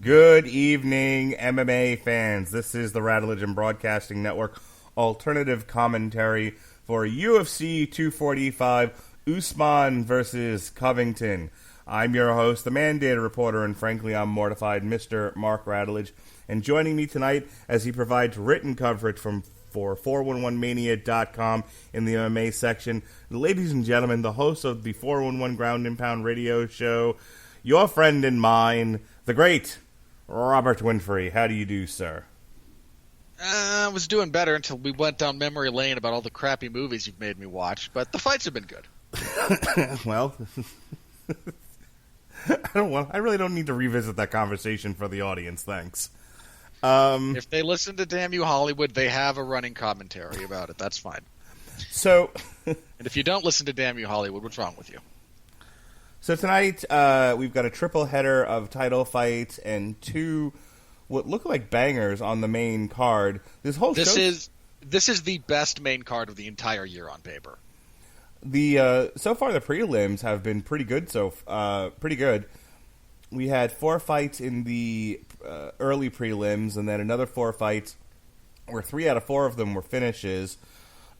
Good evening, MMA fans. This is the Radulich and Broadcasting Network alternative commentary for UFC 245, Usman versus Covington. I'm your host, the mandated reporter, and frankly, I'm mortified, Mr. Mark Radulich. And joining me tonight as he provides written coverage for 411mania.com in the MMA section, ladies and gentlemen, the host of the 411 Ground and Pound radio show, your friend and mine, the great Robert Winfree. How do you do, sir? I was doing better until we went down memory lane about all the crappy movies you've made me watch, but the fights have been good. Well, I really don't need to revisit that conversation for the audience, thanks. If they listen to Damn You Hollywood, they have a running commentary about it. That's fine. So, and if you don't listen to Damn You Hollywood, what's wrong with you? So tonight, we've got a triple header of title fights and two what look like bangers on the main card. This is the best main card of the entire year on paper. So far the prelims have been pretty good. Pretty good. We had 4 fights in the early prelims, and then another 4 fights where 3 out of 4 of them were finishes.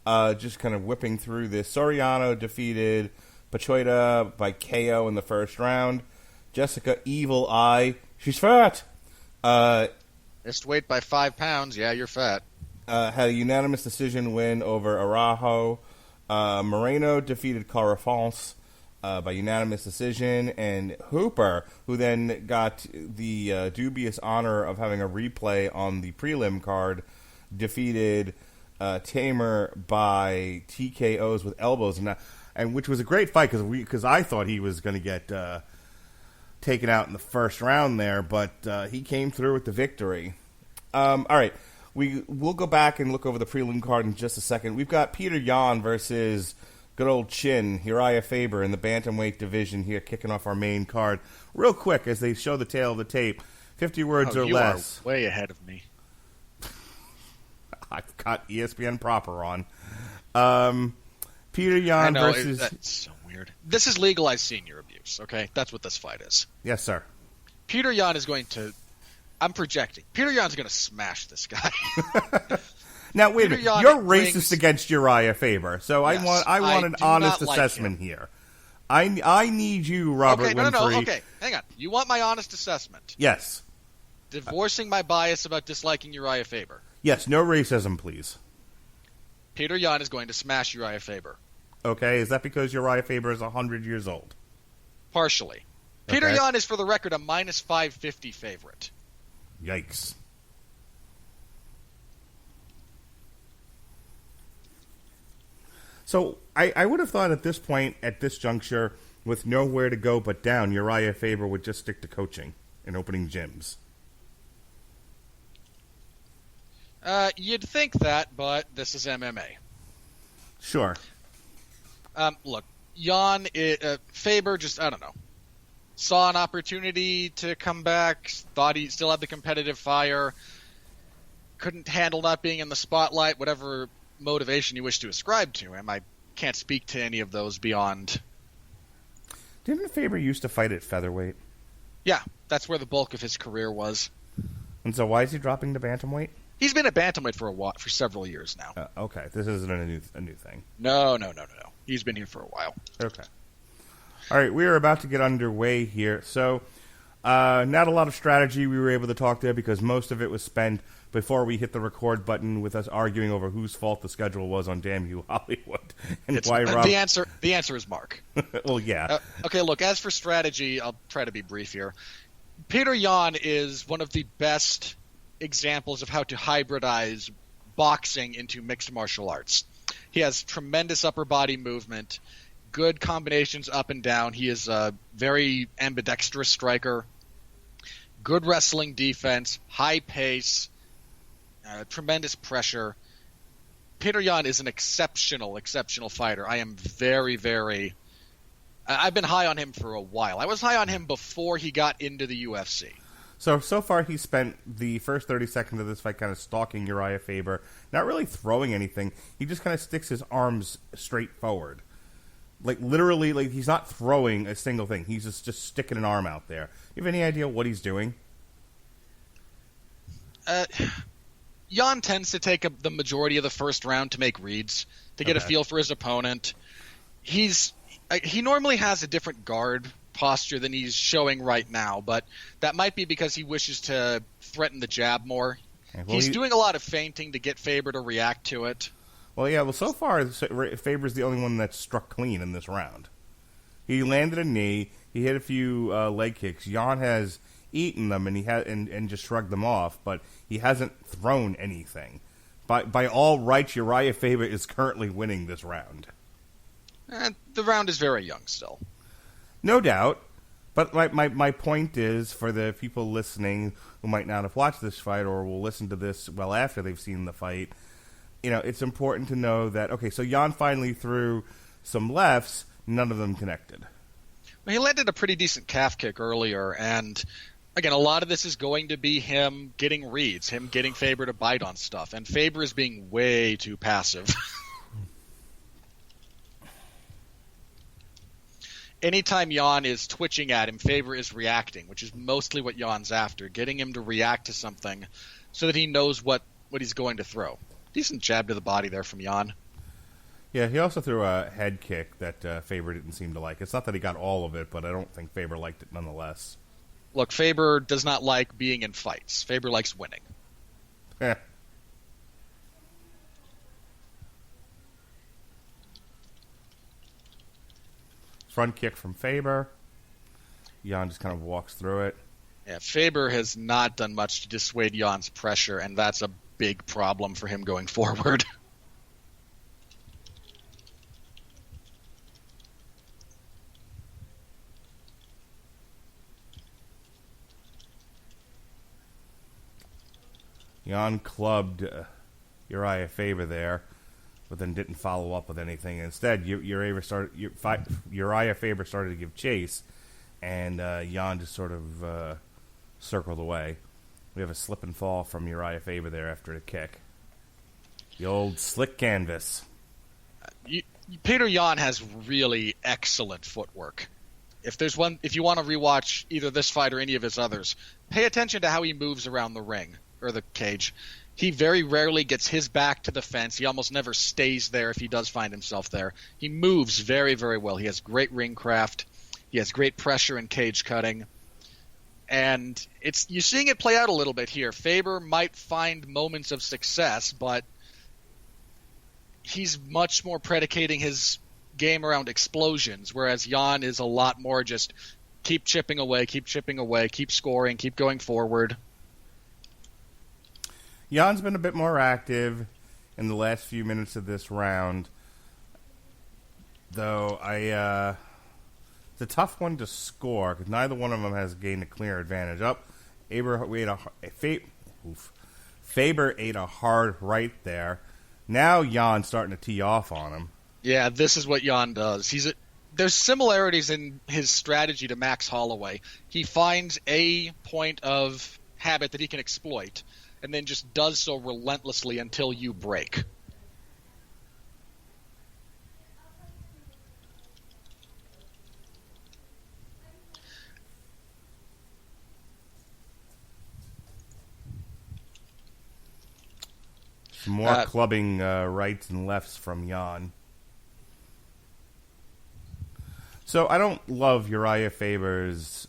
Just kind of whipping through this. Soriano defeated Pachoida by KO in the first round. Jessica Evil Eye, she's fat. Missed weight by 5 pounds. Yeah, you're fat. Had a unanimous decision win over Araujo. Moreno defeated Carafons by unanimous decision. And Hooper, who then got the dubious honor of having a replay on the prelim card, defeated Tamer by TKOs with elbows. And which was a great fight because I thought he was going to get taken out in the first round there, but he came through with the victory. All right, we'll go back and look over the prelim card in just a second. We've got Peter Yan versus good old Chin, Uriah Faber in the bantamweight division here, kicking off our main card. Real quick, as they show the tail of the tape, 50 words or less. You are way ahead of me. I've got ESPN proper on. Peter Yan versus... That's so weird. This is legalized senior abuse, okay? That's what this fight is. Yes, sir. Peter Yan is going to... I'm projecting. Peter Yan's going to smash this guy. Now, wait a minute. You're racist against Uriah Faber, so yes, I want an honest assessment here. I need you, Robert Winfree. No. Okay, hang on. You want my honest assessment? Yes. Divorcing my bias about disliking Uriah Faber. Yes, no racism, please. Peter Yan is going to smash Uriah Faber. Okay, is that because Uriah Faber is 100 years old? Partially. Peter Yan is, for the record, a minus 550 favorite. Yikes. So, I would have thought at this point, at this juncture, with nowhere to go but down, Uriah Faber would just stick to coaching and opening gyms. You'd think that, but this is MMA. Sure. Look, Faber just, I don't know, saw an opportunity to come back, thought he still had the competitive fire, couldn't handle not being in the spotlight, whatever motivation you wish to ascribe to him. I can't speak to any of those beyond... Didn't Faber used to fight at featherweight? Yeah, that's where the bulk of his career was. And so why is he dropping to bantamweight? He's been a bantamweight for several years now. Okay, this isn't a new thing. No. He's been here for a while. Okay. All right, we are about to get underway here. So, not a lot of strategy we were able to talk there because most of it was spent before we hit the record button with us arguing over whose fault the schedule was on Damn You Hollywood and why Rob. The answer is Mark. Well, yeah. Okay, look. As for strategy, I'll try to be brief here. Peter Yan is one of the best examples of how to hybridize boxing into mixed martial arts. He has tremendous upper body movement, good combinations up and down. He is a very ambidextrous striker, good wrestling defense, high pace, tremendous pressure. Peter Yan is an exceptional fighter. I am very I've been high on him for a while. I was high on him before he got into the UFC. So far he spent the first 30 seconds of this fight kind of stalking Uriah Faber, not really throwing anything. He just kind of sticks his arms straight forward. Like, literally, like, he's not throwing a single thing. He's just sticking an arm out there. You have any idea what he's doing? Jan tends to take the majority of the first round to make reads, to get a feel for his opponent. He normally has a different guard posture than he's showing right now, but that might be because he wishes to threaten the jab more. Okay, well, he's doing a lot of feinting to get Faber to react to it. Well, yeah, so far, Faber's the only one that's struck clean in this round. He landed a knee, he hit a few leg kicks. Jan has eaten them, and he and just shrugged them off, but he hasn't thrown anything. By all rights, Uriah Faber is currently winning this round. The round is very young still. No doubt. But my point is, for the people listening who might not have watched this fight or will listen to this well after they've seen the fight, it's important to know that, okay, so Jan finally threw some lefts, none of them connected. Well, he landed a pretty decent calf kick earlier, and again, a lot of this is going to be him getting reads, him getting Faber to bite on stuff, and Faber is being way too passive. Anytime Jan is twitching at him, Faber is reacting, which is mostly what Jan's after, getting him to react to something so that he knows what he's going to throw. Decent jab to the body there from Jan. Yeah, he also threw a head kick that Faber didn't seem to like. It's not that he got all of it, but I don't think Faber liked it nonetheless. Look, Faber does not like being in fights. Faber likes winning. Yeah. Front kick from Faber. Jan just kind of walks through it. Yeah, Faber has not done much to dissuade Jan's pressure, and that's a big problem for him going forward. Jan clubbed Uriah Faber there, but then didn't follow up with anything. Instead, Uriah Faber started to give chase, and Jan just sort of circled away. We have a slip and fall from Uriah Faber there after the kick. The old slick canvas. Peter Yan has really excellent footwork. If you want to rewatch either this fight or any of his others, pay attention to how he moves around the ring or the cage. He very rarely gets his back to the fence. He almost never stays there if he does find himself there. He moves very, very well. He has great ring craft. He has great pressure and cage cutting. And you're seeing it play out a little bit here. Faber might find moments of success, but he's much more predicating his game around explosions, whereas Jan is a lot more just keep chipping away, keep scoring, keep going forward. Jan's been a bit more active in the last few minutes of this round, though it's a tough one to score because neither one of them has gained a clear advantage. Faber ate a hard right there. Now Jan's starting to tee off on him. Yeah, this is what Jan does. There's similarities in his strategy to Max Holloway. He finds a point of habit that he can exploit, and then just does so relentlessly until you break. Some more clubbing rights and lefts from Jan. So I don't love Uriah Faber's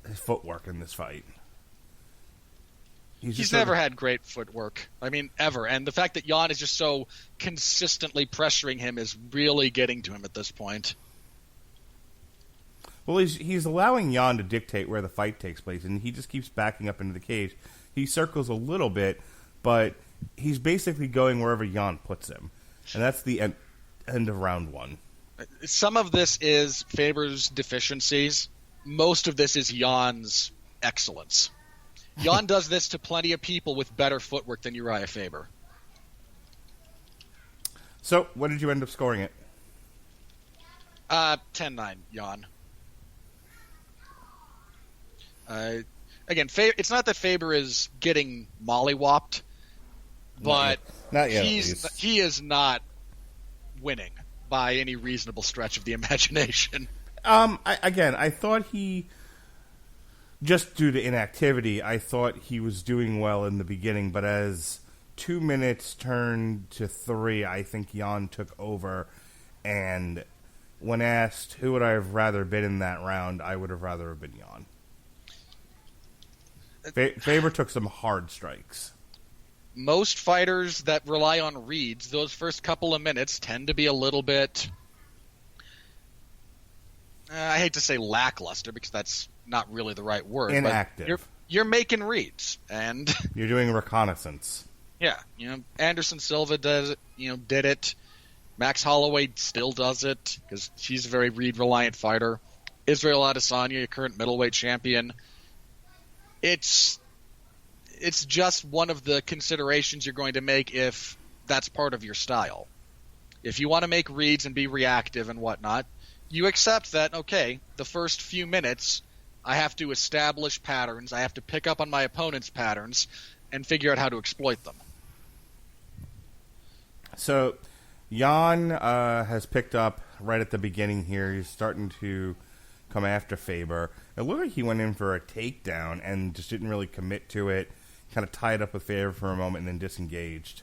his footwork in this fight. He's never had great footwork. I mean, ever. And the fact that Jan is just so consistently pressuring him is really getting to him at this point. Well, he's allowing Jan to dictate where the fight takes place, and he just keeps backing up into the cage. He circles a little bit, but he's basically going wherever Jan puts him. And that's the end of round one. Some of this is Faber's deficiencies. Most of this is Jan's excellence. Jan does this to plenty of people with better footwork than Uriah Faber. So, what did you end up scoring it? 10-9, Jan. Again, it's not that Faber is getting mollywopped, but not yet. He is not winning by any reasonable stretch of the imagination. I thought he just due to inactivity, I thought he was doing well in the beginning, but as 2 minutes turned to 3, I think Jan took over, and when asked who would I have rather been in that round, I would have rather have been Jan. Faber took some hard strikes. Most fighters that rely on reads, those first couple of minutes tend to be a little bit, I hate to say lackluster because that's not really the right word. Inactive. But you're making reads, and you're doing reconnaissance. Yeah, Anderson Silva did it. Max Holloway still does it because she's a very read-reliant fighter. Israel Adesanya, current middleweight champion. It's just one of the considerations you're going to make if that's part of your style. If you want to make reads and be reactive and whatnot, you accept that, okay, the first few minutes, I have to establish patterns, I have to pick up on my opponent's patterns, and figure out how to exploit them. So, Jan has picked up right at the beginning here. He's starting to come after Faber. It looked like he went in for a takedown and just didn't really commit to it. Kind of tied up with Faber for a moment and then disengaged.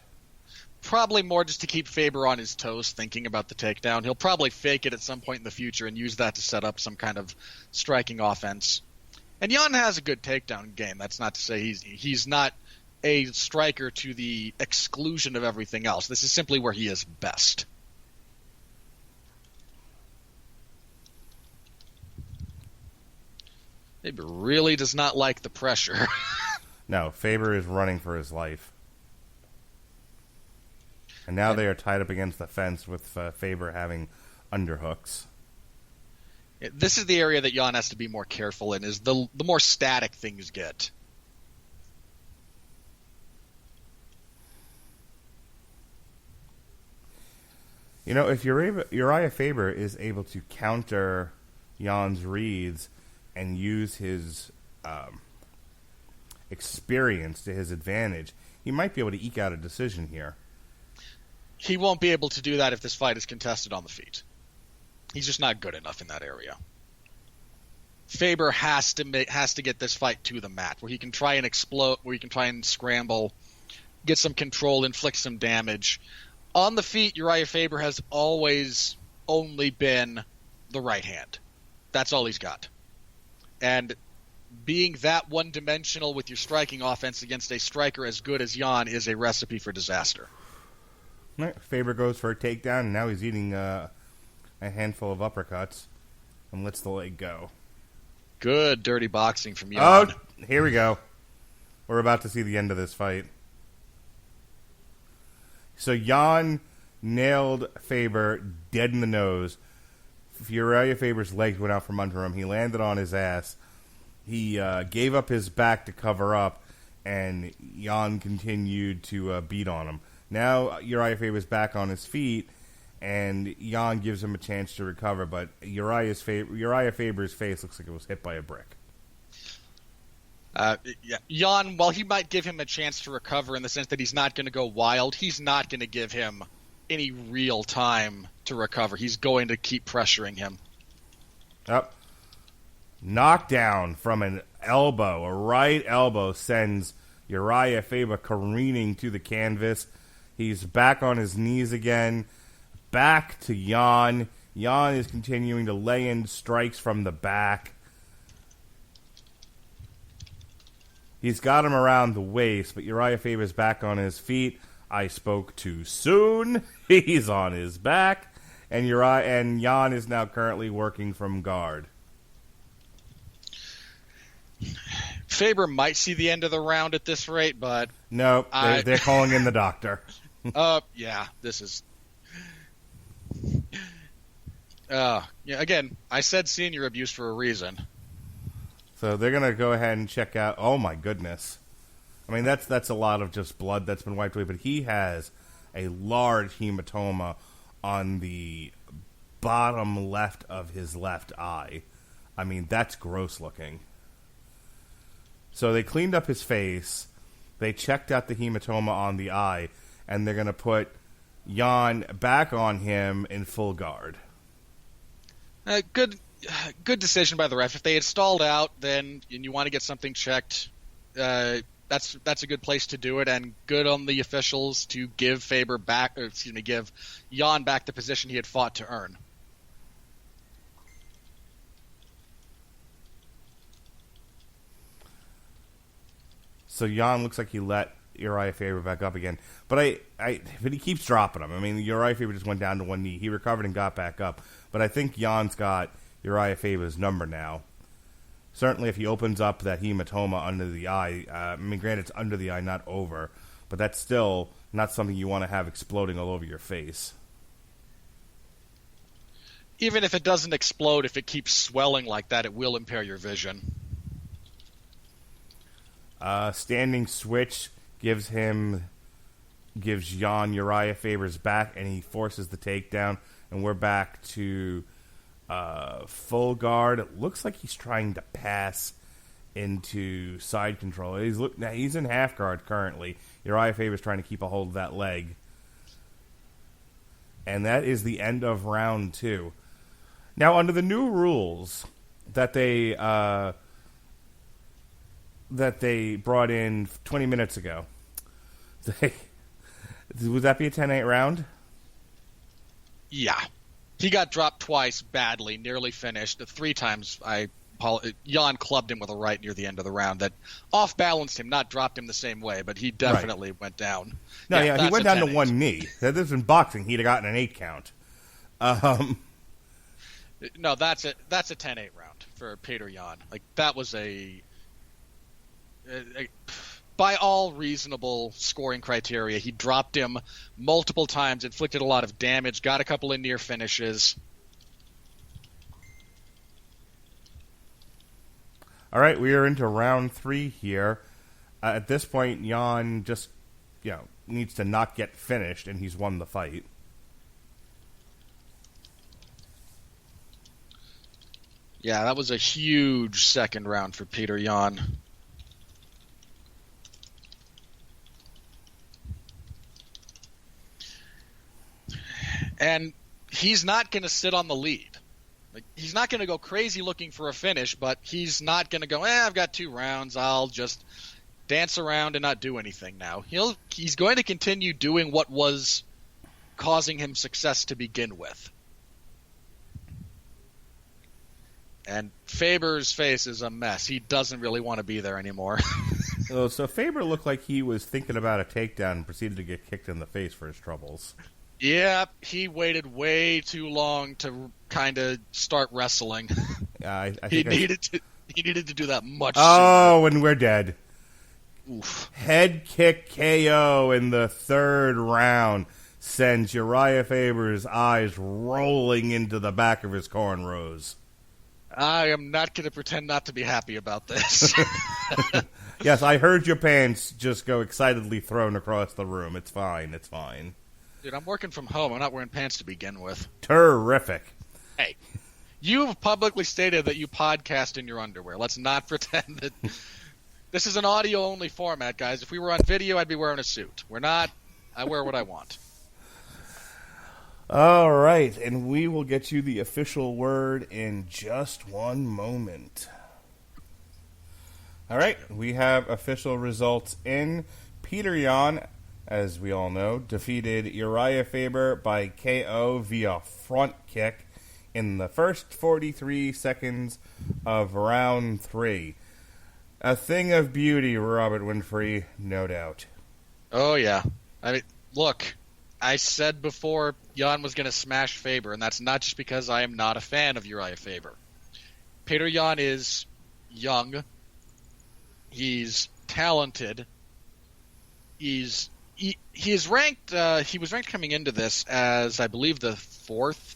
Probably more just to keep Faber on his toes thinking about the takedown. He'll probably fake it at some point in the future and use that to set up some kind of striking offense. And Jan has a good takedown game. That's not to say he's not a striker to the exclusion of everything else. This is simply where he is best. Faber really does not like the pressure. No, Faber is running for his life. And now they are tied up against the fence with Faber having underhooks. This is the area that Jan has to be more careful in, is the more static things get. If Uriah Faber is able to counter Jan's reads and use his experience to his advantage, he might be able to eke out a decision here. He won't be able to do that if this fight is contested on the feet. He's just not good enough in that area. Faber has to get this fight to the mat, where he can try and explode, where he can try and scramble, get some control, inflict some damage. On the feet, Uriah Faber has always only been the right hand. That's all he's got. And being that one-dimensional with your striking offense against a striker as good as Jan is a recipe for disaster. Right. Faber goes for a takedown, and now he's eating a handful of uppercuts and lets the leg go. Good dirty boxing from Jan. Oh, here we go. We're about to see the end of this fight. So Jan nailed Faber dead in the nose. Uriah Faber's legs went out from under him. He landed on his ass. He gave up his back to cover up, and Jan continued to beat on him. Now Uriah Faber's back on his feet, and Jan gives him a chance to recover, but Uriah Faber's face looks like it was hit by a brick. Jan, while he might give him a chance to recover in the sense that he's not going to go wild, he's not going to give him any real time to recover. He's going to keep pressuring him. Yep. Knockdown from an elbow, a right elbow, sends Uriah Faber careening to the canvas. He's back on his knees again. Back to Jan. Jan is continuing to lay in strikes from the back. He's got him around the waist, but Uriah Faber's back on his feet. I spoke too soon. He's on his back. And Jan is now currently working from guard. Faber might see the end of the round at this rate, but... No, they're calling in the doctor. Yeah, this is... again, I said senior abuse for a reason. So they're going to go ahead and check out... Oh, my goodness. I mean, that's a lot of just blood that's been wiped away, but he has a large hematoma on the bottom left of his left eye. I mean, that's gross looking. So they cleaned up his face, they checked out the hematoma on the eye, and they're going to put Jan back on him in full guard. good decision by the ref. If they had stalled out, then and you want to get something checked, that's a good place to do it, and good on the officials to give give Jan back the position he had fought to earn. So Jan looks like he let Uriah Faber back up again, but he keeps dropping him. I mean, Uriah Faber just went down to one knee. He recovered and got back up, but I think Jan's got Uriah Faber's number now. Certainly, if he opens up that hematoma under the eye, granted it's under the eye, not over, but that's still not something you want to have exploding all over your face. Even if it doesn't explode, if it keeps swelling like that, it will impair your vision. Standing switch gives Jan Uriah Faber's back, and he forces the takedown, and we're back to full guard. It looks like he's trying to pass into side control. He's in half guard currently. Uriah Faber's trying to keep a hold of that leg. And that is the end of round 2. Now, under the new rules that they brought in 20 minutes ago, would that be a 10-8 round? Yeah. He got dropped twice badly, nearly finished. 3 times Jan clubbed him with a right near the end of the round that off-balanced him, not dropped him the same way, but he definitely went down. No, he went down to one knee. This is in boxing. He'd have gotten an 8 count. No, that's a 10-8 round for Peter Yan. Like, that was by all reasonable scoring criteria, he dropped him multiple times, inflicted a lot of damage, got a couple of near finishes. All right, we are into round 3 here. At this point, Jan just needs to not get finished, and he's won the fight. Yeah, that was a huge second round for Peter Yan. And he's not going to sit on the lead. Like, he's not going to go crazy looking for a finish, but he's not going to go, I've got 2 rounds, I'll just dance around and not do anything now. He's going to continue doing what was causing him success to begin with. And Faber's face is a mess. He doesn't really want to be there anymore. So Faber looked like he was thinking about a takedown and proceeded to get kicked in the face for his troubles. Yeah, he waited way too long to kind of start wrestling. He needed to do that much sooner. Oh, and we're dead. Oof. Head kick KO in the 3rd round sends Uriah Faber's eyes rolling into the back of his cornrows. I am not going to pretend not to be happy about this. Yes, I heard your pants just go excitedly thrown across the room. It's fine. It's fine. Dude, I'm working from home. I'm not wearing pants to begin with. Terrific. Hey, you have publicly stated that you podcast in your underwear. Let's not pretend that this is an audio-only format, guys. If we were on video, I'd be wearing a suit. We're not. I wear what I want. All right, and we will get you the official word in just one moment. All right, we have official results in. Peter Yan, as we all know, defeated Uriah Faber by KO via front kick in the first 43 seconds of round 3. A thing of beauty, Robert Winfree, no doubt. Oh, yeah. I mean, look, I said before Yan was going to smash Faber, and that's not just because I am not a fan of Uriah Faber. Peter Yan is young. He's talented. He is ranked. He was ranked coming into this as, I believe, the fourth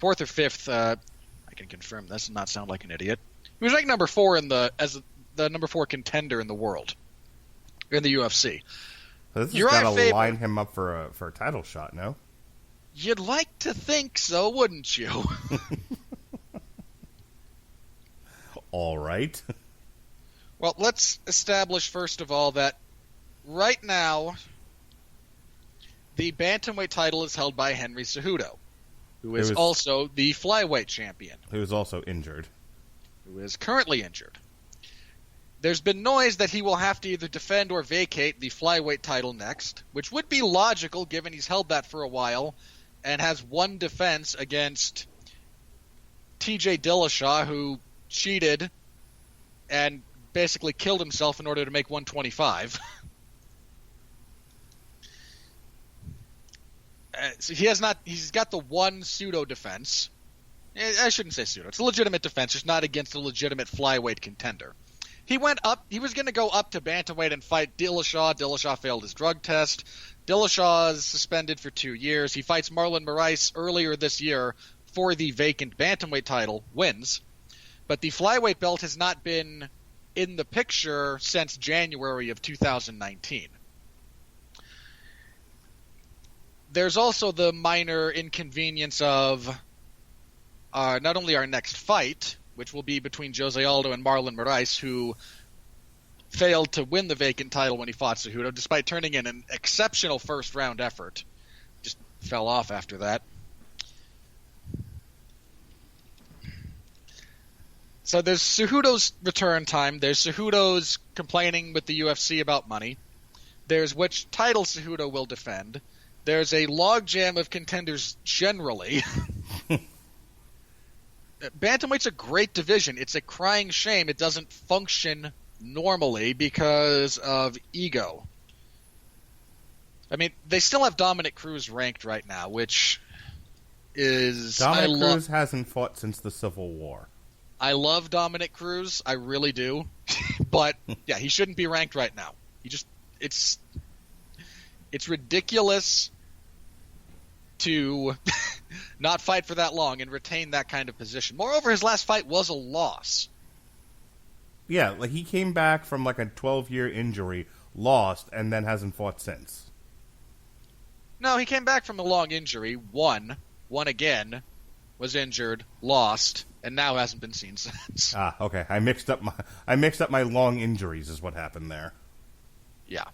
or 5th. I can confirm this and not sound like an idiot. He was ranked number 4 as the number 4 contender in the world, in the UFC. So this has got to line him up for a title shot, no? You'd like to think so, wouldn't you? All right. Well, let's establish first of all that right now the bantamweight title is held by Henry Cejudo. who is also the flyweight champion. Who is also injured. Who is currently injured. There's been noise that he will have to either defend or vacate the flyweight title next, which would be logical given he's held that for a while and has one defense against TJ Dillashaw, who cheated and basically killed himself in order to make 125. So he's got the one pseudo defense. I shouldn't say pseudo. It's a legitimate defense, just not against a legitimate flyweight contender. He went up. He was going to go up to bantamweight and fight Dillashaw. Dillashaw failed his drug test. Dillashaw is suspended for 2 years. He fights Marlon Moraes earlier this year for the vacant bantamweight title, wins. But the flyweight belt has not been in the picture since January of 2019. There's also the minor inconvenience of not only our next fight, which will be between Jose Aldo and Marlon Moraes, who failed to win the vacant title when he fought Cejudo, despite turning in an exceptional first-round effort. Just fell off after that. So there's Cejudo's return time. There's Cejudo's complaining with the UFC about money. There's which title Cejudo will defend. There's a logjam of contenders generally. Bantamweight's a great division. It's a crying shame it doesn't function normally because of ego. I mean, they still have Dominic Cruz ranked right now, which is... Dominic Cruz hasn't fought since the Civil War. I love Dominic Cruz. I really do. But, yeah, he shouldn't be ranked right now. It's ridiculous to not fight for that long and retain that kind of position. Moreover, his last fight was a loss. Yeah, like he came back from like a 12-year injury, lost, and then hasn't fought since. No, he came back from a long injury, won again, was injured, lost, and now hasn't been seen since. Ah, okay. I mixed up my long injuries is what happened there. Yeah.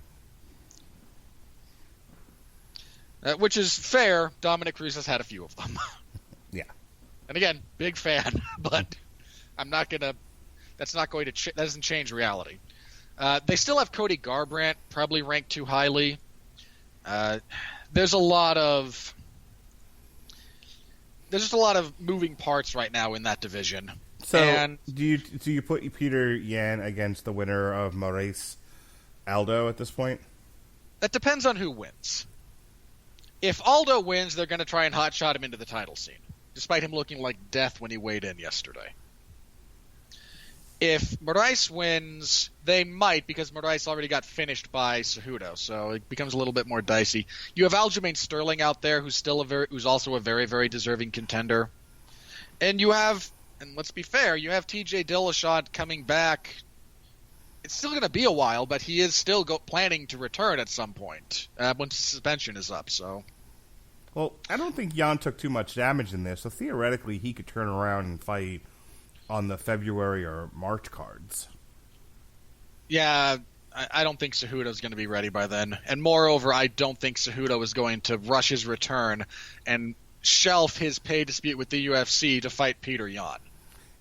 Which is fair. Dominic Cruz has had a few of them. Yeah. And again, big fan, but I'm not gonna. That's not going to. That doesn't change reality. They still have Cody Garbrandt, probably ranked too highly. There's a lot of. There's just a lot of moving parts right now in that division. So do you put Peter Yan against the winner of Moraes Aldo at this point? That depends on who wins. If Aldo wins, they're going to try and hotshot him into the title scene, despite him looking like death when he weighed in yesterday. If Moraes wins, they might, because Moraes already got finished by Cejudo, so it becomes a little bit more dicey. You have Aljamain Sterling out there, who's also a very, very deserving contender, and you have, and let's be fair, you have TJ Dillashaw coming back. It's still going to be a while, but he is still planning to return at some point once suspension is up. So, well, I don't think Jan took too much damage in this, so theoretically he could turn around and fight on the February or March cards. Yeah, I don't think Cejudo's going to be ready by then, and moreover, I don't think Cejudo is going to rush his return and shelf his pay dispute with the UFC to fight Peter Yan.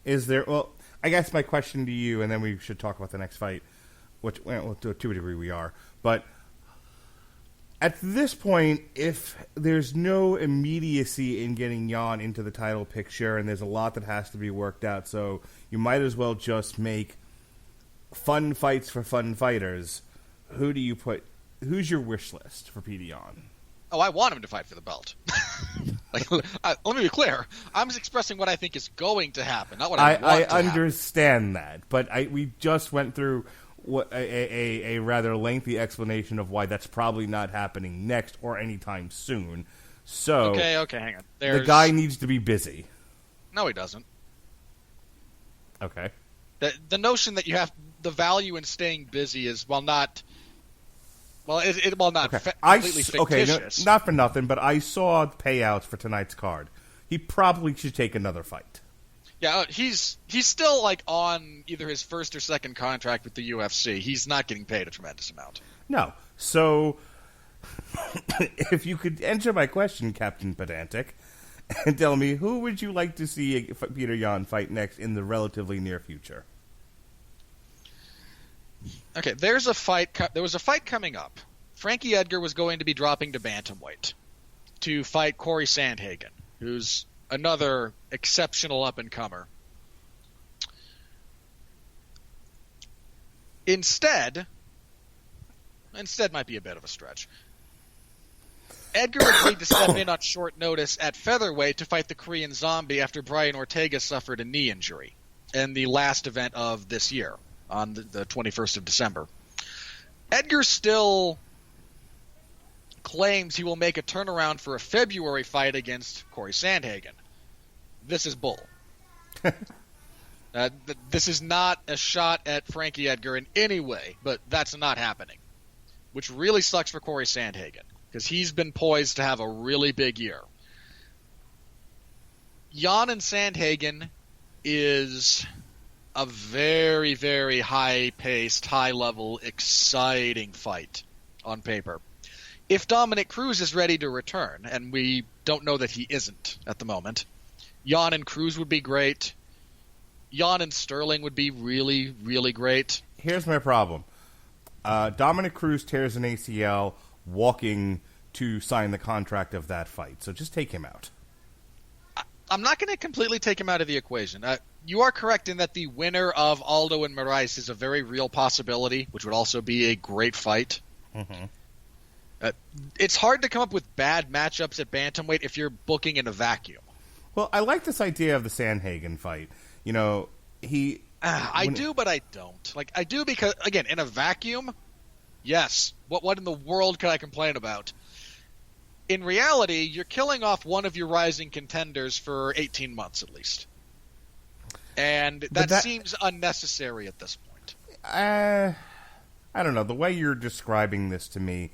Is there? Well, I guess my question to you, and then we should talk about the next fight, which, well, to a degree we are. But at this point, if there's no immediacy in getting Yan into the title picture, and there's a lot that has to be worked out, so you might as well just make fun fights for fun fighters. Who do you put? Who's your wish list for Peter Yan? Oh, I want him to fight for the belt. Let me be clear. I'm just expressing what I think is going to happen, not what I want to happen. I understand that, but we just went through a rather lengthy explanation of why that's probably not happening next or anytime soon. So, okay, hang on. The guy needs to be busy. No, he doesn't. Okay. The notion that you have the value in staying busy is, not completely fictitious. Okay, not for nothing, but I saw payouts for tonight's card. He probably should take another fight. Yeah, he's still on either his first or second contract with the UFC. He's not getting paid a tremendous amount. No. So, if you could answer my question, Captain Pedantic, and tell me, who would you like to see Peter Yan fight next in the relatively near future? Okay, there was a fight coming up. Frankie Edgar was going to be dropping to bantamweight to fight Corey Sandhagen, who's another exceptional up-and-comer. Instead might be a bit of a stretch. Edgar agreed to step in on short notice at featherweight to fight the Korean Zombie after Brian Ortega suffered a knee injury in the last event of this year on the 21st of December. Edgar still claims he will make a turnaround for a February fight against Corey Sandhagen. This is bull. This is not a shot at Frankie Edgar in any way, but that's not happening, which really sucks for Corey Sandhagen because he's been poised to have a really big year. Yan and Sandhagen is a very, very high-paced, high-level, exciting fight on paper. If Dominic Cruz is ready to return, and we don't know that he isn't at the moment, Yan and Cruz would be great. Yan and Sterling would be really, really great. Here's my problem. Dominic Cruz tears an ACL walking to sign the contract of that fight, so just take him out. I'm not going to completely take him out of the equation. You are correct in that the winner of Aldo and Moraes is a very real possibility, which would also be a great fight. Mm-hmm. It's hard to come up with bad matchups at bantamweight if you're booking in a vacuum. Well, I like this idea of the Sandhagen fight. You know, I do, but I don't. I do because, again, in a vacuum, yes. What in the world could I complain about? In reality, you're killing off one of your rising contenders for 18 months at least. And that seems unnecessary at this point. I don't know. The way you're describing this to me,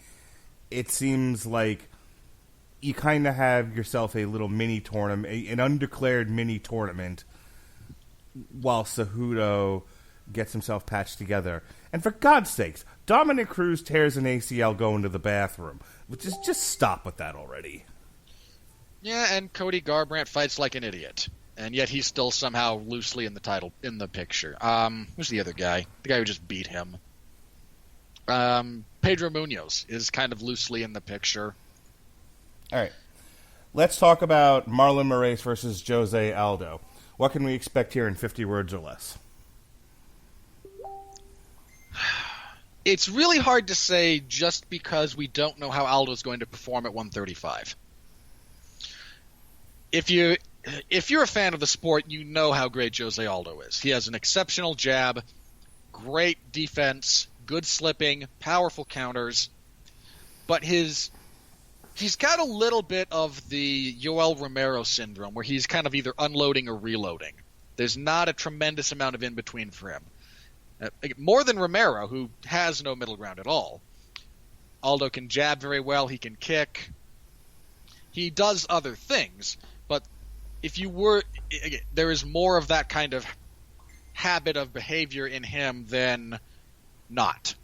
it seems like you kind of have yourself a little mini tournament, an undeclared mini tournament, while Cejudo gets himself patched together. And for God's sakes, Dominic Cruz tears an ACL going to the bathroom. Just stop with that already. Yeah, and Cody Garbrandt fights like an idiot. And yet he's still somehow loosely in the picture. Who's the other guy? The guy who just beat him. Pedro Munoz is kind of loosely in the picture. All right. Let's talk about Marlon Moraes versus Jose Aldo. What can we expect here in 50 words or less? It's really hard to say just because we don't know how Aldo's going to perform at 135. If you're a fan of the sport, you know how great Jose Aldo is. He has an exceptional jab, great defense, good slipping, powerful counters, but he's got a little bit of the Yoel Romero syndrome where he's kind of either unloading or reloading. There's not a tremendous amount of in-between for him. More than Romero, who has no middle ground at all. Aldo can jab very well. He can kick. He does other things, but there is more of that kind of habit of behavior in him than not.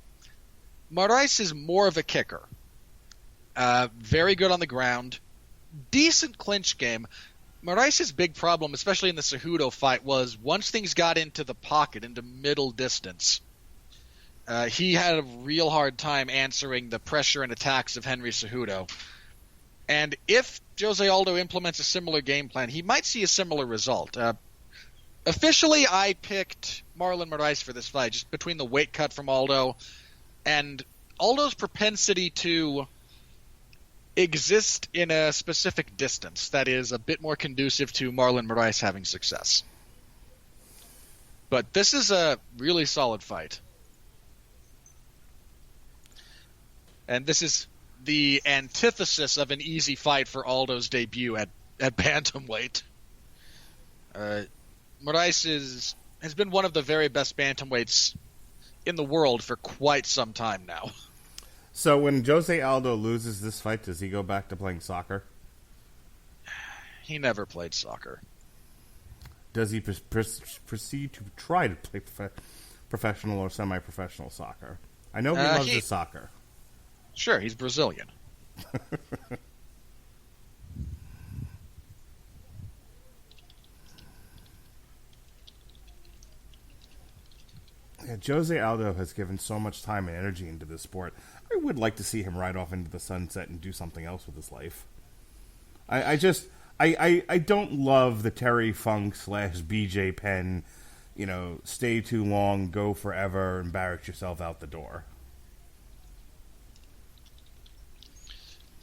Moraes is more of a kicker. Very good on the ground. Decent clinch game. Moraes' big problem, especially in the Cejudo fight, was once things got into the pocket, into middle distance, he had a real hard time answering the pressure and attacks of Henry Cejudo. And if Jose Aldo implements a similar game plan, he might see a similar result. Officially, I picked Marlon Moraes for this fight, just between the weight cut from Aldo and Aldo's propensity to exist in a specific distance that is a bit more conducive to Marlon Moraes having success. But this is a really solid fight. And this is the antithesis of an easy fight for Aldo's debut at bantamweight. Moraes has been one of the very best bantamweights in the world for quite some time now. So when Jose Aldo loses this fight, does he go back to playing soccer? He never played soccer. Does he proceed to try to play professional or semi-professional soccer? I know he loves his soccer. Sure, he's Brazilian. Yeah, Jose Aldo has given so much time and energy into this sport. I would like to see him ride off into the sunset and do something else with his life. I don't love the Terry Funk / BJ Penn, stay too long, go forever, and barrack yourself out the door.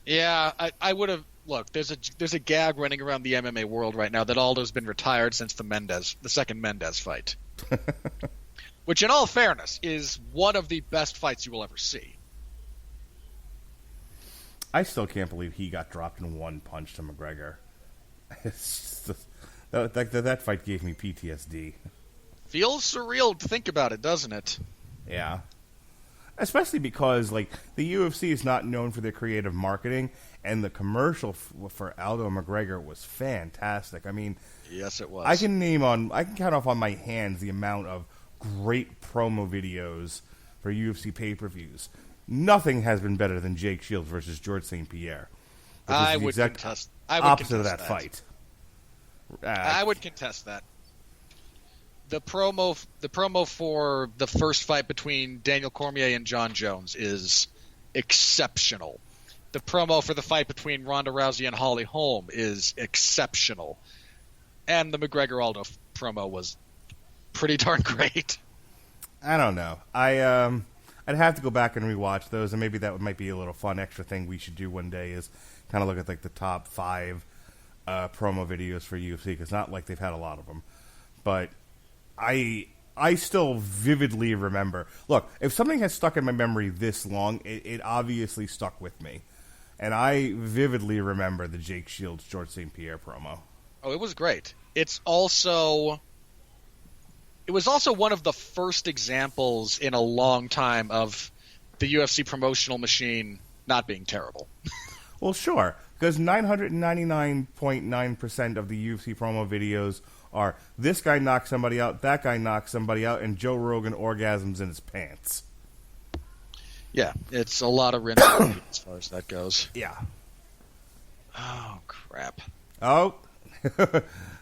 Yeah, I would have. Look, there's a gag running around the MMA world right now that Aldo's been retired since the second Mendez fight, which, in all fairness, is one of the best fights you will ever see. I still can't believe he got dropped in one punch to McGregor. That fight gave me PTSD. Feels surreal to think about it, doesn't it? Yeah. Especially because, the UFC is not known for their creative marketing, and the commercial for Aldo McGregor was fantastic. I mean, yes, it was. I can count off on my hands the amount of great promo videos for UFC pay-per-views. Nothing has been better than Jake Shields versus George St. Pierre. I would contest opposite of that fight. I would contest that. The promo for the first fight between Daniel Cormier and John Jones is exceptional. The promo for the fight between Ronda Rousey and Holly Holm is exceptional. And the McGregor-Aldo promo was pretty darn great. I don't know. I'd have to go back and rewatch those, and maybe that might be a little fun extra thing we should do one day is kind of look at the top 5 promo videos for UFC, because not like they've had a lot of them. But I still vividly remember. Look, if something has stuck in my memory this long, it obviously stuck with me. And I vividly remember the Jake Shields, George St. Pierre promo. Oh, it was great. It was also one of the first examples in a long time of the UFC promotional machine not being terrible. Well, sure, because 999.9% of the UFC promo videos are this guy knocks somebody out, that guy knocks somebody out, and Joe Rogan orgasms in his pants. Yeah, it's a lot of rinse as far as that goes. Yeah. Oh, crap. Oh,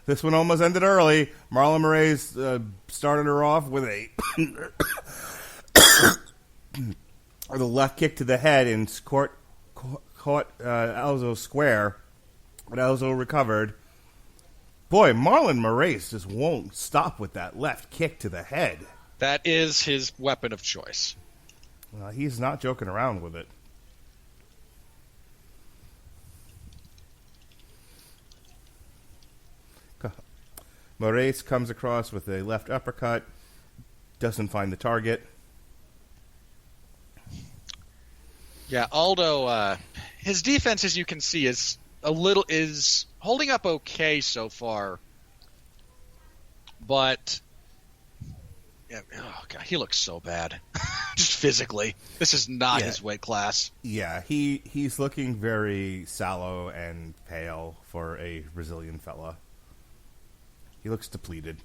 this one almost ended early. Marlon Moraes started her off with the left kick to the head and caught Alzo square, but Alzo recovered. Boy, Marlon Moraes just won't stop with that left kick to the head. That is his weapon of choice. He's not joking around with it. Moraes comes across with a left uppercut, doesn't find the target. Yeah, Aldo, his defense, as you can see, is holding up okay so far, but oh god, he looks so bad, just physically. This is not his weight class. Yeah, he's looking very sallow and pale for a Brazilian fella. He looks depleted.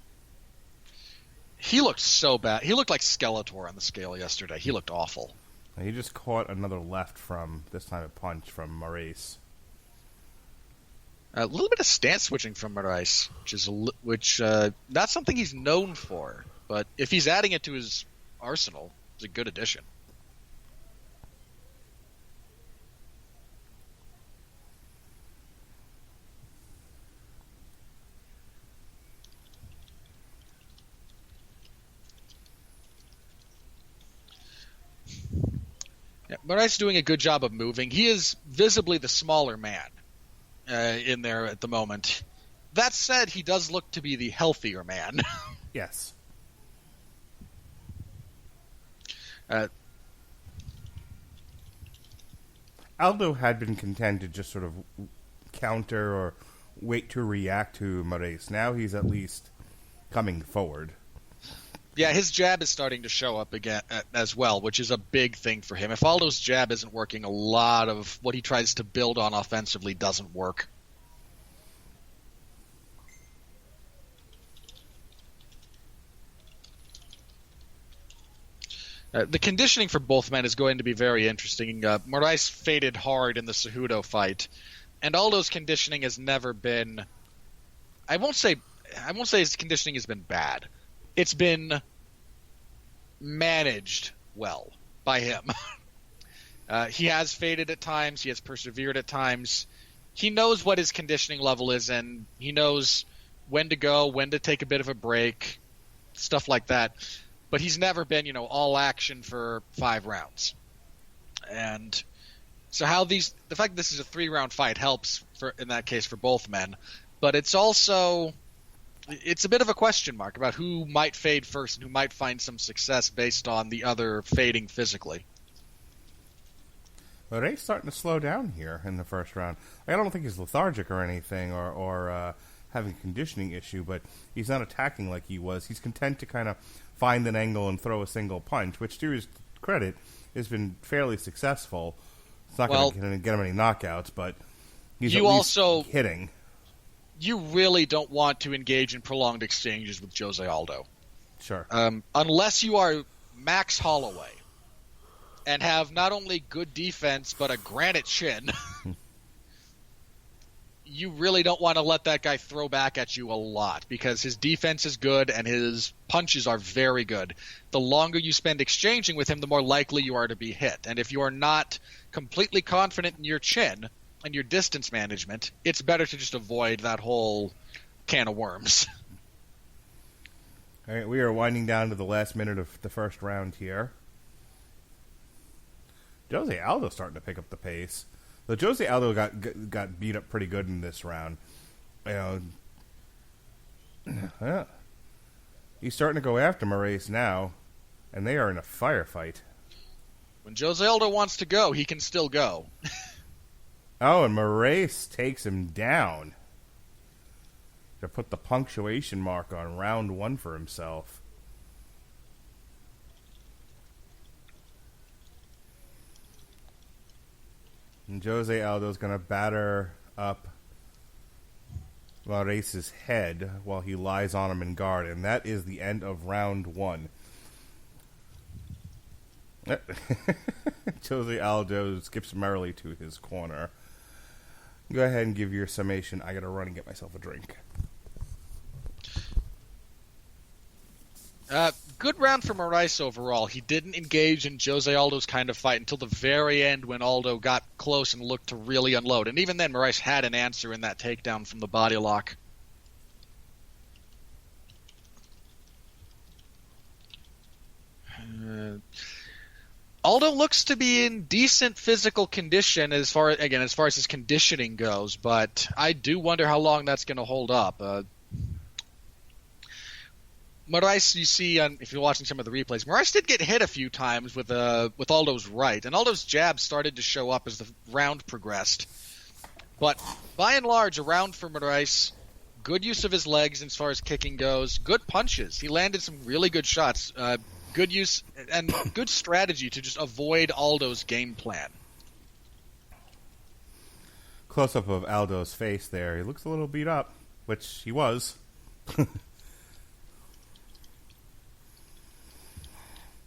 He looked so bad. He looked like Skeletor on the scale yesterday. He looked awful. He just caught another left from, this time a punch from Moraes. A little bit of stance switching from Moraes, which not something he's known for. But if he's adding it to his arsenal, it's a good addition. Yeah, Moraes doing a good job of moving. He is visibly the smaller man in there at the moment. That said, he does look to be the healthier man. Yes. Aldo had been content to just sort of counter or wait to react to Moraes. Now he's at least coming forward. Yeah, his jab is starting to show up again as well, which is a big thing for him. If Aldo's jab isn't working, a lot of what he tries to build on offensively doesn't work. The conditioning for both men is going to be very interesting. Moraes faded hard in the Cejudo fight, and Aldo's conditioning has never been. I won't say his conditioning has been bad. It's been managed well by him. He has faded at times. He has persevered at times. He knows what his conditioning level is, and he knows when to go, when to take a bit of a break, stuff like that. But he's never been, all action for 5 rounds. And so the fact that this is a 3-round fight helps in that case for both men. But it's a bit of a question mark about who might fade first and who might find some success based on the other fading physically. But Ray's starting to slow down here in the first round. I don't think he's lethargic or anything or having a conditioning issue, but he's not attacking like he was. He's content to kind of find an angle and throw a single punch, which, to his credit, has been fairly successful. It's not going to get him any knockouts, but he's at least hitting. You really don't want to engage in prolonged exchanges with Jose Aldo. Sure. Unless you are Max Holloway and have not only good defense but a granite chin, you really don't want to let that guy throw back at you a lot because his defense is good and his punches are very good. The longer you spend exchanging with him, the more likely you are to be hit. And if you are not completely confident in your chin and your distance management, it's better to just avoid that whole can of worms. All right, we are winding down to the last minute of the first round here. Jose Aldo's starting to pick up the pace. Though Jose Aldo got beat up pretty good in this round. He's starting to go after Moraes now, and they are in a firefight. When Jose Aldo wants to go, he can still go. Oh, and Moraes takes him down to put the punctuation mark on round 1 for himself. And Jose Aldo's going to batter up Moraes' head while he lies on him in guard, and that is the end of round 1. Jose Aldo skips merrily to his corner. Go ahead and give your summation. I got to run and get myself a drink. Good round for Moraes overall. He didn't engage in Jose Aldo's kind of fight until the very end when Aldo got close and looked to really unload. And even then, Moraes had an answer in that takedown from the body lock. Aldo looks to be in decent physical condition as far as his conditioning goes, but I do wonder how long that's going to hold up. Moraes, you see, if you're watching some of the replays, Moraes did get hit a few times with Aldo's right, and Aldo's jab started to show up as the round progressed. But by and large, a round for Moraes, good use of his legs as far as kicking goes, good punches. He landed some really good shots, good use and good strategy to just avoid Aldo's game plan. Close-up of Aldo's face there. He looks a little beat up, which he was.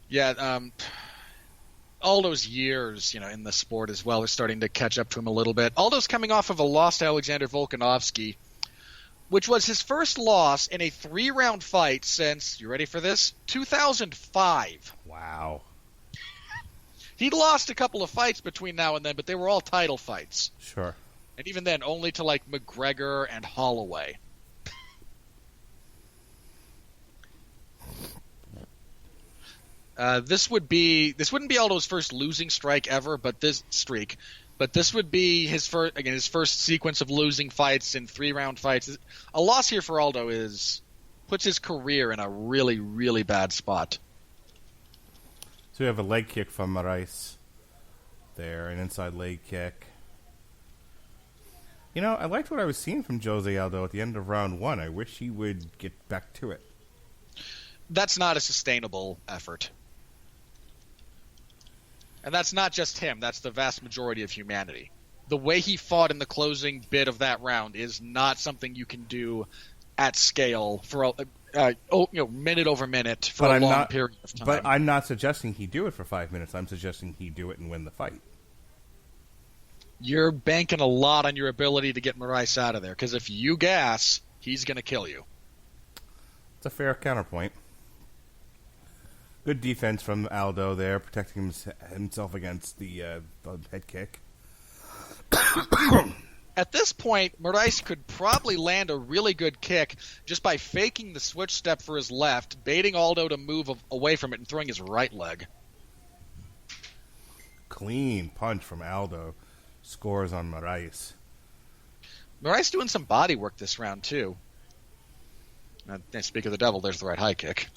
Yeah, Aldo's years, in the sport as well are starting to catch up to him a little bit. Aldo's coming off of a loss to Alexander Volkanovski, which was his first loss in a 3-round fight since, you ready for this? 2005. Wow. He'd lost a couple of fights between now and then, but they were all title fights. Sure. And even then, only to McGregor and Holloway. This wouldn't be Aldo's first losing streak ever, but this would be his first sequence of losing fights in 3-round fights. A loss here for Aldo puts his career in a really, really bad spot. So we have a leg kick from Moraes there, an inside leg kick. I liked what I was seeing from Jose Aldo at the end of round 1. I wish he would get back to it. That's not a sustainable effort. And that's not just him. That's the vast majority of humanity. The way he fought in the closing bit of that round is not something you can do at scale for minute over minute for a long period of time. But I'm not suggesting he do it for 5 minutes. I'm suggesting he do it and win the fight. You're banking a lot on your ability to get Moraes out of there, because if you gas, he's going to kill you. It's a fair counterpoint. Good defense from Aldo there, protecting himself against the head kick. At this point, Moraes could probably land a really good kick just by faking the switch step for his left, baiting Aldo to move away from it, and throwing his right leg. Clean punch from Aldo. Scores on Moraes. Moraes doing some body work this round, too. Speak of the devil, there's the right high kick.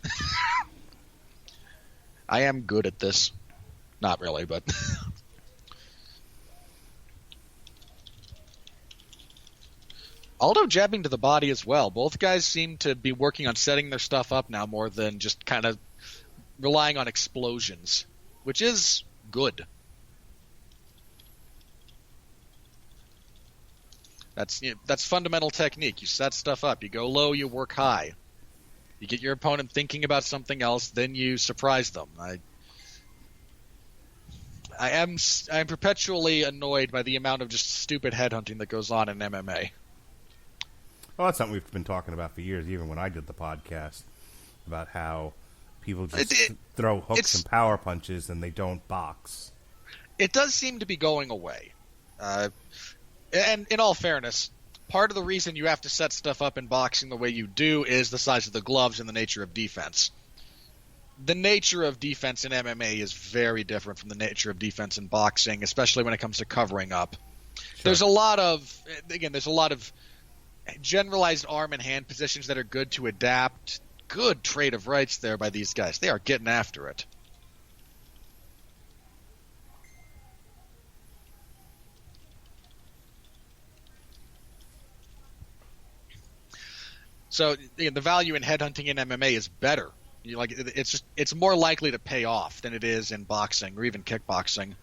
I am good at this. Not really, but... Aldo jabbing to the body as well. Both guys seem to be working on setting their stuff up now more than just kind of relying on explosions, which is good. That's fundamental technique. You set stuff up. You go low, you work high. You get your opponent thinking about something else, then you surprise them. I'm perpetually annoyed by the amount of just stupid headhunting that goes on in MMA. Well, that's something we've been talking about for years, even when I did the podcast, about how people just throw hooks and power punches and they don't box. It does seem to be going away. And in all fairness, part of the reason you have to set stuff up in boxing the way you do is the size of the gloves and the nature of defense. The nature of defense in MMA is very different from the nature of defense in boxing, especially when it comes to covering up. Sure. There's a lot of generalized arm and hand positions that are good to adapt. Good trade of rights there by these guys. They are getting after it. So the value in headhunting in MMA is better. It's more likely to pay off than it is in boxing or even kickboxing.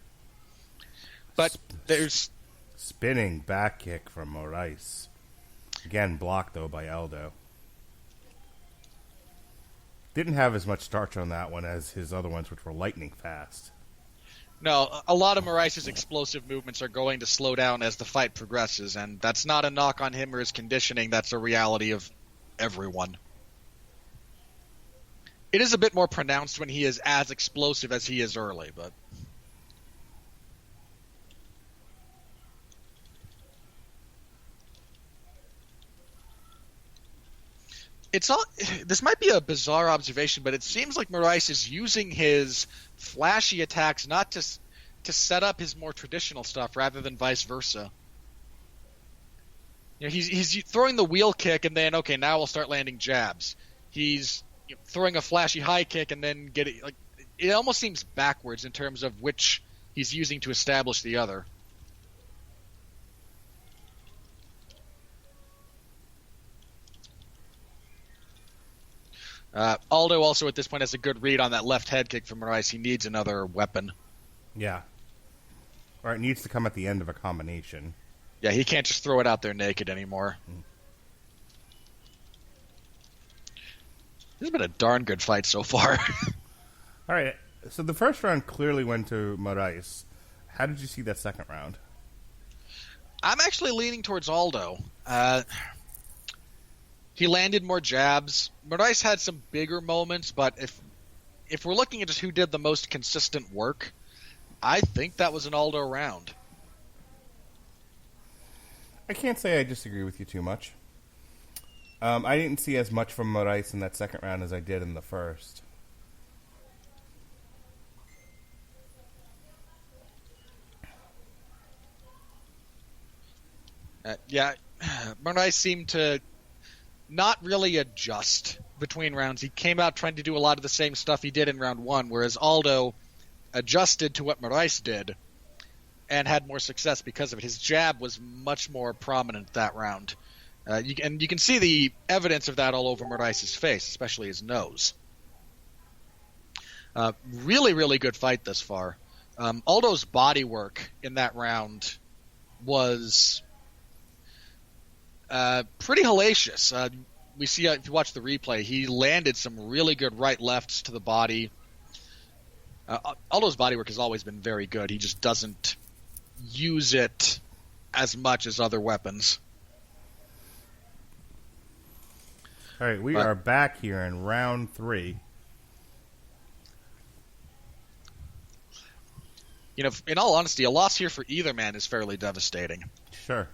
But there's spinning back kick from Moraes. Again, blocked though by Aldo. Didn't have as much starch on that one as his other ones, which were lightning fast. No, a lot of Moraes' explosive movements are going to slow down as the fight progresses, and that's not a knock on him or his conditioning. That's a reality of everyone. It is a bit more pronounced when he is as explosive as he is early, but... This might be a bizarre observation, but it seems like Moraes is using his flashy attacks not to set up his more traditional stuff rather than vice versa. He's throwing the wheel kick and then, okay, now we'll start landing jabs. He's throwing a flashy high kick and then it almost seems backwards in terms of which he's using to establish the other. Aldo also at this point has a good read on that left head kick from Moraes. He needs another weapon. Yeah. Or it needs to come at the end of a combination. Yeah, he can't just throw it out there naked anymore. This has been a darn good fight so far. All right. So the first round clearly went to Moraes. How did you see that second round? I'm actually leaning towards Aldo. He landed more jabs. Moraes had some bigger moments, but if we're looking at just who did the most consistent work, I think that was an Aldo round. I can't say I disagree with you too much. I didn't see as much from Moraes in that second round as I did in the first. Moraes seemed to not really adjust between rounds. He came out trying to do a lot of the same stuff he did in round one, whereas Aldo adjusted to what Moraes did and had more success because of it. His jab was much more prominent that round. You can see the evidence of that all over Moraes' face, especially his nose. Really, really good fight thus far. Aldo's body work in that round was pretty hellacious. We see, if you watch the replay, he landed some really good right-lefts to the body. Aldo's body work has always been very good. He just doesn't use it as much as other weapons. All right, we are back here in round 3. In all honesty, a loss here for either man is fairly devastating. Sure.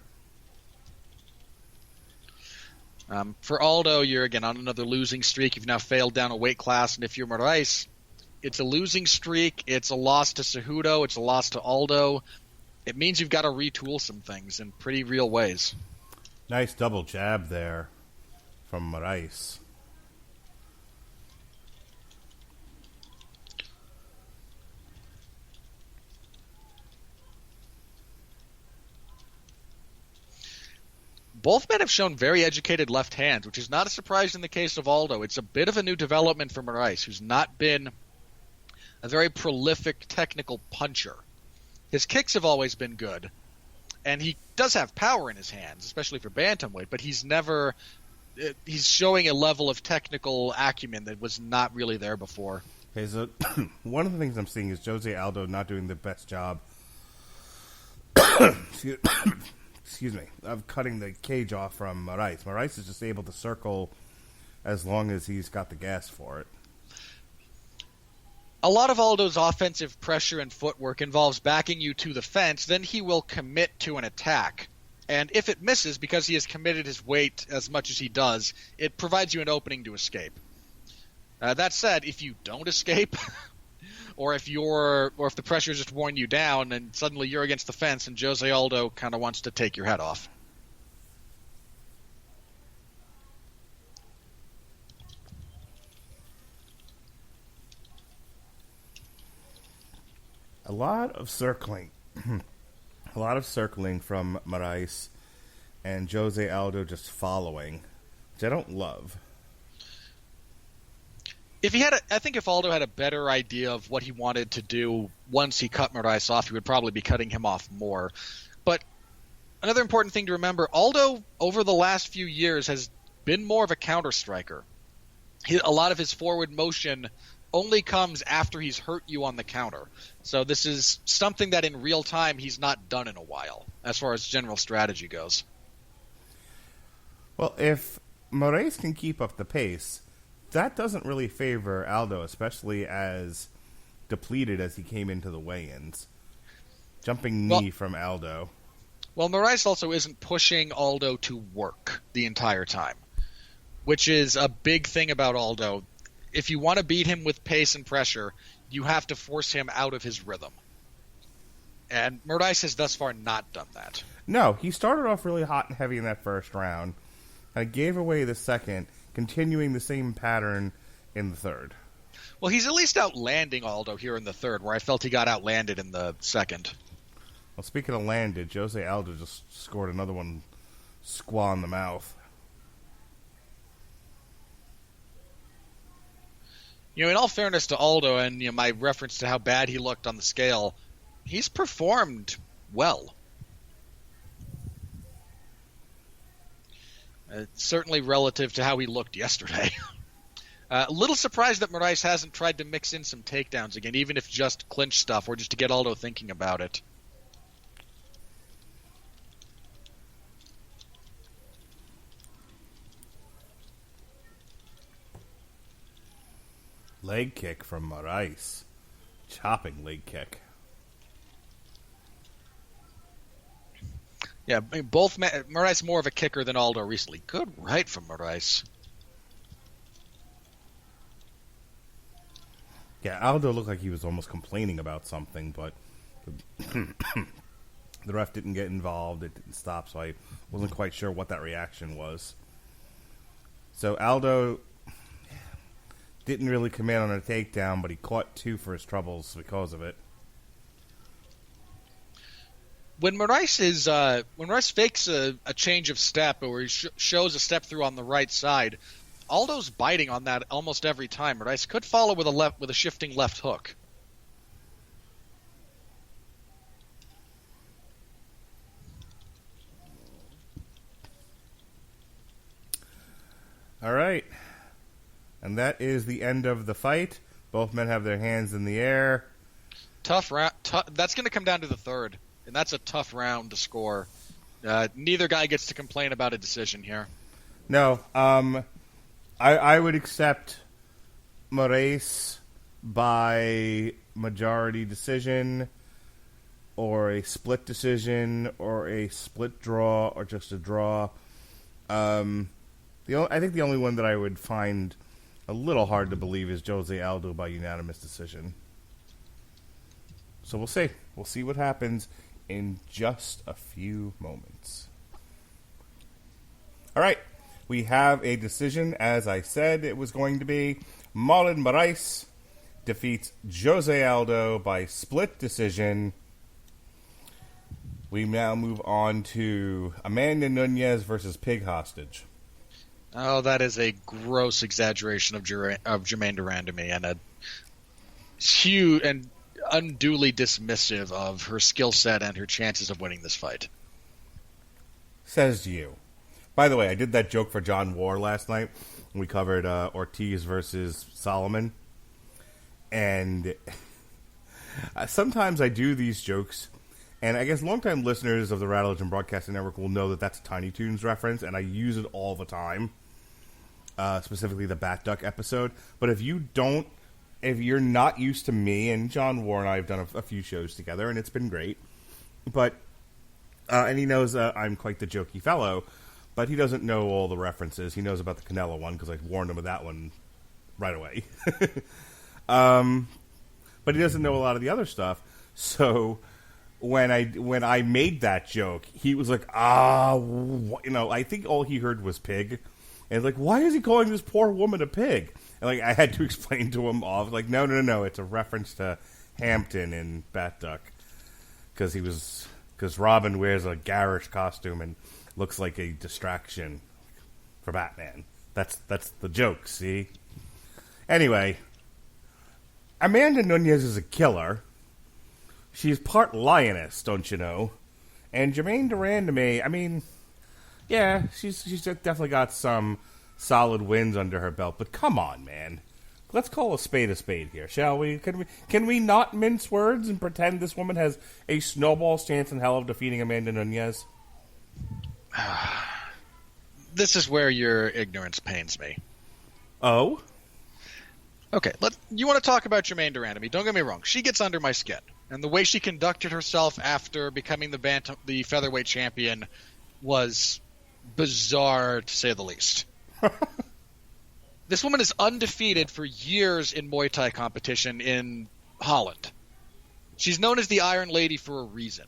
For Aldo, you're again on another losing streak. You've now failed down a weight class, and if you're Moraes, it's a losing streak. It's a loss to Cejudo. It's a loss to Aldo. It means you've got to retool some things in pretty real ways. Nice double jab there from Moraes. Both men have shown very educated left hands, which is not a surprise in the case of Aldo. It's a bit of a new development for Moraes, who's not been a very prolific technical puncher. His kicks have always been good, and he does have power in his hands, especially for bantamweight, but he's showing a level of technical acumen that was not really there before. Okay, so one of the things I'm seeing is Jose Aldo not doing the best job excuse me, of cutting the cage off from Moraes. Moraes is just able to circle as long as he's got the gas for it. A lot of Aldo's offensive pressure and footwork involves backing you to the fence, then he will commit to an attack. And if it misses, because he has committed his weight as much as he does, it provides you an opening to escape. That said, if you don't escape, or if the pressure is just worn you down and suddenly you're against the fence and Jose Aldo kind of wants to take your head off. A lot of circling. A lot of circling from Moraes and Jose Aldo just following, which I don't love. I think if Aldo had a better idea of what he wanted to do once he cut Moraes off, he would probably be cutting him off more. But another important thing to remember, Aldo, over the last few years, has been more of a counter striker. A lot of his forward motion only comes after he's hurt you on the counter. So this is something that in real time he's not done in a while, as far as general strategy goes. Well, if Moraes can keep up the pace, that doesn't really favor Aldo, especially as depleted as he came into the weigh-ins. Jumping knee from Aldo. Well, Moraes also isn't pushing Aldo to work the entire time, which is a big thing about Aldo. If you want to beat him with pace and pressure, you have to force him out of his rhythm. And Moraes has thus far not done that. No, he started off really hot and heavy in that first round, and gave away the second, continuing the same pattern in the third. Well, he's at least outlanding Aldo here in the third, where I felt he got outlanded in the second. Well, speaking of landed, Jose Aldo just scored another one squaw in the mouth. In all fairness to Aldo and my reference to how bad he looked on the scale, he's performed well. Certainly relative to how he looked yesterday. A little surprised that Moraes hasn't tried to mix in some takedowns again, even if just clinch stuff or just to get Aldo thinking about it. Leg kick from Moraes. Chopping leg kick. Yeah, Moraes more of a kicker than Aldo recently. Good right from Moraes. Yeah, Aldo looked like he was almost complaining about something, but the ref didn't get involved. It didn't stop, so I wasn't quite sure what that reaction was. So Aldo didn't really command on a takedown, but he caught two for his troubles because of it. When Moraes fakes a change of step, or he shows a step through on the right side, Aldo's biting on that almost every time. Moraes could follow with a shifting left hook. All right. And that is the end of the fight. Both men have their hands in the air. Tough round. That's going to come down to the third, and that's a tough round to score. Neither guy gets to complain about a decision here. No. I would accept Moraes by majority decision. or a split decision, or a split draw, or just a draw. I think the only one that I would find a little hard to believe is Jose Aldo by unanimous decision. So we'll see. We'll see what happens in just a few moments. All right. We have a decision, as I said it was going to be. Marlon Moraes defeats Jose Aldo by split decision. We now move on to Amanda Nunes versus Pig Hostage. Oh, that is a gross exaggeration of Jermaine Durand to me, and a huge and unduly dismissive of her skill set and her chances of winning this fight. Says you. By the way, I did that joke for John War last night. We covered Ortiz versus Solomon. And sometimes I do these jokes, and I guess longtime listeners of the Radulich and Broadcasting Network will know that that's a Tiny Toons reference, and I use it all the time, specifically the Bat Duck episode. But if you're not used to me, and John War and I have done a few shows together, and it's been great, but and he knows I'm quite the jokey fellow, but he doesn't know all the references. He knows about the Canelo one, because I warned him of that one right away. But he doesn't know a lot of the other stuff. So when I made that joke, he was like, I think all he heard was pig. And like, why is he calling this poor woman a pig? And like, I had to explain to him off, like, no, it's a reference to Hampton in Bat Duck. Because Robin wears a garish costume and looks like a distraction for Batman. That's the joke, see? Anyway, Amanda Nunes is a killer. She's part lioness, don't you know? And Jermaine Durand to me, I mean, yeah, she's definitely got some solid wins under her belt. But come on, man. Let's call a spade here, shall we? Can we not mince words and pretend this woman has a snowball's chance in hell of defeating Amanda Nunes? This is where your ignorance pains me. Oh? Okay, you want to talk about Jermaine Durand to me? Don't get me wrong. She gets under my skin. And the way she conducted herself after becoming the featherweight champion was bizarre, to say the least. This woman is undefeated for years in Muay Thai competition in Holland. She's known as the Iron Lady for a reason.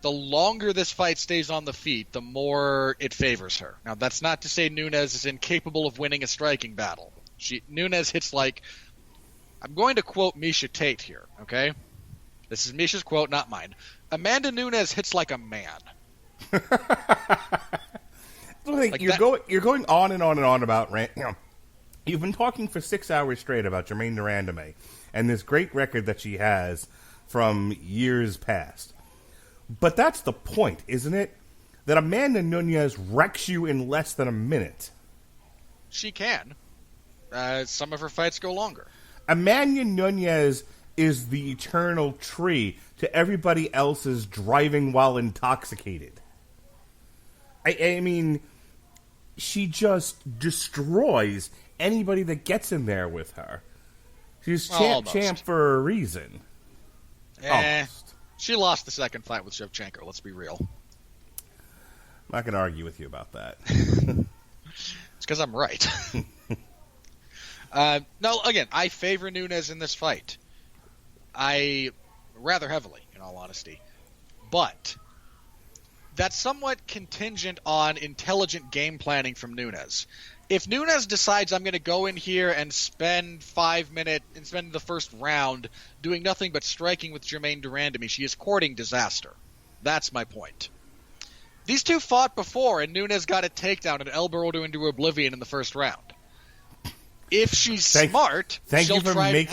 The longer this fight stays on the feet, the more it favors her. Now, that's not to say Nunes is incapable of winning a striking battle. Nunes hits like... I'm going to quote Misha Tate here, okay? This is Misha's quote, not mine. Amanda Nunes hits like a man. You're going on and on and on about... You've been talking for 6 hours straight about Jermaine Durand and this great record that she has from years past. But that's the point, isn't it? That Amanda Nunes wrecks you in less than a minute. She can. Some of her fights go longer. Amanda Nunes is the eternal tree to everybody else's driving while intoxicated. I mean, she just destroys anybody that gets in there with her. She's champ for a reason. Almost. She lost the second fight with Shevchenko, let's be real. I'm not going to argue with you about that. It's because I'm right. No, again, I favor Nunes in this fight. Rather heavily, in all honesty. But that's somewhat contingent on intelligent game planning from Nunes. If Nunes decides I'm going to go in here and spend 5 minutes and spend the first round doing nothing but striking with Jermaine Durand to me, she is courting disaster. That's my point. These two fought before, and Nunes got a takedown and elbowed her into oblivion in the first round. If she's smart, she'll try.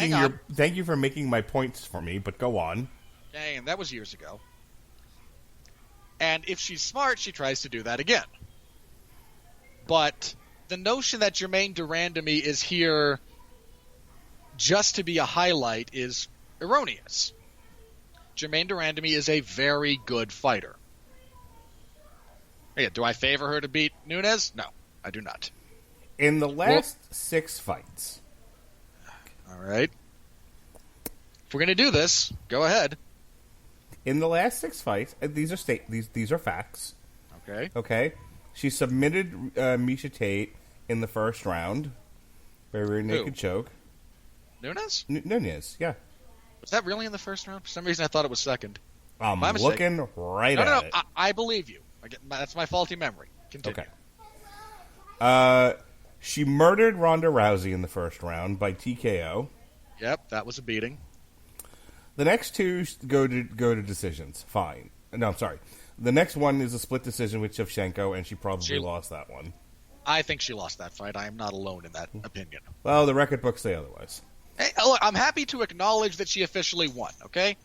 Thank you for making my points for me, but go on. Dang, that was years ago. And if she's smart, she tries to do that again. But the notion that Jermaine Durand is here just to be a highlight is erroneous. Jermaine Durand is a very good fighter. Again, do I favor her to beat Nunes? No, I do not. In the last 6 fights. All right. If we're going to do this, go ahead. In the last 6 fights, these are facts. Okay. Okay. She submitted Miesha Tate in the first round. Very naked choke. Nunes? Nunes, yeah. Was that really in the first round? For some reason, I thought it was second. I'm looking right at it. No. I believe you. That's my faulty memory. Continue. Okay. She murdered Ronda Rousey in the first round by TKO. Yep, that was a beating. The next 2 go to decisions. Fine. No, I'm sorry. The next one is a split decision with Shevchenko, and she probably lost that one. I think she lost that fight. I am not alone in that opinion. Well, the record books say otherwise. Hey, look, I'm happy to acknowledge that she officially won, okay?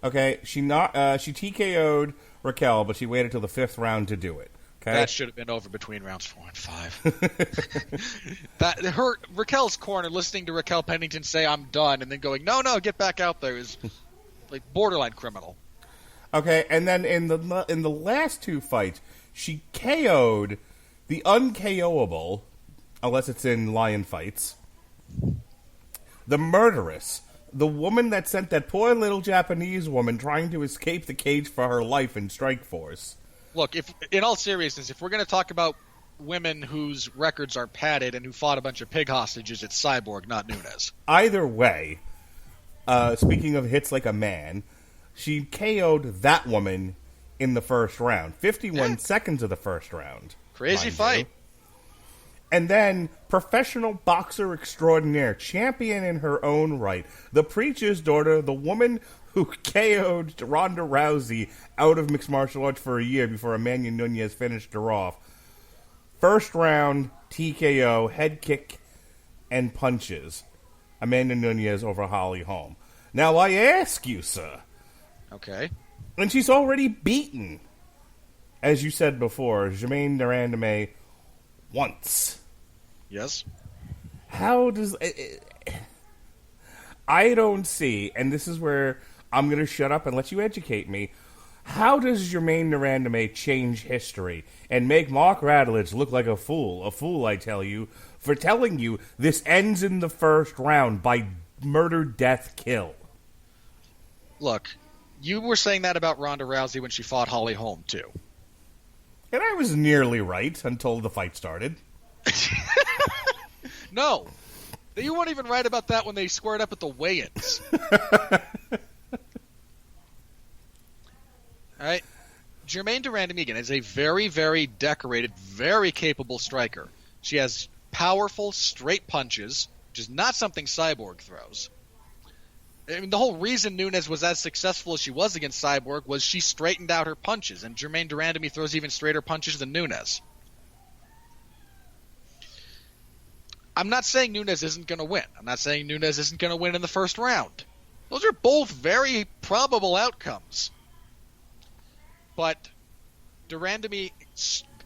Okay, she TKO'd Raquel, but she waited till the 5th round to do it. Okay? That should have been over between rounds 4 and 5. Raquel's corner, listening to Raquel Pennington say, "I'm done," and then going, "No, get back out there," is like borderline criminal. Okay, and then in the last 2 fights, she KO'd the unKOable, unless it's in lion fights, the murderess, the woman that sent that poor little Japanese woman trying to escape the cage for her life in Strikeforce. Look, in all seriousness, if we're going to talk about women whose records are padded and who fought a bunch of pig hostages, it's Cyborg, not Nunes. Either way, speaking of hits like a man, she KO'd that woman in the first round. 51 seconds of the first round. Crazy fight. And then, professional boxer extraordinaire, champion in her own right, the preacher's daughter, the woman who KO'd Ronda Rousey out of mixed martial arts for a year before Amanda Nunes finished her off. First round, TKO, head kick, and punches. Amanda Nunes over Holly Holm. Now, I ask you, sir. Okay. And she's already beaten, as you said before, Germaine de Randamie once. Yes. How does... I don't see, and this is where I'm going to shut up and let you educate me. How does Germaine de Randamie change history and make Mark Radulich look like a fool? A fool, I tell you, for telling you this ends in the first round by murder, death, kill. Look, you were saying that about Ronda Rousey when she fought Holly Holm, too. And I was nearly right until the fight started. No. You weren't even right about that when they squared up at the weigh-ins. All right. Germaine de Randamie, again, is a very, very decorated, very capable striker. She has powerful, straight punches, which is not something Cyborg throws. I mean, the whole reason Nunes was as successful as she was against Cyborg was she straightened out her punches, and Germaine de Randamie throws even straighter punches than Nunes. I'm not saying Nunes isn't going to win. I'm not saying Nunes isn't going to win in the first round. Those are both very probable outcomes. But de Randamie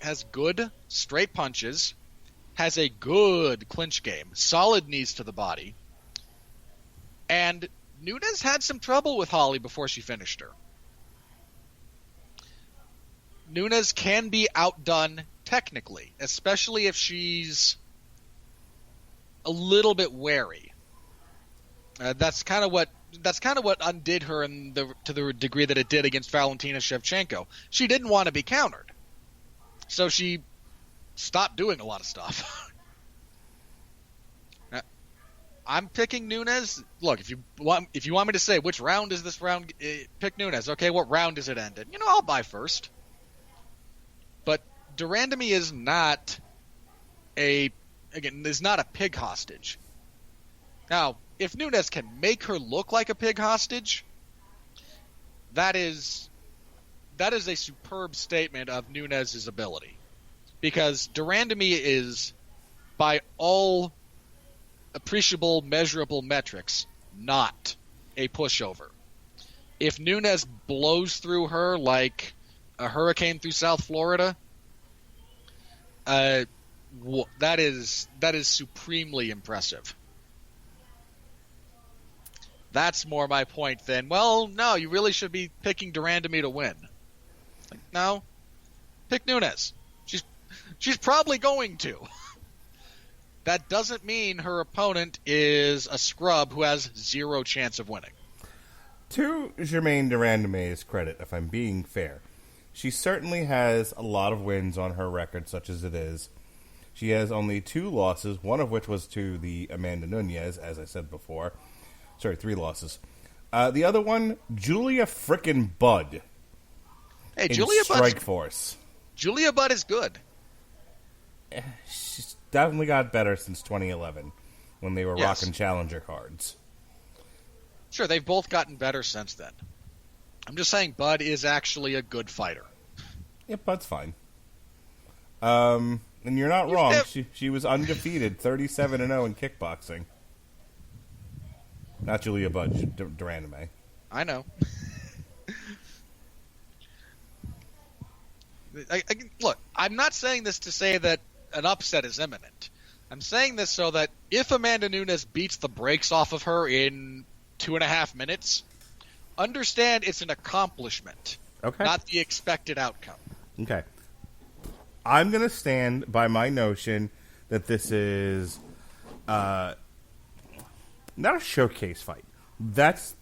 has good straight punches, has a good clinch game, solid knees to the body, and Nunes had some trouble with Holly before she finished her. Nunes can be outdone technically, especially if she's a little bit wary. That's kind of what undid her to the degree that it did against Valentina Shevchenko. She didn't want to be countered, so she stopped doing a lot of stuff. I'm picking Nunes. Look, if you want me to say which round is this round, pick Nunes. Okay, what round does it end in? I'll buy first. But de Randamie is not a pig hostage. Now, if Nunes can make her look like a pig hostage, that is a superb statement of Nunes' ability. Because de Randamie is, by all appreciable, measurable metrics, not a pushover. If Nunes blows through her like a hurricane through South Florida, that is supremely impressive. That's more my point than, well, no, you really should be picking de Randamie to win. Like, no, pick Nunes. She's probably going to. That doesn't mean her opponent is a scrub who has zero chance of winning. to Germaine de Randamie's credit, if I'm being fair, she certainly has a lot of wins on her record, such as it is. She has only 2 losses, one of which was to the Amanda Nunes, as I said before. Sorry, 3 losses. The other one, Julia frickin' Budd. Hey, in Julia Strikeforce. Julia Budd is good. She's definitely got better since 2011, when they were rocking Challenger cards. Sure, they've both gotten better since then. I'm just saying Budd is actually a good fighter. Yeah, Bud's fine. And you're not wrong. She was undefeated, 37-0 in kickboxing. Not Julia Budd, de Randamie. I know. Look, I'm not saying this to say that an upset is imminent. I'm saying this so that if Amanda Nunes beats the brakes off of her in 2.5 minutes, understand it's an accomplishment, not the expected outcome. Okay. I'm going to stand by my notion that this is not a showcase fight. That's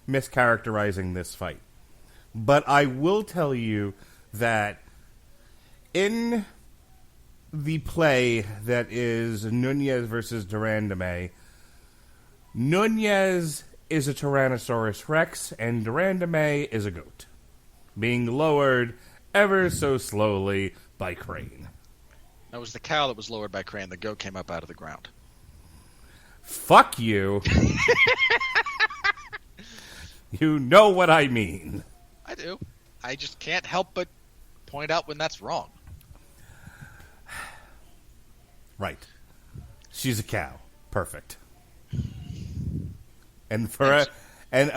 mischaracterizing this fight. But I will tell you that in the play that is Nunes versus de Randamie, Nunes is a Tyrannosaurus Rex and de Randamie is a goat, being lowered ever so slowly by Crane. That was the cow that was lowered by Crane. The goat came up out of the ground. Fuck you. You know what I mean. I do. I just can't help but point out when that's wrong. Right. She's a cow. Perfect. And and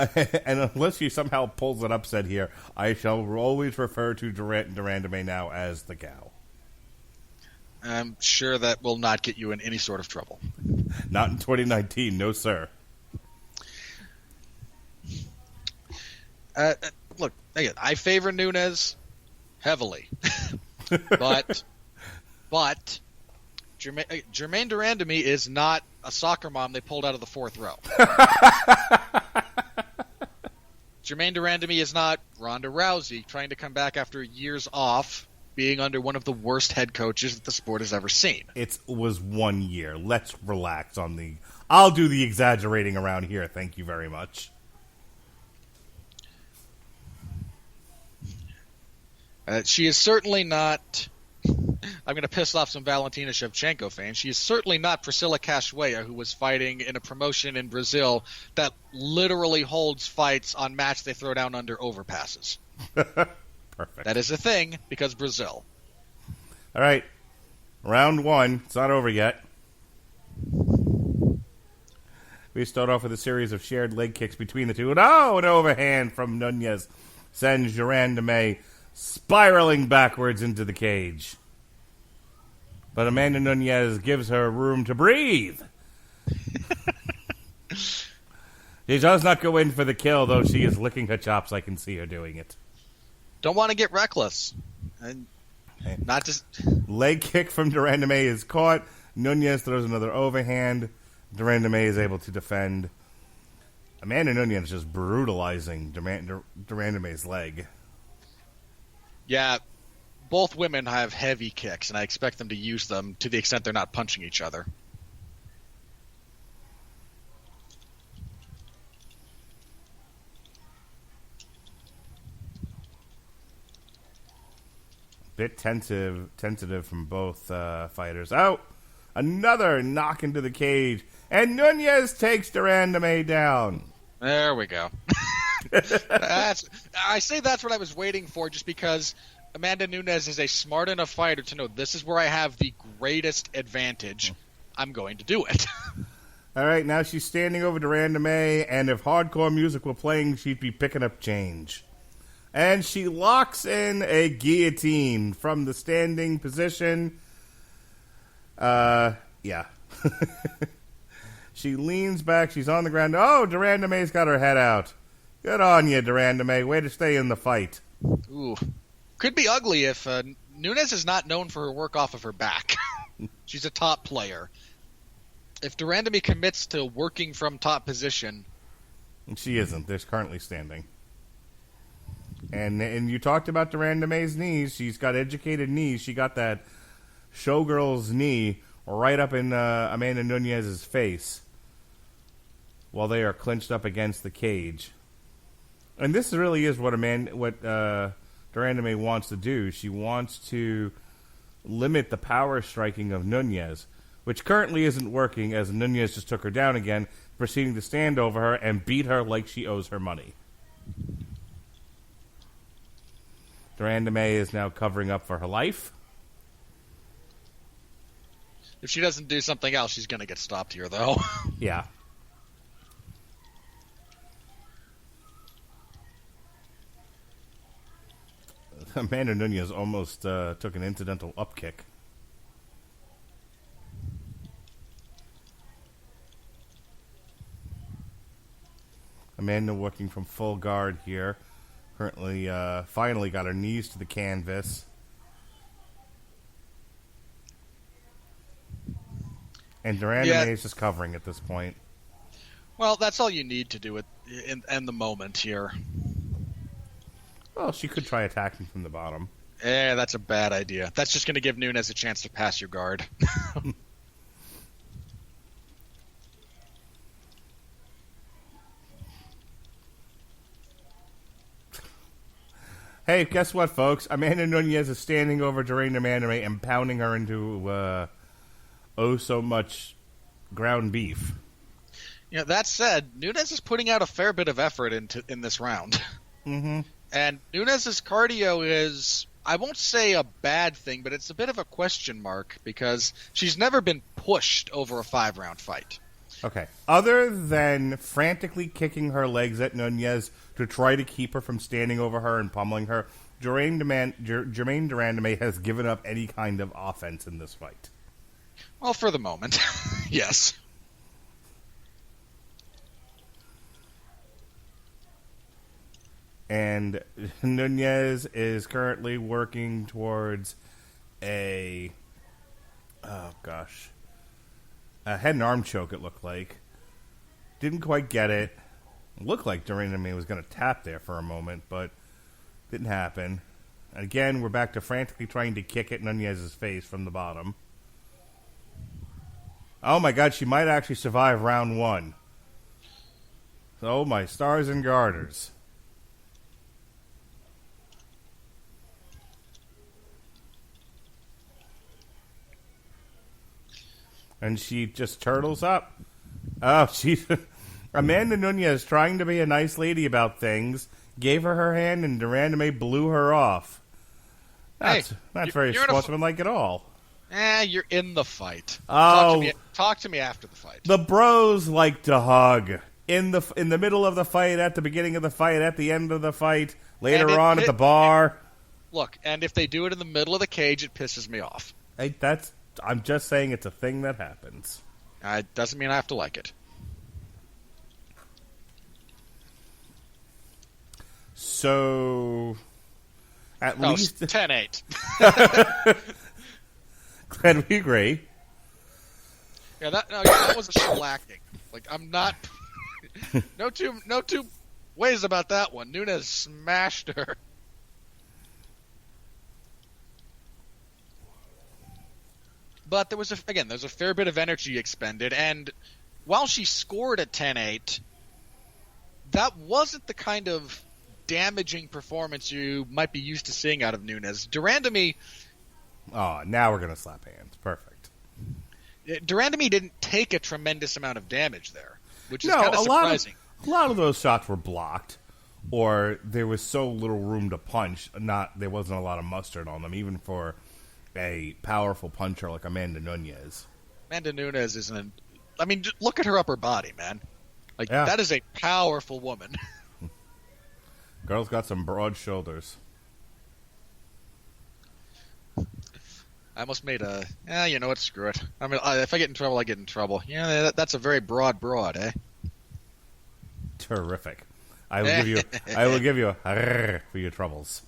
unless she somehow pulls an upset here, I shall always refer to de Randamie now as the cow. I'm sure that will not get you in any sort of trouble. Not in 2019, no sir. Look, again, I favor Nunes heavily, but Germaine de Randamie is not a soccer mom they pulled out of the 4th row. Germaine de Randamie is not Ronda Rousey trying to come back after years off, being under one of the worst head coaches that the sport has ever seen. It was 1 year. Let's relax on the... I'll do the exaggerating around here. Thank you very much. She is certainly not... I'm going to piss off some Valentina Shevchenko fans. She is certainly not Priscilla Cachoeira, who was fighting in a promotion in Brazil that literally holds fights on match they throw down under overpasses. Perfect. That is a thing because Brazil. All right. Round 1. It's not over yet. We start off with a series of shared leg kicks between the two. And an overhand from Nunes sends de Randamie spiraling backwards into the cage. But Amanda Nunes gives her room to breathe. She does not go in for the kill, though she is licking her chops. I can see her doing it. Don't want to get reckless. And not just... Leg kick from de Randamie is caught. Nunes throws another overhand. De Randamie is able to defend. Amanda Nunes is just brutalizing de Randamie's leg. Yeah, both women have heavy kicks, and I expect them to use them to the extent they're not punching each other. Bit tentative from both fighters. Oh, another knock into the cage, and Nunes takes de Randamie down. There we go. I say that's what I was waiting for, just because Amanda Nunes is a smart enough fighter to know this is where I have the greatest advantage. I'm going to do it. All right, now she's standing over de Randamie, and if hardcore music were playing, she'd be picking up change. And she locks in a guillotine from the standing position. Yeah. She leans back. She's on the ground. Oh, de Randamie's got her head out. Good on you, de Randamie. Way to stay in the fight. Ooh. Could be ugly if Nunes is not known for her work off of her back. She's a top player. If de Randamie commits to working from top position, She isn't. They're currently standing. And you talked about Duranda May's knees. She's got educated knees. She got that showgirl's knee right up in Amanda Nunes's face while they are clinched up against the cage. And this really is what Duranda May wants to do. She wants to limit the power striking of Nunes, which currently isn't working, as Nunes just took her down again, proceeding to stand over her and beat her like she owes her money. Duranda May is now covering up for her life. If she doesn't do something else, she's going to get stopped here, though. Yeah. Amanda Nunes almost took an incidental upkick. Amanda working from full guard here. Currently, finally got her knees to the canvas. And Duranda May is just covering at this point. Well, that's all you need to do in the moment here. Well, she could try attacking from the bottom. That's a bad idea. That's just going to give Nunes a chance to pass your guard. Hey, guess what, folks? Amanda Nunes is standing over Duranda May and pounding her into so much ground beef. You know, that said, Nunes is putting out a fair bit of effort in this round. Mm-hmm. And Nunes' cardio is, I won't say a bad thing, but it's a bit of a question mark because she's never been pushed over a 5-round fight. Okay. Other than frantically kicking her legs at Nunes to try to keep her from standing over her and pummeling her, Jermaine Duranda May has given up any kind of offense in this fight. Well, for the moment, yes. And Nunes is currently working towards a head and arm choke, it looked like. Didn't quite get it. Looked like Duranda May was going to tap there for a moment, but didn't happen. And again, we're back to frantically trying to kick at Nunes' face from the bottom. Oh my God, she might actually survive round 1. Oh my stars and garters. And she just turtles up. Oh, Amanda Nunes, trying to be a nice lady about things, gave her hand, and Duranda May blew her off. Not very sportsmanlike at all. You're in the fight. Oh, Talk to me after the fight. The bros like to hug in the middle of the fight, at the beginning of the fight, at the end of the fight, later on at the bar. Look, and if they do it in the middle of the cage, it pisses me off. I'm just saying it's a thing that happens. It doesn't mean I have to like it. So, at least 10-8. Glad we agree. Yeah, that was a shellacking. Like, I'm not. No two ways about that one. Nunes smashed her. But there's a fair bit of energy expended, and while she scored a 10-8, that wasn't the kind of damaging performance you might be used to seeing out of Nunes. Duranda May... Oh, now we're going to slap hands. Perfect. Duranda May didn't take a tremendous amount of damage there, which is kind of surprising. A lot of those shots were blocked, or there was so little room to punch, there wasn't a lot of mustard on them, even for a powerful puncher like Amanda Nunes. Amanda Nunes isn't... I mean, look at her upper body, man. That is a powerful woman. Girl's got some broad shoulders. I almost made you know what, screw it. I mean, if I get in trouble, I get in trouble. Yeah, that's a very broad, eh? Terrific. I will give you a for your troubles.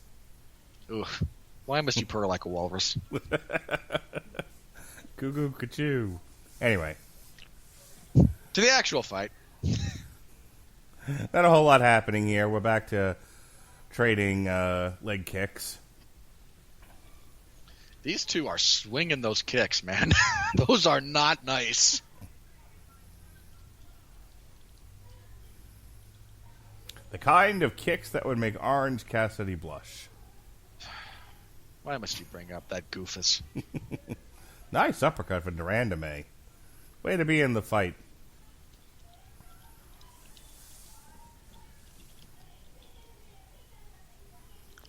Oof. Why must you purr like a walrus? Goo ka-choo. Anyway. To the actual fight. Not a whole lot happening here. We're back to trading leg kicks. These two are swinging those kicks, man. Those are not nice. The kind of kicks that would make Orange Cassidy blush. Why must you bring up that goofus? Nice uppercut for Durandame. Way to be in the fight.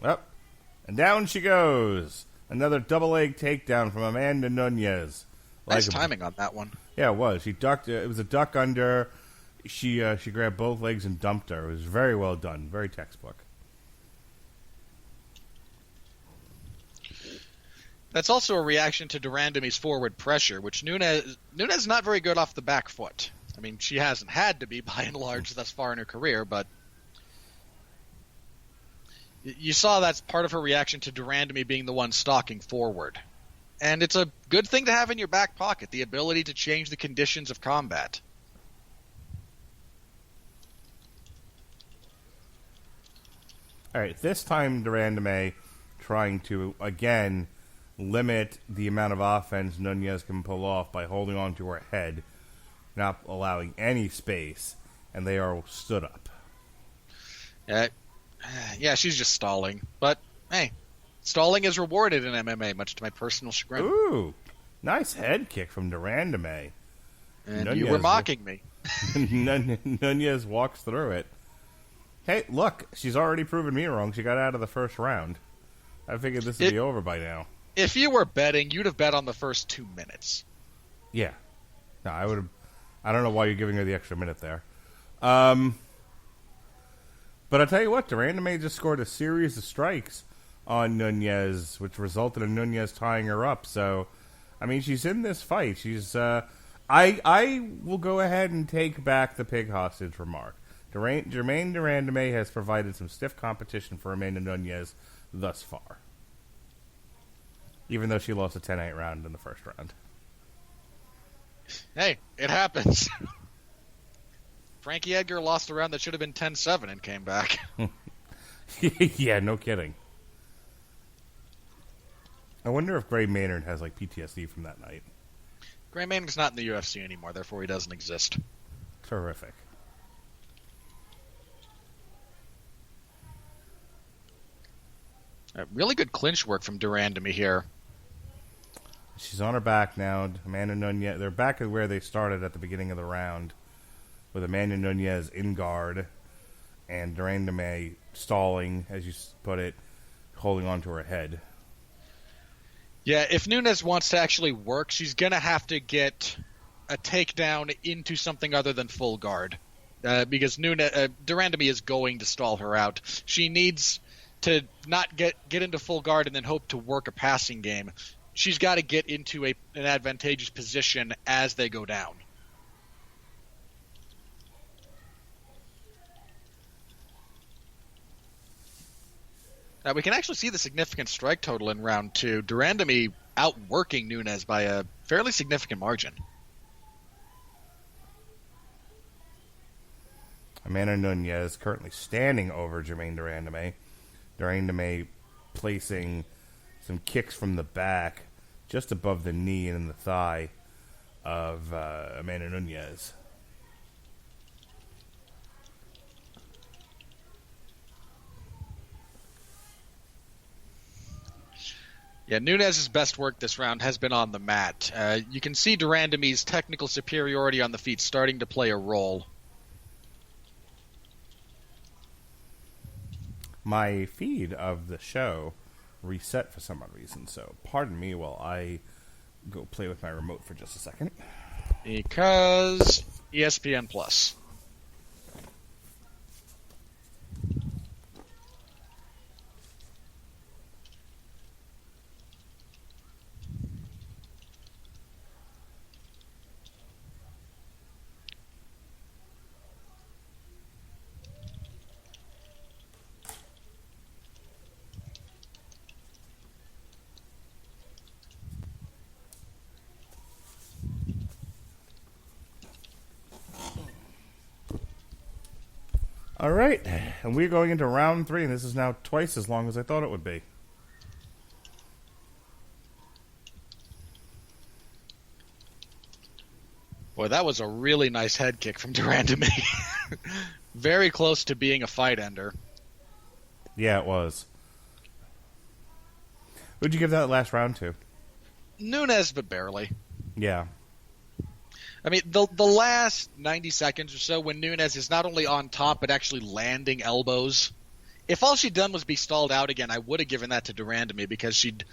Up. And down she goes. Another double leg takedown from Amanda Nunes. Nice timing on that one. Yeah, it was. She ducked. It was a duck under. She grabbed both legs and dumped her. It was very well done. Very textbook. That's also a reaction to Durandame's forward pressure, which Nunes is not very good off the back foot. I mean, she hasn't had to be by and large thus far in her career, but you saw that's part of her reaction to Durandame being the one stalking forward. And it's a good thing to have in your back pocket, the ability to change the conditions of combat. All right, this time Durandame trying to, again, limit the amount of offense Nunes can pull off by holding on to her head, not allowing any space, and they are stood up. Yeah, she's just stalling. But, hey, stalling is rewarded in MMA, much to my personal chagrin. Ooh, nice head kick from Durandame. And Nunes, you were mocking me. Nunes walks through it. Hey, look, she's already proven me wrong. She got out of the first round. I figured this would be over by now. If you were betting, you'd have bet on the first 2 minutes. Yeah. No, I would have. I don't know why you're giving her the extra minute there. But I'll tell you what, Durandame just scored a series of strikes on Nunes, which resulted in Nunes tying her up. So, I mean, she's in this fight. She's. I will go ahead and take back the pig hostage remark. Jermaine Durandame has provided some stiff competition for Amanda Nunes thus far. Even though she lost a 10-8 round in the first round. Hey, it happens. Frankie Edgar lost a round that should have been 10-7 and came back. Yeah, no kidding. I wonder if Gray Maynard has like PTSD from that night. Gray Maynard's not in the UFC anymore, therefore he doesn't exist. Terrific. Really good clinch work from Durandame here. She's on her back now. Amanda Nunes, they're back at where they started at the beginning of the round, with Amanda Nunes in guard and Durandame stalling, as you put it, holding onto her head. Yeah, if Nunes wants to actually work, she's going to have to get a takedown into something other than full guard. Because Durandame is going to stall her out. She needs to not get into full guard and then hope to work a passing game. She's got to get into an advantageous position as they go down. Now, we can actually see the significant strike total in round 2. Durandame outworking Nunes by a fairly significant margin. Amanda Nunes currently standing over Jermaine Durandame. Durandame placing some kicks from the back just above the knee and in the thigh of Amanda Nunes. Yeah, Nunes' best work this round has been on the mat. You can see Durandame's technical superiority on the feet starting to play a role. My feed of the show reset for some odd reason, so pardon me while I go play with my remote for just a second. Because ESPN Plus. All right, and we're going into round 3, and this is now twice as long as I thought it would be. Boy, that was a really nice head kick from de Randamie. Very close to being a fight ender. Yeah, it was. Who'd you give that last round to? Nunes, but barely. Yeah. I mean, the last 90 seconds or so when Nunes is not only on top but actually landing elbows. If all she'd done was be stalled out again, I would have given that to de Randamie because she'd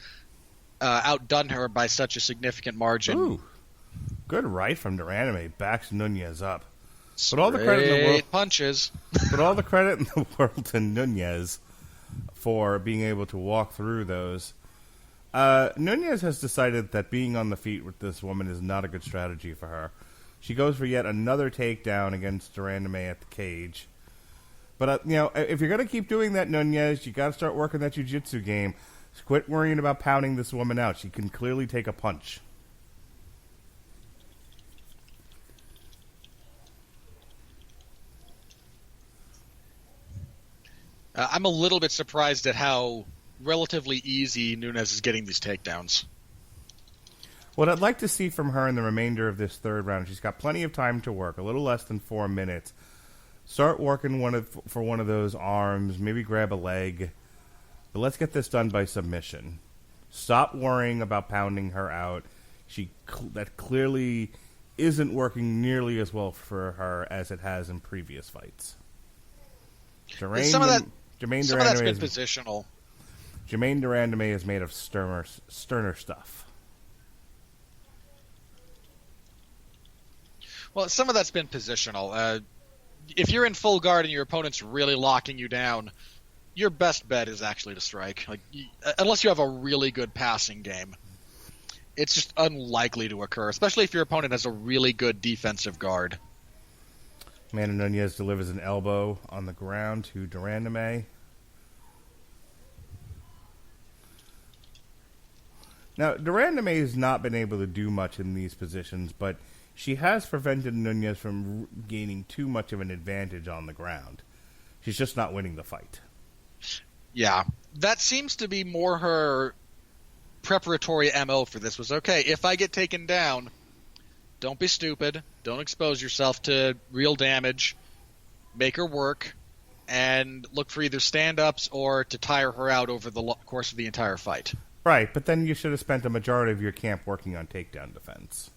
outdone her by such a significant margin. Ooh. Good right from de Randamie. Backs Nunes up. But all the credit in the world, punches. But all the credit in the world to Nunes for being able to walk through those. Nunes has decided that being on the feet with this woman is not a good strategy for her. She goes for yet another takedown against de Randamie at the cage. But, if you're going to keep doing that, Nunes, you got to start working that jiu-jitsu game. Quit worrying about pounding this woman out. She can clearly take a punch. I'm a little bit surprised at how relatively easy Nunes is getting these takedowns. What I'd like to see from her in the remainder of this third round, she's got plenty of time to work, a little less than 4 minutes. Start working for one of those arms, maybe grab a leg. But let's get this done by submission. Stop worrying about pounding her out. That clearly isn't working nearly as well for her as it has in previous fights. Some of that's been positional. Jermaine de Randamie is made of sterner stuff. Well, some of that's been positional. If you're in full guard and your opponent's really locking you down, your best bet is actually to strike. Unless you have a really good passing game, it's just unlikely to occur, especially if your opponent has a really good defensive guard. Amanda Nunes delivers an elbow on the ground to de Randamie. Now, de Randamie has not been able to do much in these positions, but she has prevented Nunes from gaining too much of an advantage on the ground. She's just not winning the fight. Yeah, that seems to be more her preparatory MO for this was, okay, if I get taken down, don't be stupid, don't expose yourself to real damage, make her work, and look for either stand-ups or to tire her out over the course of the entire fight. Right, but then you should have spent a majority of your camp working on takedown defense.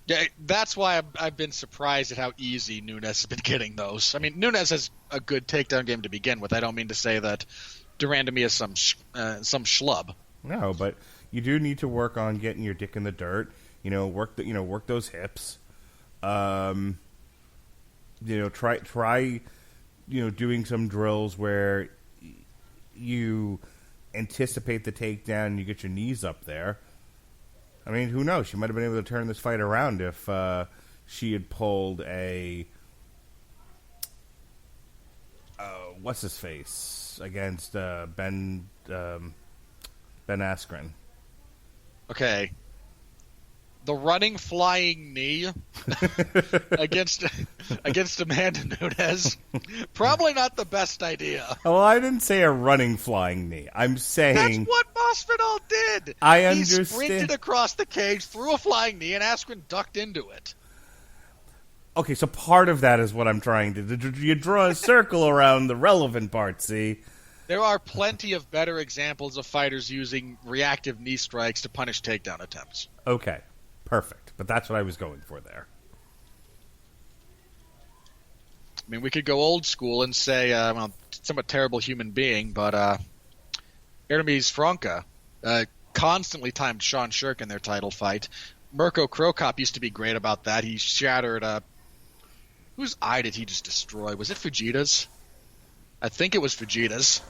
Yeah, that's why I've been surprised at how easy Nunes has been getting those. I mean, Nunes has a good takedown game to begin with. I don't mean to say that de Randamie is some schlub. No, but you do need to work on getting your dick in the dirt. Work those hips. Try doing some drills where you anticipate the takedown and you get your knees up there. I mean, who knows? She might have been able to turn this fight around if she had pulled a what's his face against Ben Askren. Okay. The running flying knee against Amanda Nunes, probably not the best idea. Well, I didn't say a running flying knee. I'm saying that's what Masvidal did. I understand. He sprinted across the cage, threw a flying knee, and Askren ducked into it. Okay, so part of that is what I'm trying to do. You draw a circle around the relevant part, see? There are plenty of better examples of fighters using reactive knee strikes to punish takedown attempts. Okay. Perfect, but that's what I was going for there. I mean, we could go old school and say, somewhat terrible human being, but Aramis Franca constantly timed Sean Shirk in their title fight. Mirko Krokop used to be great about that. He shattered whose eye did he just destroy? Was it Fujita's? I think it was Fujita's.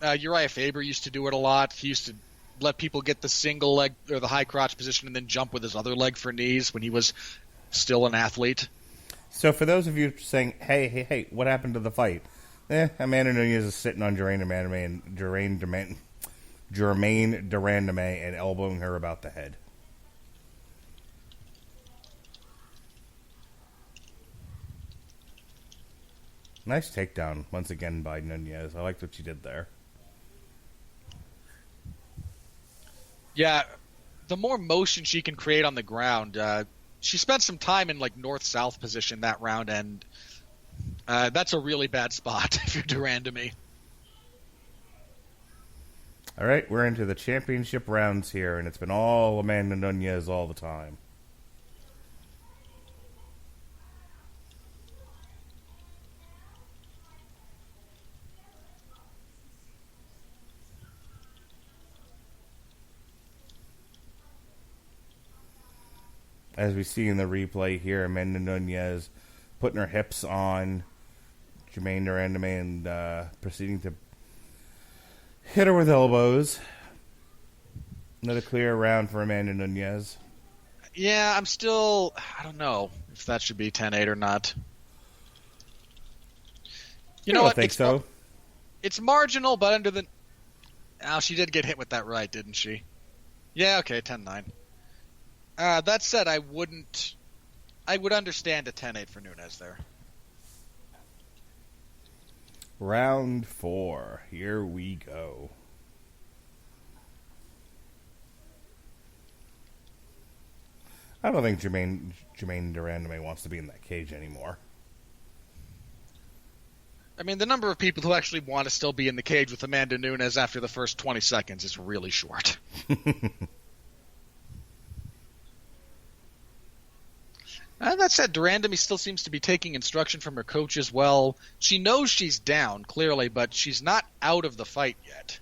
Uriah Faber used to do it a lot. He used to let people get the single leg or the high crotch position and then jump with his other leg for knees when he was still an athlete. So for those of you saying, hey, what happened to the fight? Amanda Nunes is sitting on Jermaine de Randamie and elbowing her about the head. Nice takedown once again by Nunez. I liked what she did there. Yeah, the more motion she can create on the ground, she spent some time in like north-south position that round, and that's a really bad spot if you're de Randamie. All right, we're into the championship rounds here, and it's been all Amanda Nunez all the time. As we see in the replay here, Amanda Nunez putting her hips on Germaine de Randamie and proceeding to hit her with elbows. Another clear round for Amanda Nunez. Yeah, I don't know if that should be 10-8 or not. You know I what? think so. It's marginal, but under the... Oh, she did get hit with that right, didn't she? Yeah, okay, 10-9. That said, I would understand a 10-8 for Nunes there. Round 4. Here we go. I don't think Germaine de Randamie wants to be in that cage anymore. I mean, the number of people who actually want to still be in the cage with Amanda Nunes after the first 20 seconds is really short. That said, de Randamie still seems to be taking instruction from her coach as well. She knows she's down, clearly, but she's not out of the fight yet.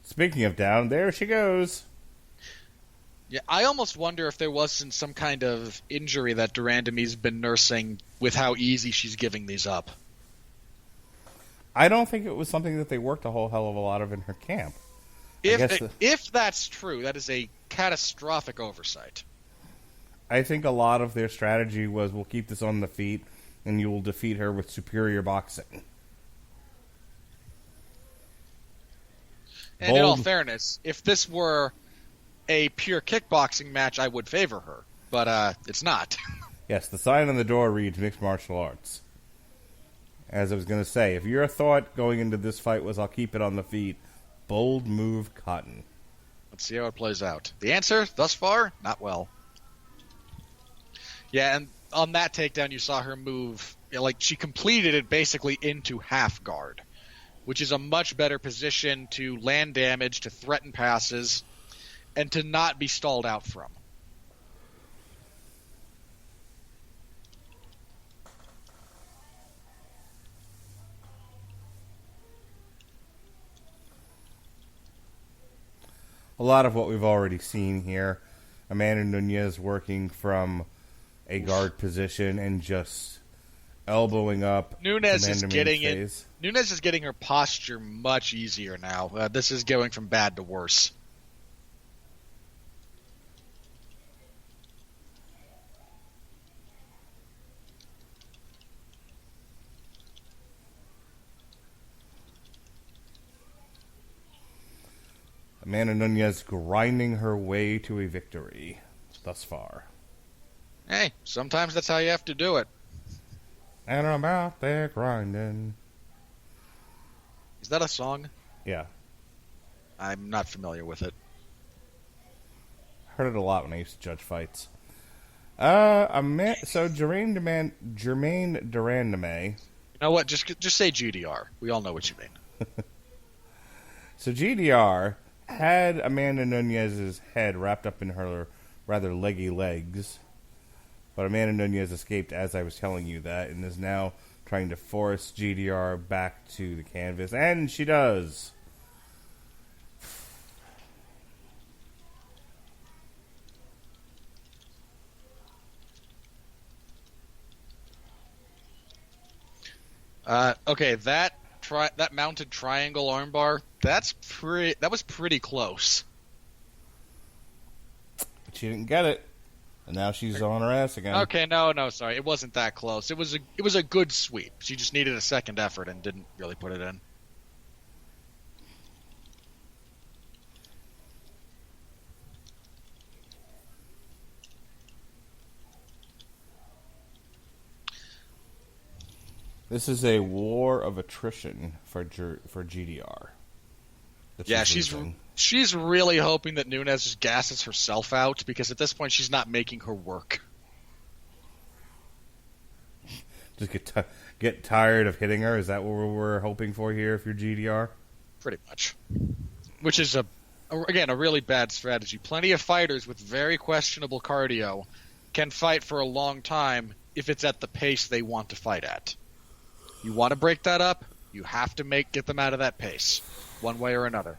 Speaking of down, there she goes. Yeah, I almost wonder if there wasn't some kind of injury that de Randamie's been nursing with how easy she's giving these up. I don't think it was something that they worked a whole hell of a lot of in her camp. If that's true, that is a catastrophic oversight. I think a lot of their strategy was, we'll keep this on the feet, and you will defeat her with superior boxing. And in all fairness, if this were a pure kickboxing match, I would favor her. But it's not. Yes, the sign on the door reads mixed martial arts. As I was going to say, if your thought going into this fight was, I'll keep it on the feet, bold move, Cotton. Let's see how it plays out. The answer, thus far, not well. Yeah, and on that takedown, you saw her move, like she completed it basically into half guard, which is a much better position to land damage, to threaten passes, and to not be stalled out from. A lot of what we've already seen here. Amanda Nunez working from a guard position and just elbowing up. Nunes is getting her posture much easier now. This is going from bad to worse. Amanda Nunez grinding her way to a victory thus far. Hey, sometimes that's how you have to do it. And I'm out there grinding. Is that a song? Yeah. I'm not familiar with it. Heard it a lot when I used to judge fights. So Germaine de Randamie. You know what? Just say GDR. We all know what you mean. So GDR had Amanda Nunez's head wrapped up in her rather leggy legs. But Amanda Nunez escaped as I was telling you that, and is now trying to force GDR back to the canvas. And she does. Okay, that mounted triangle armbar, that was pretty close. But she didn't get it. And now she's on her ass again. Okay, no, sorry. It wasn't that close. It was a good sweep. She just needed a second effort and didn't really put it in. This is a war of attrition for GDR. Yeah, she's really hoping that Nunes just gasses herself out, because at this point she's not making her work. Just get tired of hitting her? Is that what we're hoping for here if you're GDR? Pretty much. Which is, again, a really bad strategy. Plenty of fighters with very questionable cardio can fight for a long time if it's at the pace they want to fight at. You want to break that up, you have to get them out of that pace, one way or another.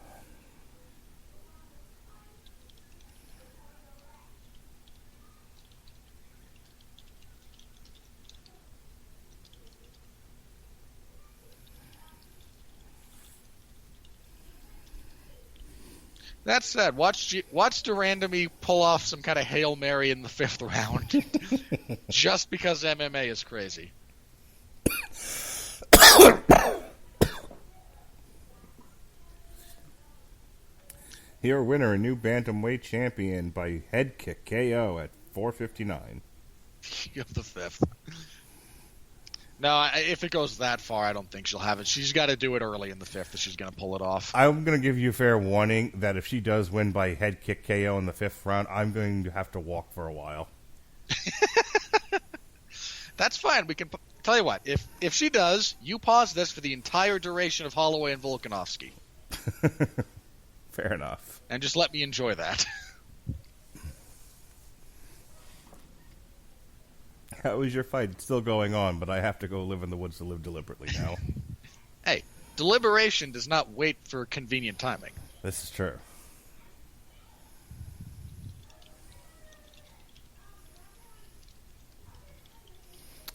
That said, watch Durandamy pull off some kind of Hail Mary in the 5th round. Just because MMA is crazy. Here, winner, a new bantamweight champion by head kick KO at 4:59. Of the 5th. No, if it goes that far, I don't think she'll have it. She's got to do it early in the 5th if she's going to pull it off. I'm going to give you fair warning that if she does win by head kick KO in the 5th round, I'm going to have to walk for a while. That's fine. We can tell you what. If she does, you pause this for the entire duration of Holloway and Volkanovski. Fair enough. And just let me enjoy that. How is your fight? It's still going on, but I have to go live in the woods to live deliberately now. Hey, deliberation does not wait for convenient timing. This is true.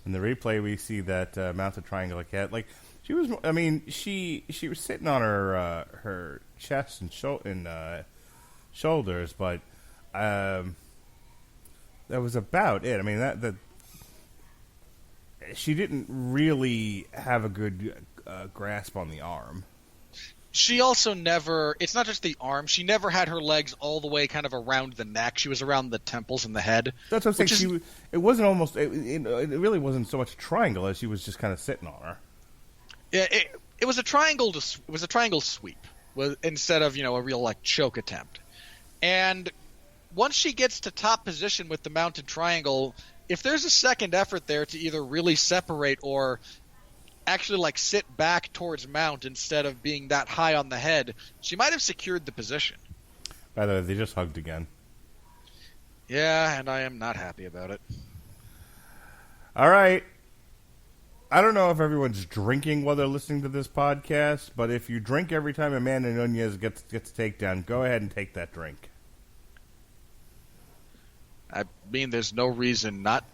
In the replay, we see that mounted triangle cat. Like she was, I mean, she was sitting on her chest and shoulders, but that was about it. I mean, that she didn't really have a good grasp on the arm. She also never, it's not just the arm, she never had her legs all the way kind of around the neck. She was around the temples and the head. That's what I'm saying. It wasn't almost, it really wasn't so much a triangle as she was just kind of sitting on her. Yeah, it was a triangle. It was a triangle sweep instead of a real like choke attempt. And once she gets to top position with the mounted triangle, if there's a second effort there to either really separate or actually like sit back towards mount instead of being that high on the head, she might have secured the position. By the way, they just hugged again. Yeah, and I am not happy about it. All right. I don't know if everyone's drinking while they're listening to this podcast, but if you drink every time Amanda Nunes gets a takedown, go ahead and take that drink. I mean, there's no reason not.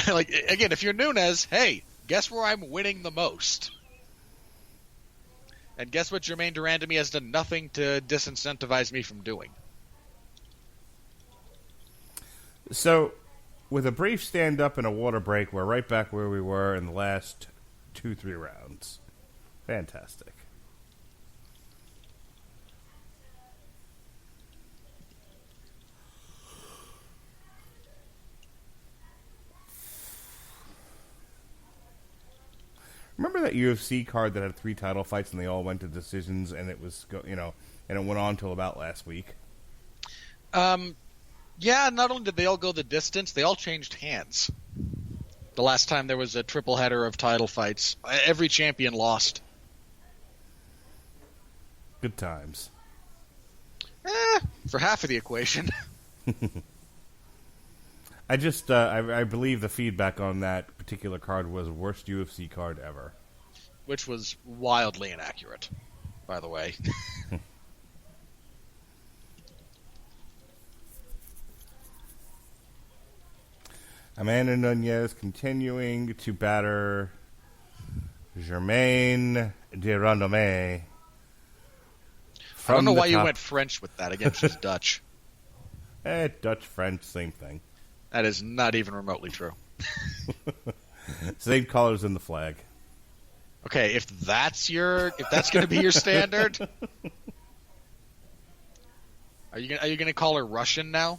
Like, again, if you're Nunes, hey, guess where I'm winning the most? And guess what Germaine Durandamy has done nothing to disincentivize me from doing? So, with a brief stand-up and a water break, we're right back where we were in the last 2-3 rounds. Fantastic. Remember that UFC card that had 3 title fights and they all went to decisions, and it was and it went on till about last week? Yeah, not only did they all go the distance, they all changed hands. The last time there was a triple header of title fights, every champion lost. Good times. For half of the equation. I just, I believe the feedback on that particular card was worst UFC card ever. Which was wildly inaccurate, by the way. Amanda Nunes continuing to batter Germaine Durandamy. I don't know why you went French with that. Again, she's Dutch. Dutch, French, same thing. That is not even remotely true. Same colors in the flag. Okay, if that's going to be your standard, are you going to call her Russian now?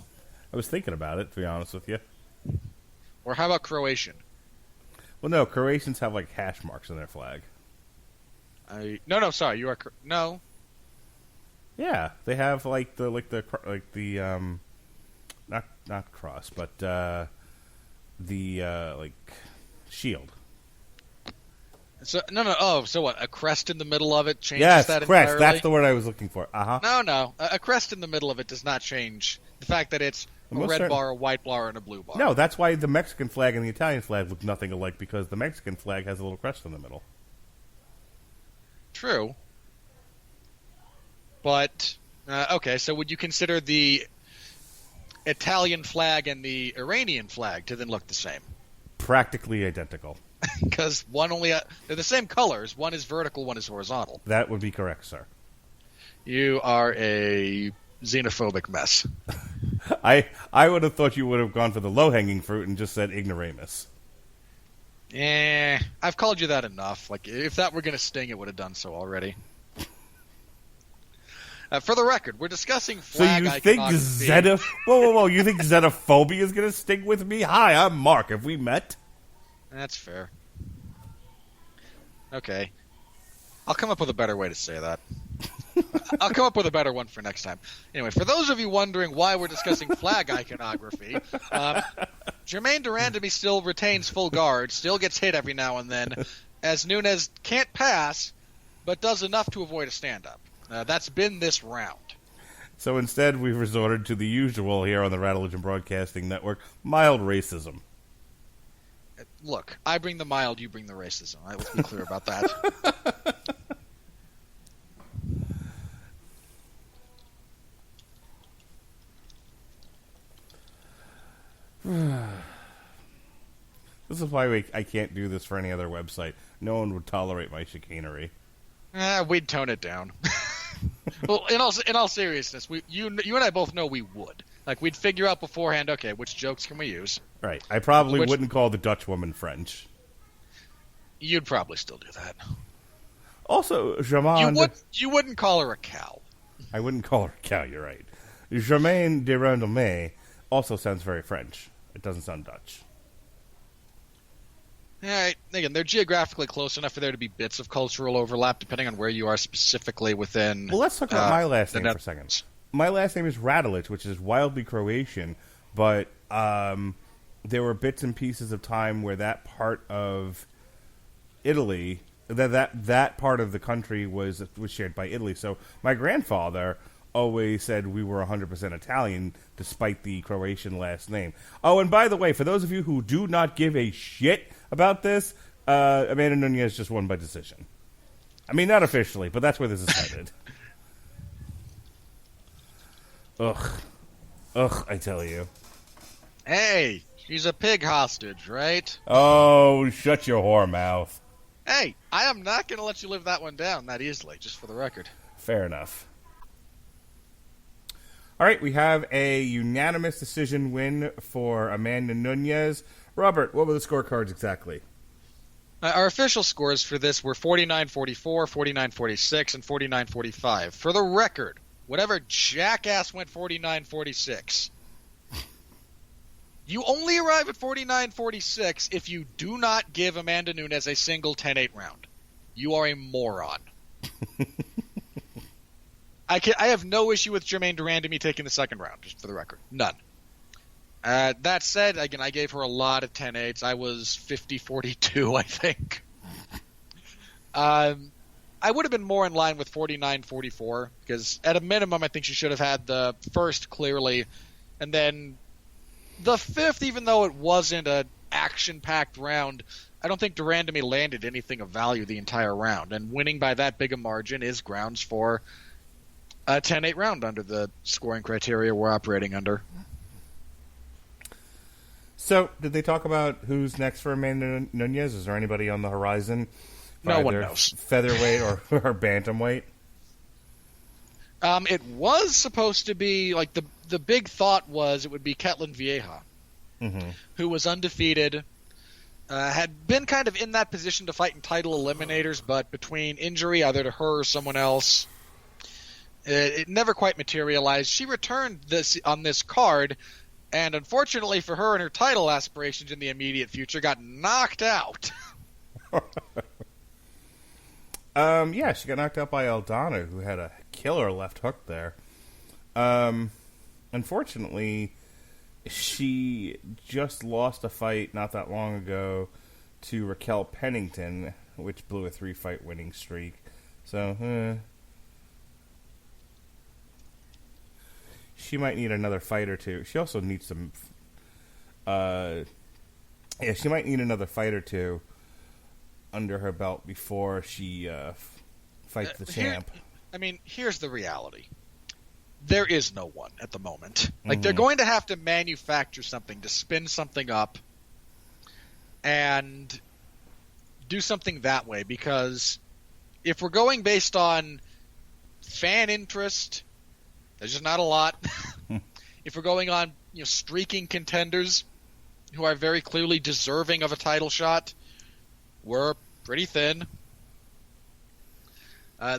I was thinking about it, to be honest with you. Or how about Croatian? Well, no, Croatians have like hash marks on their flag. No, sorry, you are no. Yeah, they have like the not cross, but the like shield. So no. Oh, so what? A crest in the middle of it changes yes, that crest. entirely? That's the word I was looking for. No. A crest in the middle of it does not change the fact that it's a red bar, a white bar, and a blue bar. No, that's why the Mexican flag and the Italian flag look nothing alike, because the Mexican flag has a little crest in the middle. True. But, okay, so would you consider the Italian flag and the Iranian flag to then look the same? Practically identical. Because they're the same colors. One is vertical, one is horizontal. That would be correct, sir. You are a xenophobic mess. I would have thought you would have gone for the low-hanging fruit and just said ignoramus. I've called you that enough. Like, if that were going to sting, it would have done so already. For the record, we're discussing flag iconography. So you think Whoa, you think xenophobia is going to sting with me? Hi, I'm Mark. Have we met? That's fair. Okay. I'll come up with a better way to say that. I'll come up with a better one for next time. Anyway, for those of you wondering why we're discussing flag iconography, Jermaine Durandamy still retains full guard, still gets hit every now and then, as Nunes can't pass, but does enough to avoid a stand-up. That's been this round. So instead, we've resorted to the usual here on the Radulich Broadcasting Network, mild racism. Look, I bring the mild, you bring the racism. All right, let's be clear about that. This is why I can't do this for any other website. No one would tolerate my chicanery. We'd tone it down. Well, in all seriousness, you and I both know we would. Like, we'd figure out beforehand, okay, which jokes can we use? Right. I probably wouldn't call the Dutch woman French. You'd probably still do that. Also, Germaine... You wouldn't call her a cow. I wouldn't call her a cow, you're right. Germaine de Randamé also sounds very French. It doesn't sound Dutch. All right. Again, they're geographically close enough for there to be bits of cultural overlap, depending on where you are specifically within... Well, let's talk about my last name for a second. My last name is Radulich, which is wildly Croatian, but there were bits and pieces of time where that part of Italy, that part of the country was shared by Italy. So my grandfather always said we were 100% Italian, despite the Croatian last name. Oh, and by the way, for those of you who do not give a shit about this, Amanda Nunes just won by decision. I mean, not officially, but that's where this is headed. Ugh, I tell you. Hey, she's a pig hostage, right? Oh, shut your whore mouth. Hey, I am not going to let you live that one down that easily, just for the record. Fair enough. All right, we have a unanimous decision win for Amanda Nunes. Robert, what were the scorecards exactly? Our official scores for this were 49-44, 49-46, and 49-45. For the record, whatever jackass went 49-46, you only arrive at 49-46 if you do not give Amanda Nunes a single 10-8 round. You are a moron. I have no issue with Jermaine Durandamy taking the second round, just for the record. None. That said, again, I gave her a lot of 10-8s. I was 50-42, I think. I would have been more in line with 49-44, because at a minimum, I think she should have had the first clearly, and then the fifth, even though it wasn't an action-packed round, I don't think Durandamy landed anything of value the entire round, and winning by that big a margin is grounds for a 10-8 round under the scoring criteria we're operating under. So, did they talk about who's next for Amanda Nunes? Is there anybody on the horizon? No one knows. Featherweight or bantamweight? It was supposed to be, like, the big thought was it would be Ketlin Vieja, who was undefeated, had been kind of in that position to fight in title eliminators, but between injury, either to her or someone else, it never quite materialized. She returned on this card, And unfortunately for her and her title aspirations in the immediate future, got knocked out. Yeah, she got knocked out by Aldana, who had a killer left hook there. Unfortunately, she just lost a fight not that long ago to Raquel Pennington, which blew a 3-fight winning streak. So, she might need another fight or two. She also needs some... she might need another fight or two under her belt before she fights the champ. Here's the reality. There is no one at the moment. Like, they're going to have to manufacture something to spin something up and do something that way, because if we're going based on fan interest, there's just not a lot. If we're going on, streaking contenders who are very clearly deserving of a title shot, we're pretty thin.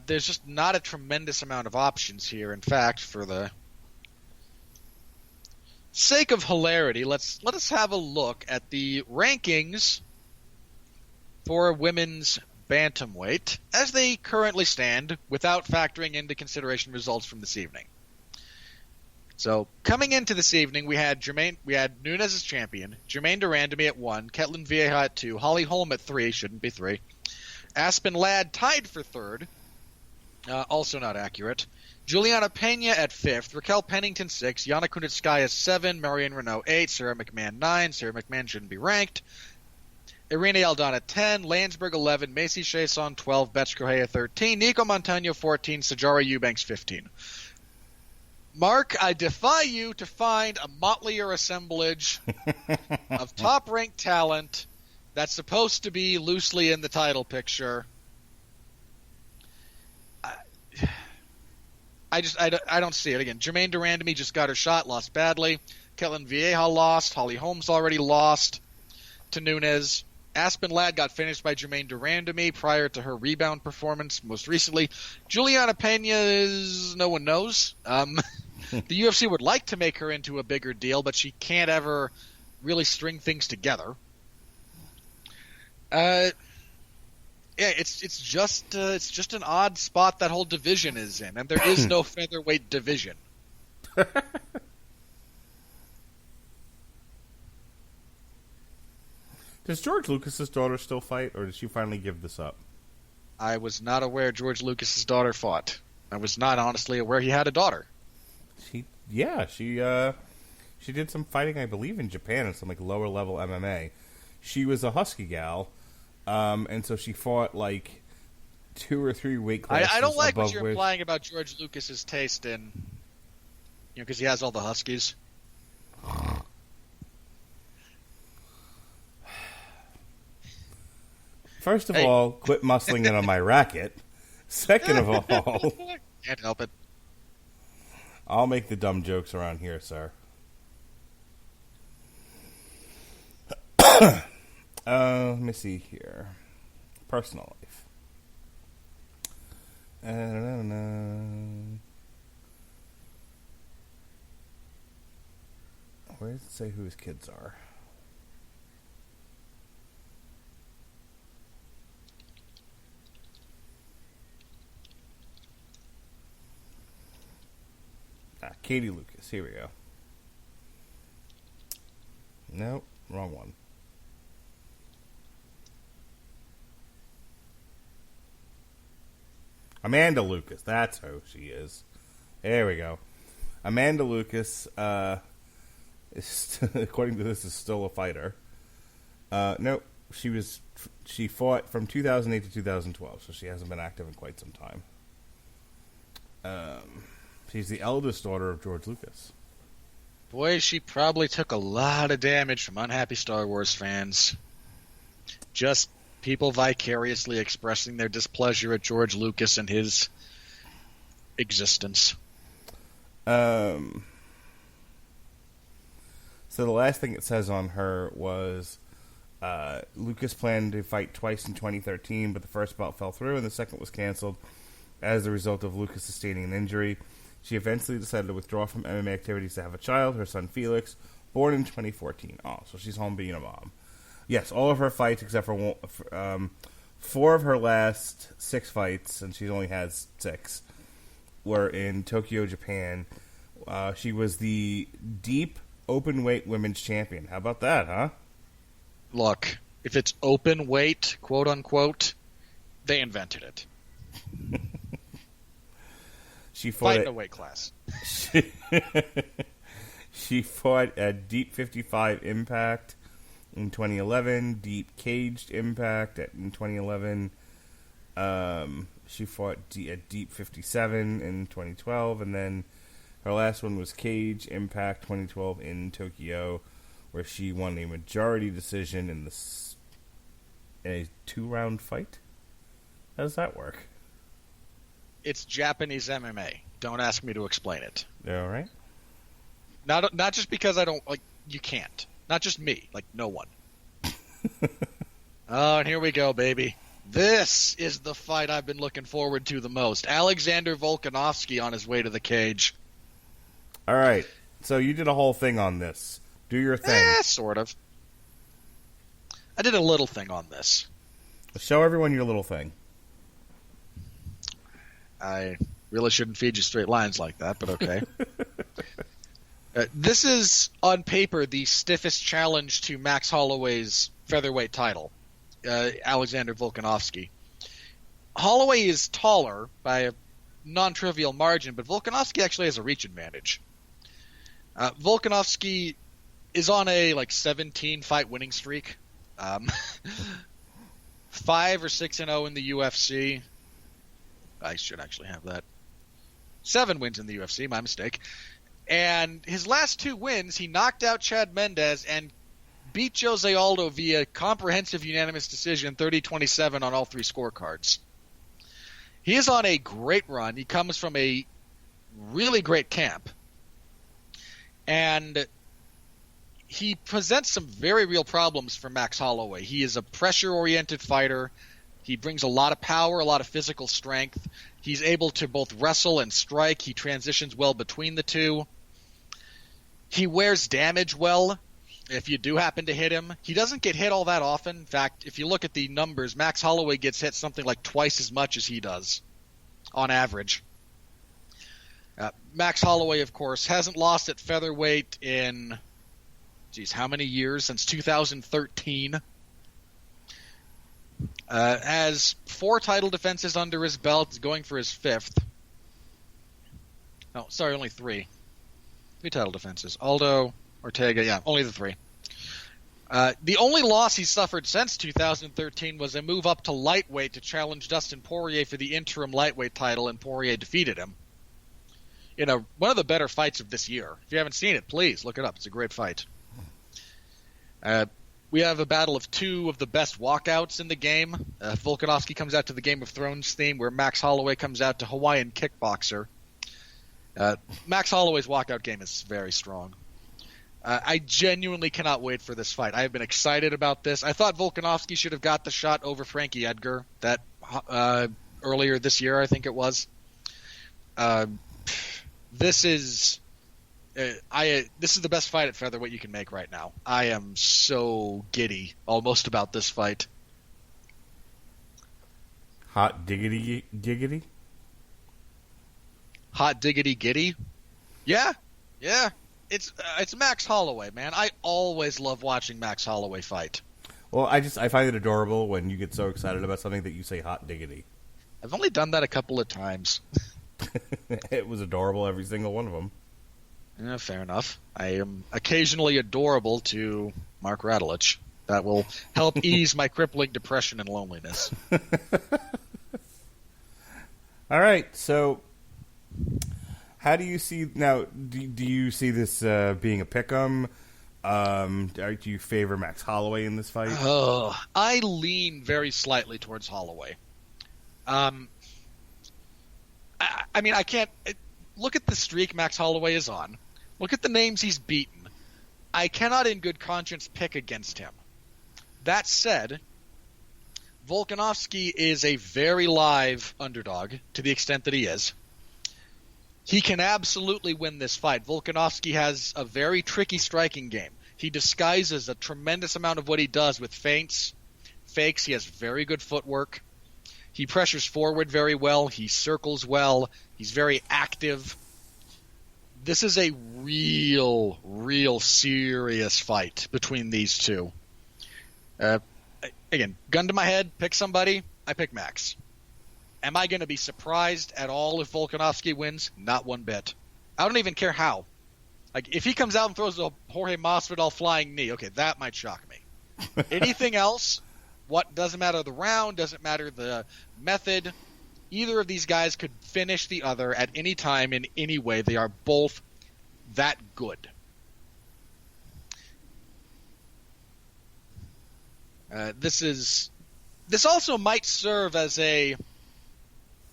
There's just not a tremendous amount of options here. In fact, for the sake of hilarity, let us have a look at the rankings for women's bantamweight as they currently stand, without factoring into consideration results from this evening. So, coming into this evening, we had Nunes as champion, Germaine de Randamie at 1, Ketlin Vieja at 2, Holly Holm at 3, shouldn't be 3, Aspen Ladd tied for 3rd, also not accurate, Juliana Pena at 5th, Raquel Pennington 6, Yana Kunitskaya 7, Marion Renault 8, Sarah McMahon 9, Sarah McMahon shouldn't be ranked, Irene Aldana 10, Landsberg 11, Macy Chiasson 12, Betch Correia 13, Nico Montano 14, Sajara Eubanks 15. Mark, I defy you to find a motlier assemblage of top-ranked talent that's supposed to be loosely in the title picture. I don't see it. Again, Germaine de Randamie just got her shot, lost badly. Ketlin Vieja lost. Holly Holmes already lost to Nunes. Aspen Ladd got finished by Germaine de Randamie prior to her rebound performance most recently. Juliana Pena is no one knows. The UFC would like to make her into a bigger deal, but she can't ever really string things together. It's just an odd spot that whole division is in, and there is no featherweight division. Does George Lucas's daughter still fight, or did she finally give this up? I was not aware George Lucas's daughter fought. I was not honestly aware he had a daughter. She did some fighting, I believe, in Japan in some lower level MMA. She was a husky gal, and so she fought 2 or 3 weight classes. I don't like what you're implying about George Lucas's taste in, because he has all the huskies. First of all, quit muscling in on my racket. Second of all, can't help it. I'll make the dumb jokes around here, sir. Let me see here. Personal life. Where does it say who his kids are? Katie Lucas. Here we go. Nope, wrong one. Amanda Lucas. That's who she is. There we go. Amanda Lucas, is, according to this, is still a fighter. Nope. She fought from 2008 to 2012, so she hasn't been active in quite some time. She's the eldest daughter of George Lucas. Boy, she probably took a lot of damage from unhappy Star Wars fans. Just people vicariously expressing their displeasure at George Lucas and his existence. So the last thing it says on her was Lucas planned to fight twice in 2013, but the first bout fell through and the second was canceled as a result of Lucas sustaining an injury. She eventually decided to withdraw from MMA activities to have a child, her son Felix, born in 2014. Oh, so she's home being a mom. Yes, all of her fights except for 4 of her last 6 fights, and she only has 6, were in Tokyo, Japan. She was the deep open weight women's champion. How about that, huh? Look, if it's open weight, quote unquote, they invented it. She fought in a weight class. She fought at Deep 55 Impact in 2011, Deep Caged Impact in 2011. She fought at Deep 57 in 2012, and then her last one was Cage Impact 2012 in Tokyo, where she won a majority decision in a 2-round fight. How does that work? It's Japanese MMA. Don't ask me to explain it. All right. Not just because I don't like. You can't. Not just me. Like no one. Oh, and here we go, baby. This is the fight I've been looking forward to the most. Alexander Volkanovski on his way to the cage. All right. So you did a whole thing on this. Do your thing. Sort of. I did a little thing on this. Show everyone your little thing. I really shouldn't feed you straight lines like that, but okay. This is, on paper, the stiffest challenge to Max Holloway's featherweight title, Alexander Volkanovski. Holloway is taller by a non-trivial margin, but Volkanovski actually has a reach advantage. Volkanovski is on a 17-fight winning streak. 5 or 6-0 in the UFC. I should actually have that. 7 wins in the UFC, my mistake. And his last 2 wins, he knocked out Chad Mendes and beat Jose Aldo via comprehensive unanimous decision, 30-27 on all 3 scorecards. He is on a great run. He comes from a really great camp. And he presents some very real problems for Max Holloway. He is a pressure-oriented fighter. He brings a lot of power, a lot of physical strength. He's able to both wrestle and strike. He transitions well between the two. He wears damage well if you do happen to hit him. He doesn't get hit all that often. In fact, if you look at the numbers, Max Holloway gets hit something like twice as much as he does on average. Max Holloway, of course, hasn't lost at featherweight in, how many years? Since 2013. Has 4 title defenses under his belt. He's going for his 5th. No, sorry, only 3. 3 title defenses. Aldo, Ortega, only the 3. The only loss he's suffered since 2013 was a move up to lightweight to challenge Dustin Poirier for the interim lightweight title, and Poirier defeated him. One of the better fights of this year. If you haven't seen it, please look it up. It's a great fight. We have a battle of 2 of the best walkouts in the game. Volkanovski comes out to the Game of Thrones theme, where Max Holloway comes out to Hawaiian Kickboxer. Max Holloway's walkout game is very strong. I genuinely cannot wait for this fight. I have been excited about this. I thought Volkanovski should have got the shot over Frankie Edgar that earlier this year, I think it was. This is the best fight at featherweight you can make right now. I am so giddy almost about this fight. Hot diggity giggity? Hot diggity giddy? Yeah. It's Max Holloway, man. I always love watching Max Holloway fight. Well, I find it adorable when you get so excited about something that you say hot diggity. I've only done that a couple of times. It was adorable, every single one of them. Yeah, fair enough. I am occasionally adorable to Mark Radulich. That will help ease my crippling depression and loneliness. All right, so how do you see now? Do you see this being a pick'em? Do you favor Max Holloway in this fight? I lean very slightly towards Holloway. I can't look at the streak Max Holloway is on. Look at the names he's beaten. I cannot in good conscience pick against him. That said, Volkanovski is a very live underdog, to the extent that he is. He can absolutely win this fight. Volkanovski has a very tricky striking game. He disguises a tremendous amount of what he does with feints, fakes. He has very good footwork. He pressures forward very well. He circles well. He's very active. This is a real serious fight between these two. Again, gun to my head, pick somebody. I pick Max. Am I going to be surprised at all if Volkanovski wins? Not one bit. I don't even care how. Like, if he comes out and throws a Jorge Masvidal flying knee, okay, that might shock me. Anything else, what doesn't matter the round, doesn't matter the method. Either of these guys could finish the other at any time in any way. They are both that good. This also might serve as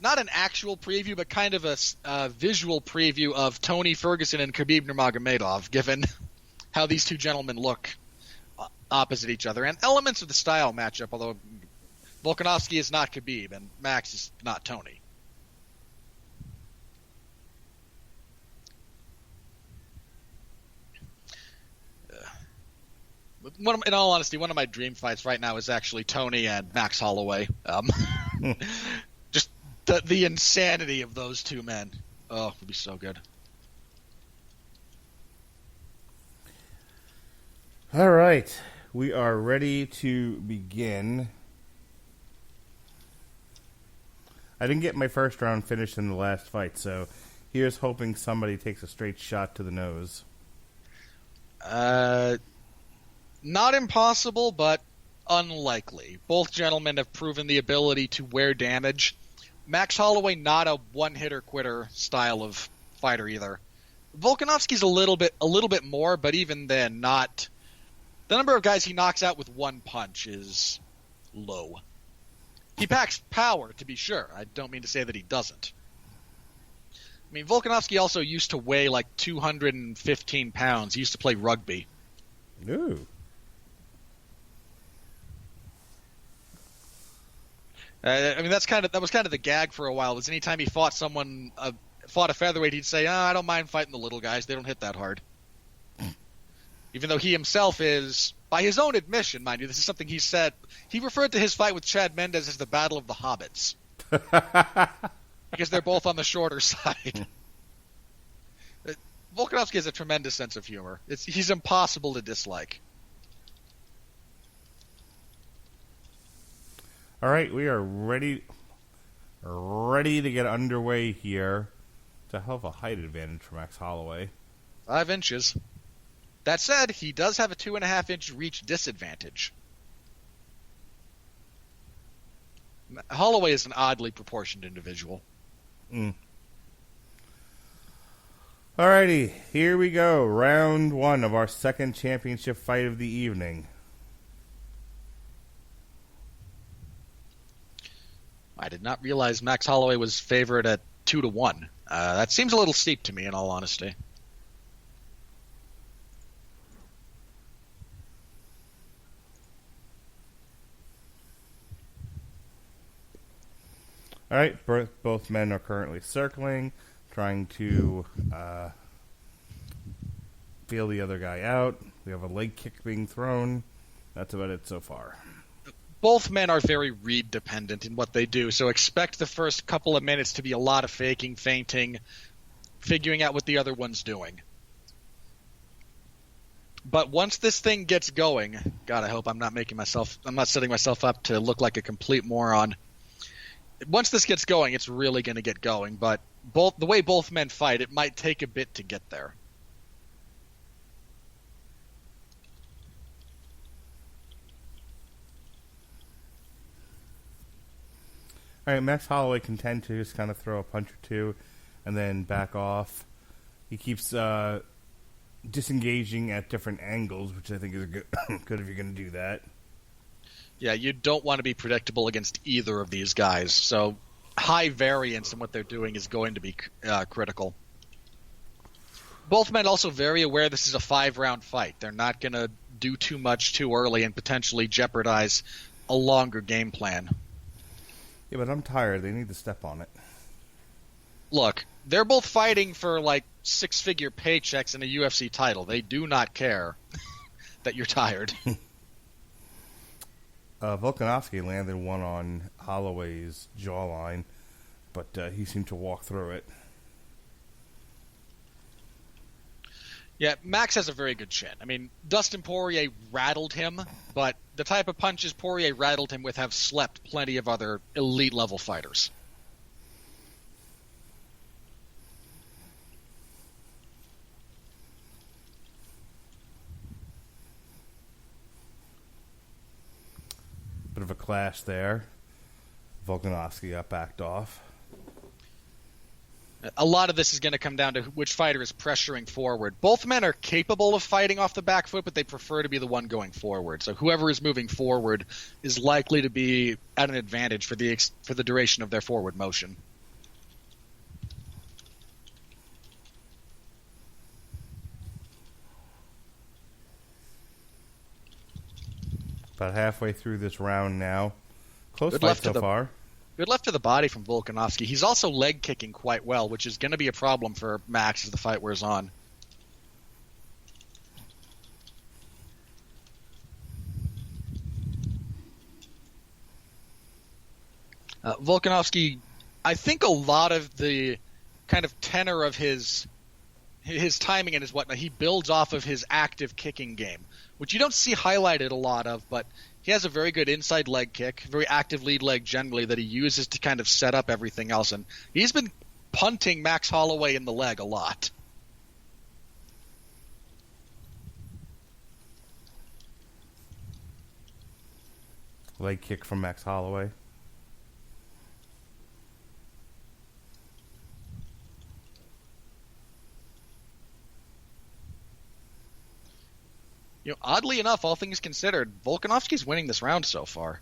not an actual preview, but kind of a visual preview of Tony Ferguson and Khabib Nurmagomedov, given how these two gentlemen look opposite each other, and elements of the style matchup, although Volkanovski is not Khabib and Max is not Tony. In all honesty, one of my dream fights right now is actually Tony and Max Holloway. Just the insanity of those two men. Oh, it would be so good. All right. We are ready to begin. I didn't get my first round finished in the last fight, so here's hoping somebody takes a straight shot to the nose. Not impossible, but unlikely. Both gentlemen have proven the ability to wear damage. Max Holloway, not a one-hitter-quitter style of fighter either. Volkanovski's a little bit more, but even then, not. The number of guys he knocks out with one punch is low. He packs power, to be sure. I don't mean to say that he doesn't. I mean, Volkanovski also used to weigh like 215 pounds. He used to play rugby. Ooh. I mean, that was kind of the gag for a while. Was anytime he fought a featherweight, he'd say, I don't mind fighting the little guys. They don't hit that hard. Even though he himself is, by his own admission, mind you, this is something he said. He referred to his fight with Chad Mendes as the Battle of the Hobbits. Because they're both on the shorter side. Volkanovski has a tremendous sense of humor. He's impossible to dislike. All right, we are ready to get underway here. It's a hell of a height advantage for Max Holloway. 5 inches. That said, he does have a 2.5-inch reach disadvantage. Holloway is an oddly proportioned individual. Alrighty, here we go. Round 1 of our second championship fight of the evening. I did not realize Max Holloway was favored at 2-1. That seems a little steep to me, in all honesty. All right, both men are currently circling, trying to feel the other guy out. We have a leg kick being thrown. That's about it so far. Both men are very read-dependent in what they do, so expect the first couple of minutes to be a lot of faking, feinting, figuring out what the other one's doing. But once this thing gets going, God, I hope I'm not setting myself up to look like a complete moron. Once this gets going, it's really going to get going, but the way both men fight, it might take a bit to get there. All right, Max Holloway can tend to just kind of throw a punch or two and then back off. He keeps disengaging at different angles, which I think is good if you're going to do that. Yeah, you don't want to be predictable against either of these guys, so high variance in what they're doing is going to be critical. Both men also very aware this is a 5-round fight. They're not going to do too much too early and potentially jeopardize a longer game plan. Yeah, but I'm tired. They need to step on it. Look, They're both fighting for like six-figure paychecks and a UFC title. They do not care that you're tired. Volkanovski landed one on Holloway's jawline, but he seemed to walk through it. Yeah, Max has a very good chin. I mean, Dustin Poirier rattled him, but the type of punches Poirier rattled him with have slept plenty of other elite-level fighters. Bit of a clash there. Volkanovski got backed off. A lot of this is going to come down to which fighter is pressuring forward. Both men are capable of fighting off the back foot, but they prefer to be the one going forward. So whoever is moving forward is likely to be at an advantage for the duration of their forward motion. About halfway through this round now. Close fight so far. Good left to the body from Volkanovski. He's also leg kicking quite well, which is going to be a problem for Max as the fight wears on. Volkanovski, I think a lot of the kind of tenor of his timing and his whatnot, he builds off of his active kicking game, which you don't see highlighted a lot of, but he has a very good inside leg kick, very active lead leg generally that he uses to kind of set up everything else. And he's been punting Max Holloway in the leg a lot. Leg kick from Max Holloway. Oddly enough, all things considered, Volkanovski's winning this round so far.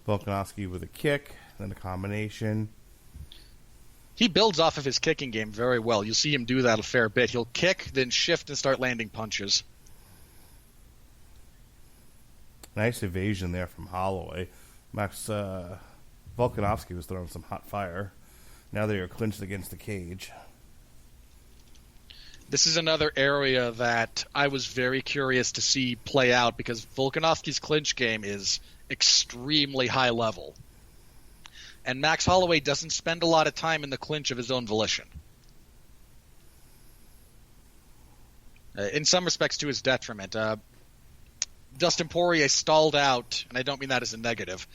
Volkanovski with a kick, then a combination. He builds off of his kicking game very well. You'll see him do that a fair bit. He'll kick, then shift and start landing punches. Nice evasion there from Holloway. Volkanovski was throwing some hot fire. Now they are clinched against the cage. This is another area that I was very curious to see play out because Volkanovski's clinch game is extremely high level. And Max Holloway doesn't spend a lot of time in the clinch of his own volition. In some respects to his detriment. Dustin Poirier stalled out, and I don't mean that as a negative,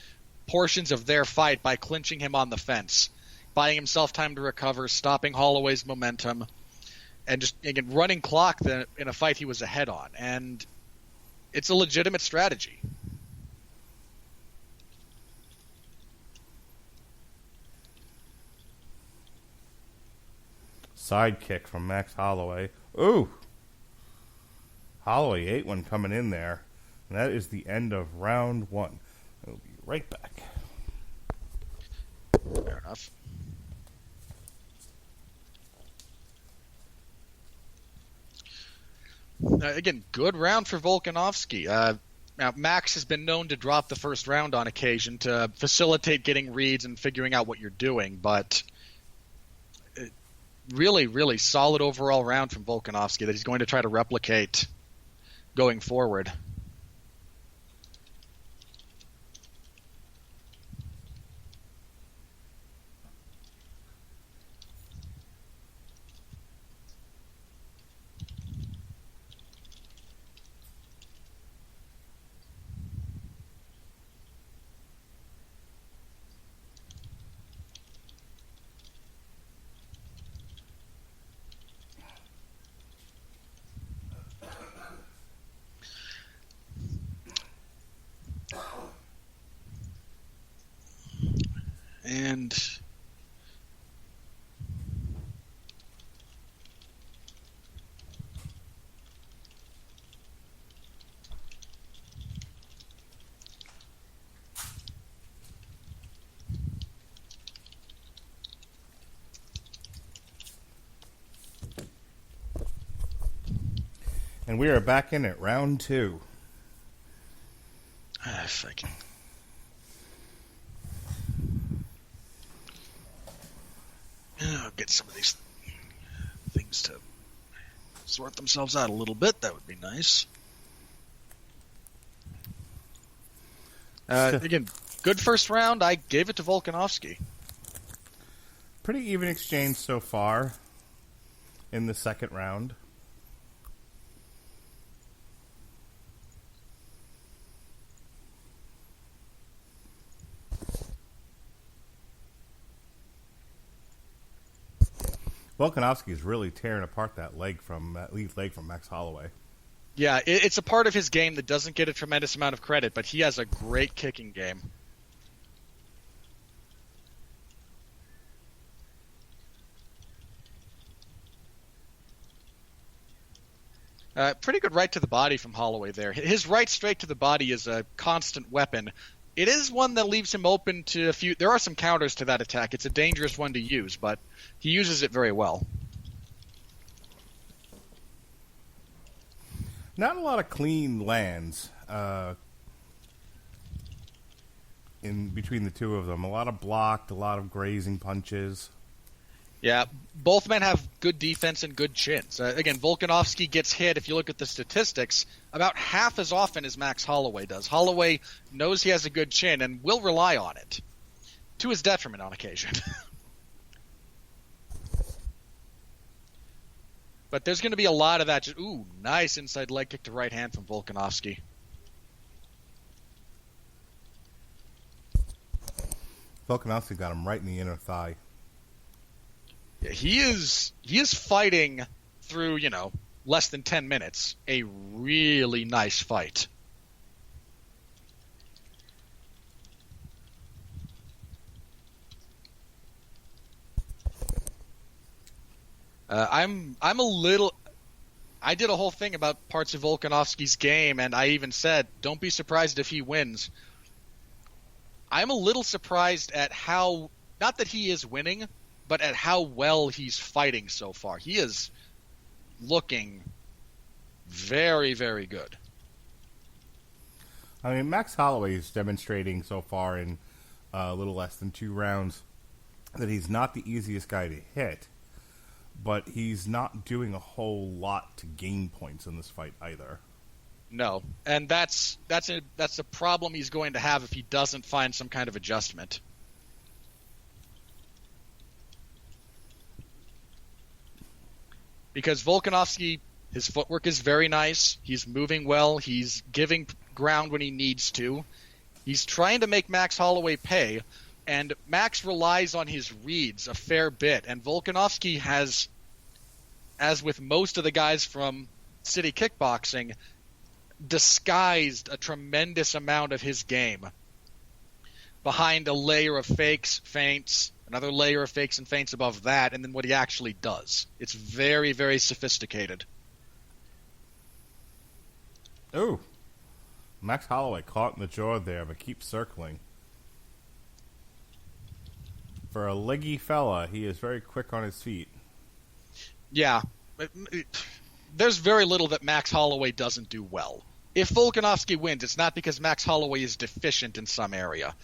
portions of their fight by clinching him on the fence, buying himself time to recover, stopping Holloway's momentum, and just again running clock in a fight he was ahead on. And it's a legitimate strategy. Side kick from Max Holloway. Ooh! Holloway ate one coming in there. And that is the end of round one. We'll be right back. Fair enough. Again, good round for Volkanovski. Now, Max has been known to drop the first round on occasion to facilitate getting reads and figuring out what you're doing, but really, really solid overall round from Volkanovski that he's going to try to replicate going forward. And we are back in at round two. if I can. I'll get some of these things to sort themselves out a little bit. That would be nice. Again, good first round. I gave it to Volkanovski. Pretty even exchange so far in the second round. Volkanovski is really tearing apart that leg from Max Holloway. Yeah, it's a part of his game that doesn't get a tremendous amount of credit, but he has a great kicking game. Pretty good right to the body from Holloway there. His right straight to the body is a constant weapon. It is one that leaves him open to a few... There are some counters to that attack. It's a dangerous one to use, but he uses it very well. Not a lot of clean lands in between the two of them. A lot of blocked, a lot of grazing punches. Yeah, both men have good defense and good chins. Again, Volkanovski gets hit, if you look at the statistics, about half as often as Max Holloway does. Holloway knows he has a good chin and will rely on it, to his detriment on occasion. But there's going to be a lot of that. Ooh, nice inside leg kick to right hand from Volkanovski. Volkanovski got him right in the inner thigh. Yeah, he is fighting through, less than 10 minutes. A really nice fight. I'm a little... I did a whole thing about parts of Volkanovski's game, and I even said, don't be surprised if he wins. I'm a little surprised at how... Not that he is winning, but at how well he's fighting so far. He is looking very, very good. I mean, Max Holloway is demonstrating so far in a little less than 2 rounds that he's not the easiest guy to hit, but he's not doing a whole lot to gain points in this fight either. No, and that's a problem he's going to have if he doesn't find some kind of adjustment. Because Volkanovski, his footwork is very nice. He's moving well. He's giving ground when he needs to. He's trying to make Max Holloway pay, and Max relies on his reads a fair bit. And Volkanovski has, as with most of the guys from City Kickboxing, disguised a tremendous amount of his game behind a layer of fakes, feints, another layer of fakes and feints above that, and then what he actually does. It's very, very sophisticated. Ooh. Max Holloway caught in the jaw there, but keeps circling. For a leggy fella, he is very quick on his feet. Yeah. There's very little that Max Holloway doesn't do well. If Volkanovski wins, it's not because Max Holloway is deficient in some area.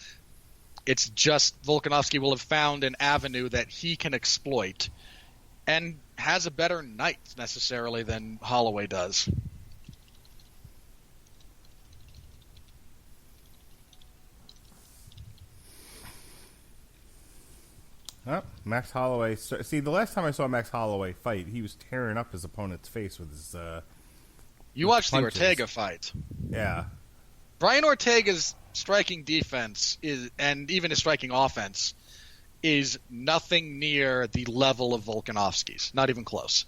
It's just Volkanovski will have found an avenue that he can exploit and has a better night, necessarily, than Holloway does. Oh, Max Holloway. See, the last time I saw Max Holloway fight, he was tearing up his opponent's face with his You watched the punches. Ortega fight. Yeah. Brian Ortega's striking defense and even his striking offense is nothing near the level of Volkanovski's. Not even close.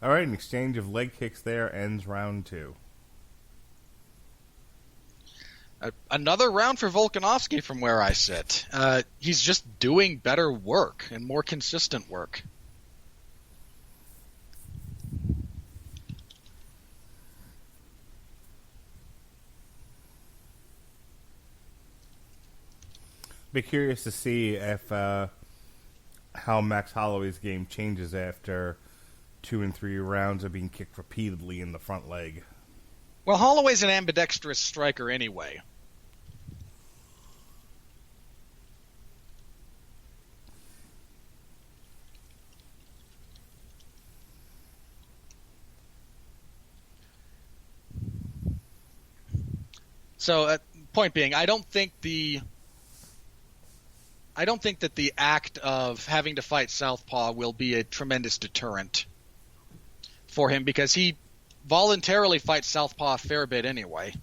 All right, an exchange of leg kicks there ends round 2. Another round for Volkanovski from where I sit. He's just doing better work and more consistent work. Be curious to see if how Max Holloway's game changes after 2 and 3 rounds of being kicked repeatedly in the front leg. Well, Holloway's an ambidextrous striker anyway. So, point being, I don't think that the act of having to fight southpaw will be a tremendous deterrent for him, because he voluntarily fights southpaw a fair bit anyway.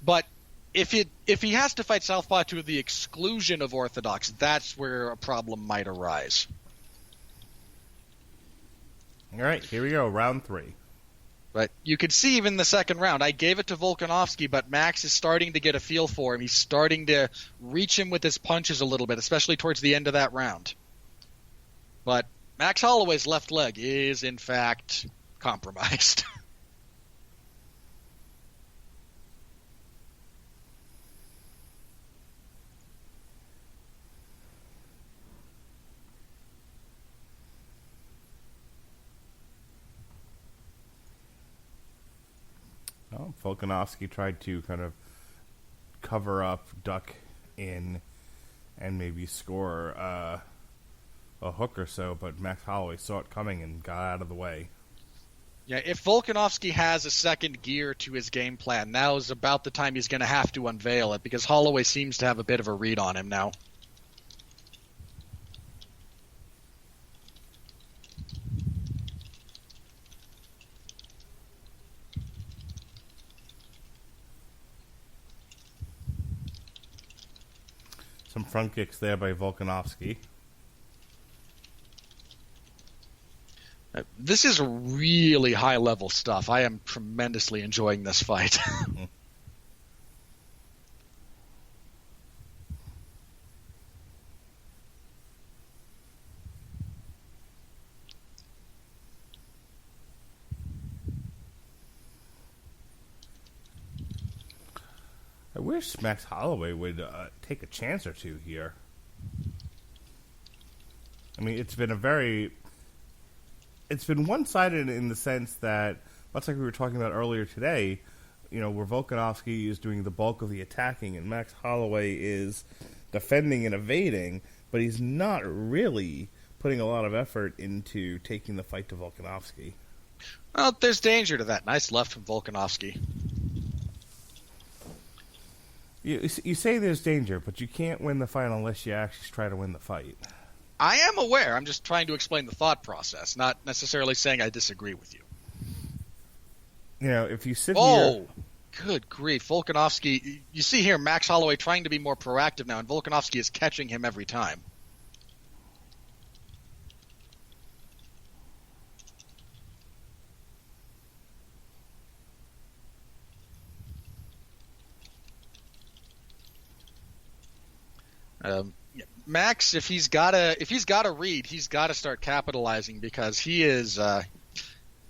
But if he has to fight southpaw to the exclusion of orthodox, that's where a problem might arise. All right, here we go, round 3. But you could see even the second round, I gave it to Volkanovski, but Max is starting to get a feel for him. He's starting to reach him with his punches a little bit, especially towards the end of that round. But Max Holloway's left leg is, in fact, compromised. Well, Volkanovski tried to kind of cover up, duck in, and maybe score a hook or so, but Max Holloway saw it coming and got out of the way. Yeah, if Volkanovski has a second gear to his game plan, now is about the time he's going to have to unveil it, because Holloway seems to have a bit of a read on him now. Some front kicks there by Volkanovski. This is really high-level stuff. I am tremendously enjoying this fight. I wish Max Holloway would take a chance or two here. I mean, it's been one-sided in the sense that, much like we were talking about earlier today, you know, where Volkanovski is doing the bulk of the attacking and Max Holloway is defending and evading, but he's not really putting a lot of effort into taking the fight to Volkanovski. Well, there's danger to that. Nice left from Volkanovski. You say there's danger, but you can't win the fight unless you actually try to win the fight. I am aware. I'm just trying to explain the thought process, not necessarily saying I disagree with you. You know, if you sit here... Oh, good grief. Volkanovski, you see here Max Holloway trying to be more proactive now, and Volkanovski is catching him every time. Max, if he's got a read, he's got to start capitalizing, because he is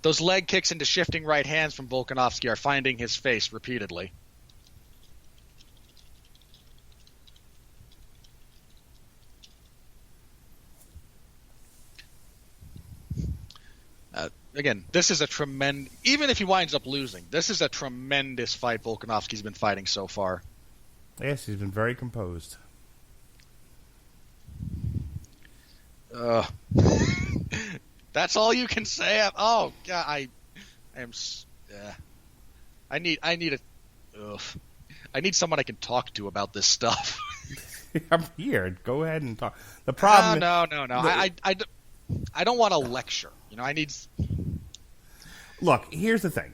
those leg kicks into shifting right hands from Volkanovski are finding his face repeatedly. Again, this is a tremendous. Even if he winds up losing, this is a tremendous fight Volkanovski's been fighting so far. Yes, he's been very composed. That's all you can say. Oh God, I am. I need someone I can talk to about this stuff. I'm here. Go ahead and talk. The problem. No. I don't want to lecture. You know, I need. Look, here's the thing.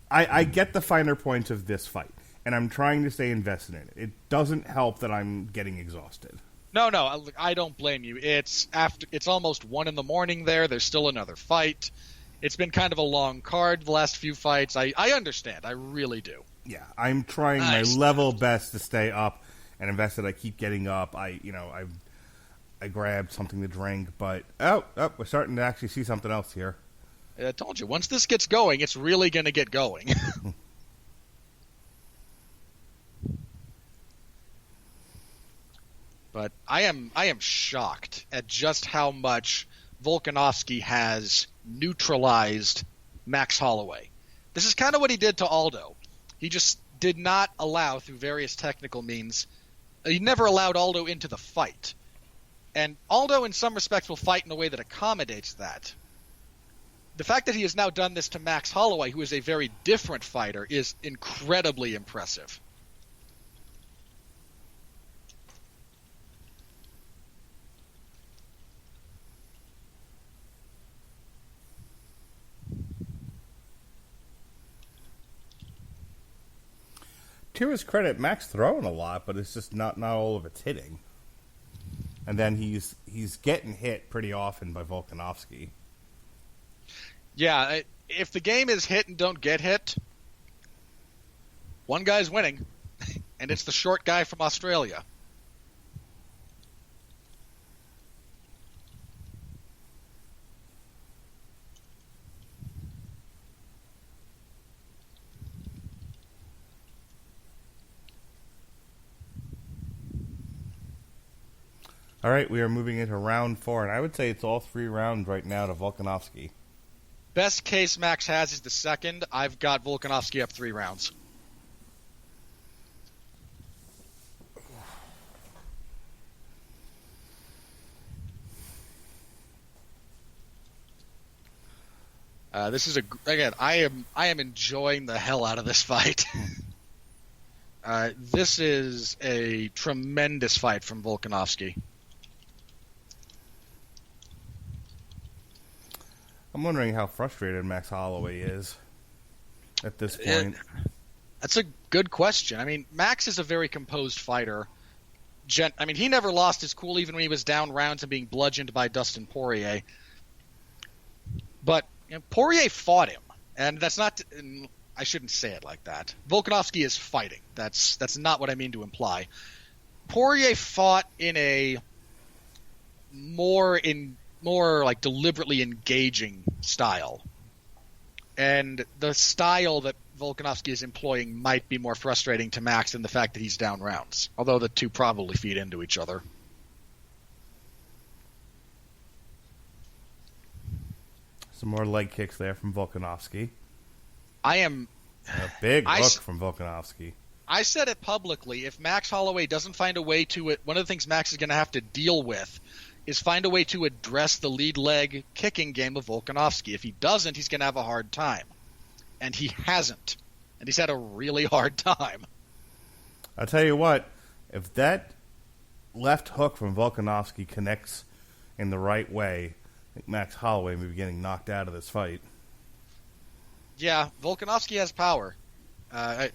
I get the finer points of this fight, and I'm trying to stay invested in it. It doesn't help that I'm getting exhausted. No, I don't blame you. It's almost 1 a.m. there. There's still another fight. It's been kind of a long card the last few fights. I understand. I really do. Yeah, I'm trying my level best to stay up and invested. I keep getting up. I grabbed something to drink, but we're starting to actually see something else here. I told you, once this gets going, it's really going to get going. But I am shocked at just how much Volkanovski has neutralized Max Holloway. This is kind of what he did to Aldo. He just did not allow, through various technical means, he never allowed Aldo into the fight. And Aldo, in some respects, will fight in a way that accommodates that. The fact that he has now done this to Max Holloway, who is a very different fighter, is incredibly impressive. To his credit, Max throwing a lot, but it's just not all of it's hitting. And then he's getting hit pretty often by Volkanovski. Yeah, if the game is hit and don't get hit, one guy's winning, and it's the short guy from Australia. All right, we are moving into round 4, and I would say it's all 3 rounds right now to Volkanovski. Best case Max has is the second. I've got Volkanovski up 3 rounds. This is I am enjoying the hell out of this fight. This is a tremendous fight from Volkanovski. I'm wondering how frustrated Max Holloway is at this point. That's a good question. I mean, Max is a very composed fighter. He never lost his cool even when he was down rounds and being bludgeoned by Dustin Poirier. But Poirier fought him, and that's not. I shouldn't say it like that. Volkanovski is fighting. That's not what I mean to imply. Poirier fought in a more like deliberately engaging style. And the style that Volkanovski is employing might be more frustrating to Max than the fact that he's down rounds, although the two probably feed into each other. Some more leg kicks there from Volkanovski. A big hook from Volkanovski. I said it publicly. If Max Holloway doesn't find a way to it, one of the things Max is going to have to deal with is find a way to address the lead leg kicking game of Volkanovski. If he doesn't, he's going to have a hard time. And he hasn't. And he's had a really hard time. I'll tell you what, if that left hook from Volkanovski connects in the right way, I think Max Holloway may be getting knocked out of this fight. Yeah, Volkanovski has power.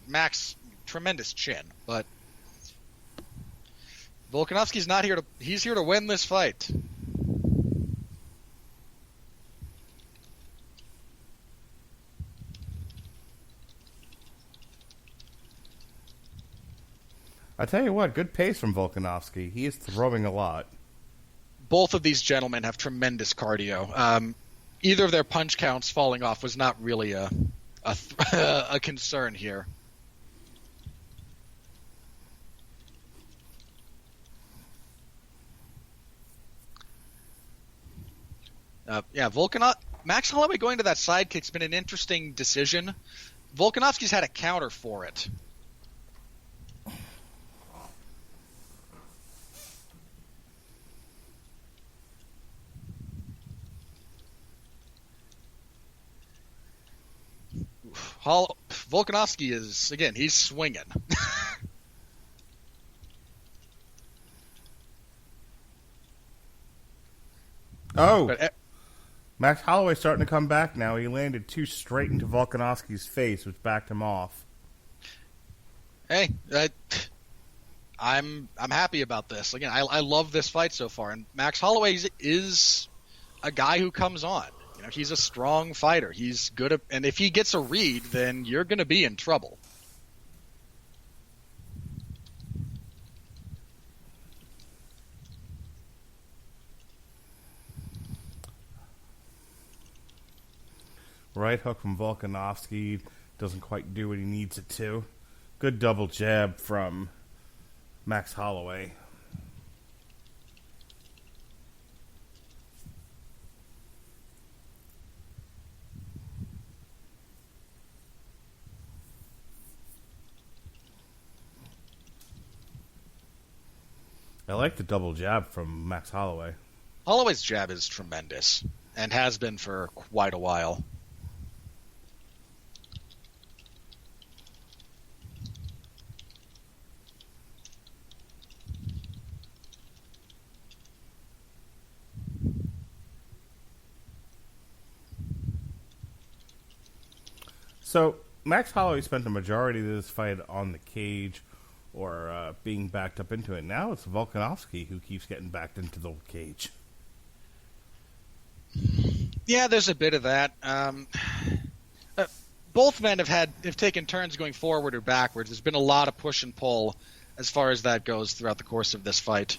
Max, tremendous chin, but Volkanovski's not here he's here to win this fight. I tell you what, good pace from Volkanovski. He is throwing a lot. Both of these gentlemen have tremendous cardio. Either of their punch counts falling off was not really a concern here. Max Holloway going to that side kick's been an interesting decision. Volkanovski's had a counter for it. Volkanovski is, again, he's swinging. Max Holloway's starting to come back now. He landed 2 straight into Volkanovski's face, which backed him off. Hey, I'm happy about this. Again, I love this fight so far, and Max Holloway is a guy who comes on. You know, he's a strong fighter. He's good at, and if he gets a read, then you're going to be in trouble. Right hook from Volkanovski doesn't quite do what he needs it to. Good double jab from Max Holloway. I like the double jab from Max Holloway. Holloway's jab is tremendous and has been for quite a while. So, Max Holloway spent the majority of this fight on the cage or being backed up into it. Now it's Volkanovski who keeps getting backed into the cage. Yeah, there's a bit of that. Both men have taken turns going forward or backwards. There's been a lot of push and pull as far as that goes throughout the course of this fight.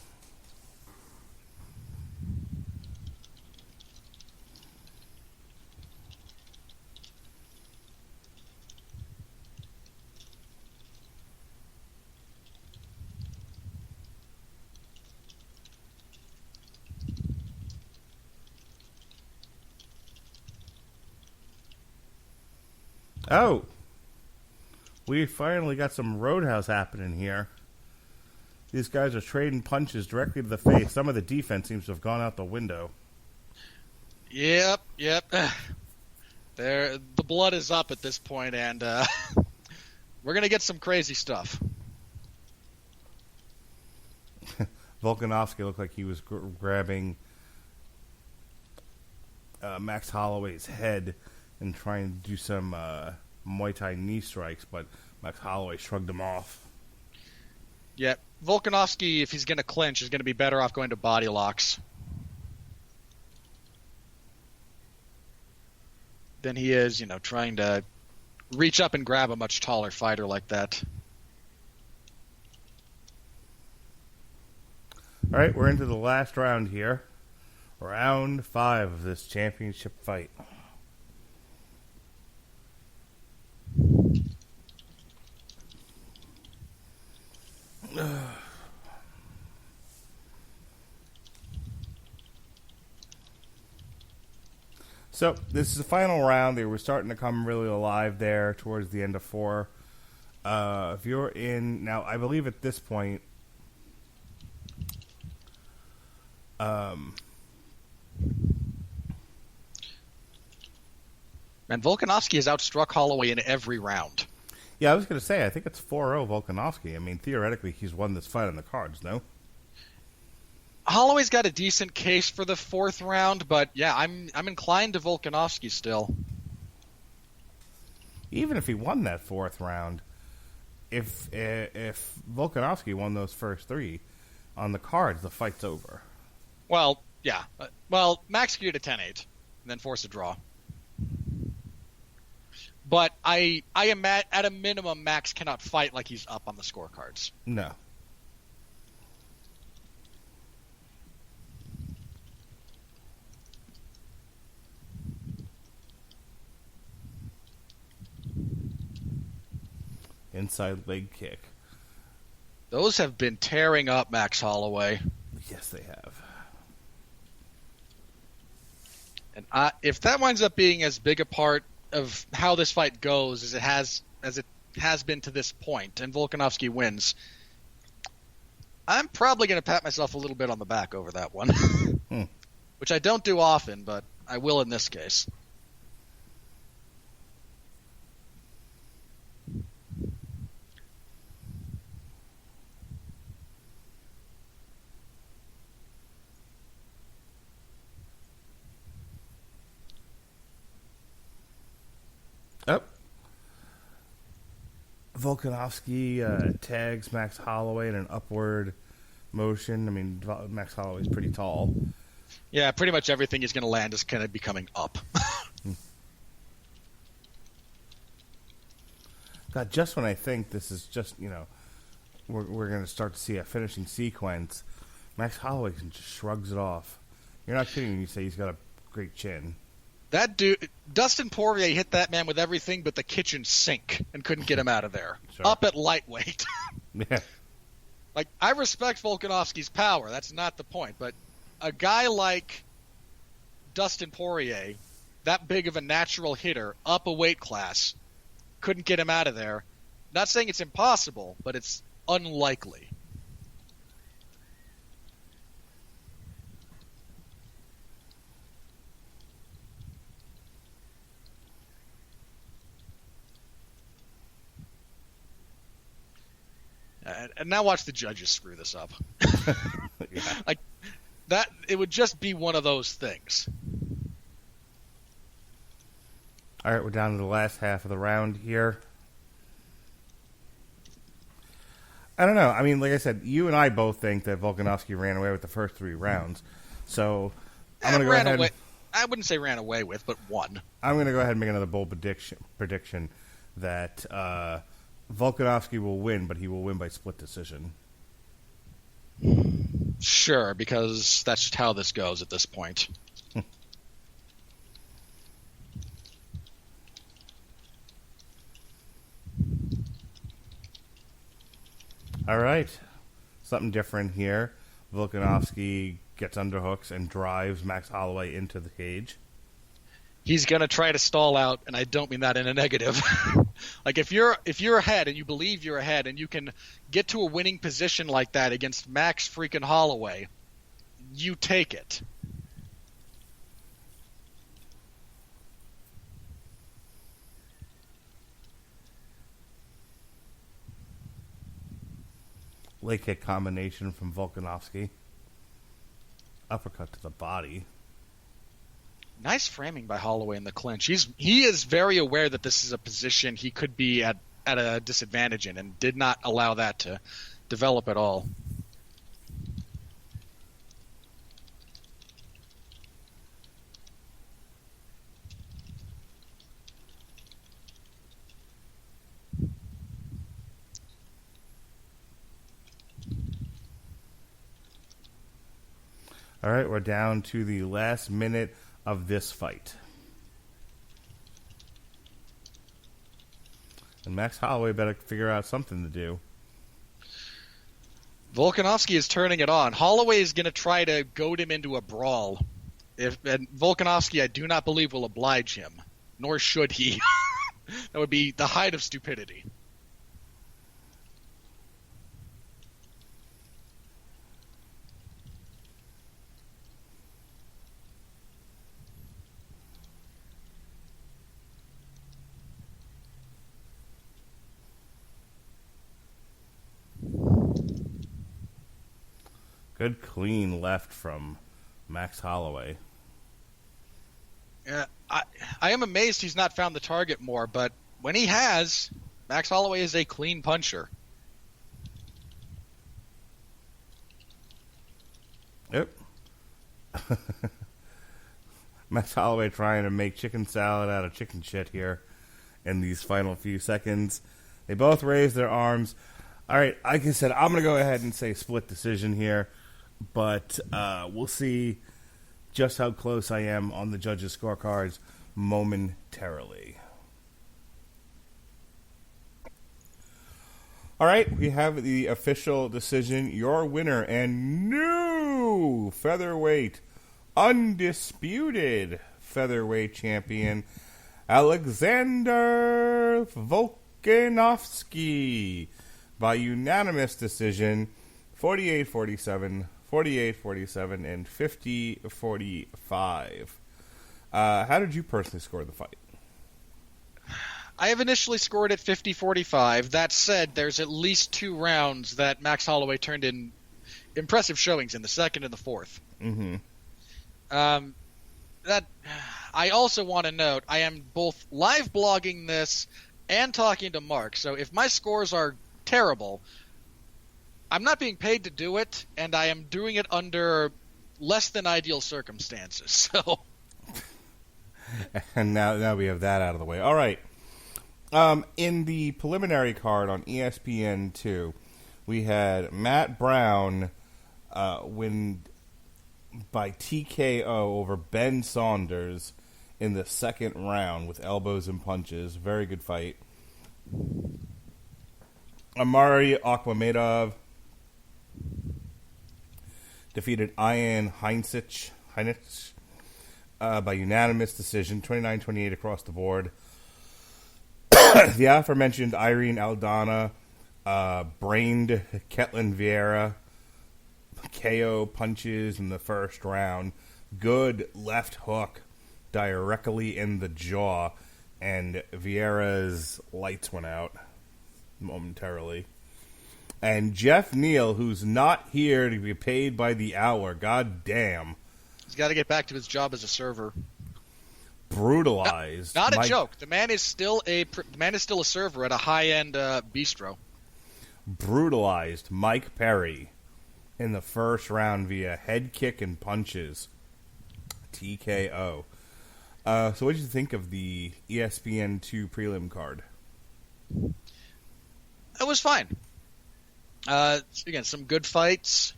Oh, we finally got some roadhouse happening here. These guys are trading punches directly to the face. Some of the defense seems to have gone out the window. Yep. The blood is up at this point, and we're going to get some crazy stuff. Volkanovski looked like he was grabbing Max Holloway's head and trying to do some Muay Thai knee strikes, but Max Holloway shrugged him off. Yeah, Volkanovski, if he's going to clinch, is going to be better off going to body locks than he is, trying to reach up and grab a much taller fighter like that. All right, we're into the last round here. Round 5 of this championship fight. So, this is the final round. They were starting to come really alive there towards the end of 4. If you're in... Now, I believe at this point... And Volkanovski has outstruck Holloway in every round. Yeah, I was going to say, I think it's 4-0 Volkanovski. I mean, theoretically, he's won this fight on the cards, no? Holloway's got a decent case for the 4th round, but yeah, I'm inclined to Volkanovski still. Even if he won that 4th round, if Volkanovski won those first 3 on the cards, the fight's over. Well, yeah. Well, Max could get a 10-8 and then force a draw. But I am at a minimum, Max cannot fight like he's up on the scorecards. No. Inside leg kick. Those have been tearing up Max Holloway. Yes, they have. And if that winds up being as big a part of how this fight goes as it has been to this point, and Volkanovski wins, I'm probably going to pat myself a little bit on the back over that one. Which I don't do often, but I will in this case. Oh. Volkanovski tags Max Holloway in an upward motion. I mean, Max Holloway's pretty tall. Yeah, pretty much everything he's going to land is kind of becoming up. God, just when I think this is just, we're going to start to see a finishing sequence, Max Holloway just shrugs it off. You're not kidding when you say he's got a great chin. That dude, Dustin Poirier hit that man with everything but the kitchen sink and couldn't get him out of there. Sure. Up at lightweight. Yeah. Like, I respect Volkanovski's power. That's not the point. But a guy like Dustin Poirier, that big of a natural hitter, up a weight class, couldn't get him out of there. Not saying it's impossible, but it's unlikely. And now watch the judges screw this up. Yeah. Like that, it would just be one of those things. All right, we're down to the last half of the round here. I don't know. I mean, like I said, you and I both think that Volkanovski ran away with the first 3 rounds. So I'm going to go ahead. I wouldn't say ran away with, but won. I'm going to go ahead and make another bold prediction that Volkanovski will win, but he will win by split decision. Sure, because that's just how this goes at this point. All right. Something different here. Volkanovski gets underhooks and drives Max Holloway into the cage. He's going to try to stall out, and I don't mean that in a negative. Like if you're ahead and you believe you're ahead and you can get to a winning position like that against Max freaking Holloway, you take it. Leg kick combination from Volkanovski. Uppercut to the body. Nice framing by Holloway in the clinch. He is very aware that this is a position he could be at a disadvantage in, and did not allow that to develop at all. All right, we're down to the last minute of this fight. And Max Holloway better figure out something to do. Volkanovski is turning it on. Holloway is going to try to goad him into a brawl. And Volkanovski, I do not believe, will oblige him. Nor should he. That would be the height of stupidity. Good clean left from Max Holloway. Yeah, I am amazed he's not found the target more, but when he has, Max Holloway is a clean puncher. Yep. Max Holloway trying to make chicken salad out of chicken shit here in these final few seconds. They both raise their arms. All right, like I said, I'm going to go ahead and say split decision here, but we'll see just how close I am on the judges' scorecards momentarily. All right, we have the official decision. Your winner and new featherweight, undisputed featherweight champion, Alexander Volkanovski, by unanimous decision, 48-47, 48-47, and 50-45. How did you personally score the fight? I have initially scored at 50-45. That said, there's at least 2 rounds that Max Holloway turned in impressive showings in, the second and the fourth. Mm-hmm. That I also want to note, I am both live blogging this and talking to Mark, so if my scores are terrible, I'm not being paid to do it, and I am doing it under less than ideal circumstances. So, and now we have that out of the way. All right. In the preliminary card on ESPN2, we had Matt Brown win by TKO over Ben Saunders in the second round with elbows and punches. Very good fight. Amari Akhmedov defeated Ian Heinzich by unanimous decision, 29-28 across the board. The aforementioned Irene Aldana brained Ketlin Vieira, KO punches in the first round. Good left hook directly in the jaw, and Vieira's lights went out momentarily. And Jeff Neal, who's not here to be paid by the hour. God damn. He's got to get back to his job as a server. Brutalized. Not a joke. The man is still a server at a high-end bistro. Brutalized Mike Perry in the first round via head kick and punches. TKO. So what did you think of the ESPN2 prelim card? It was fine. Again, some good fights.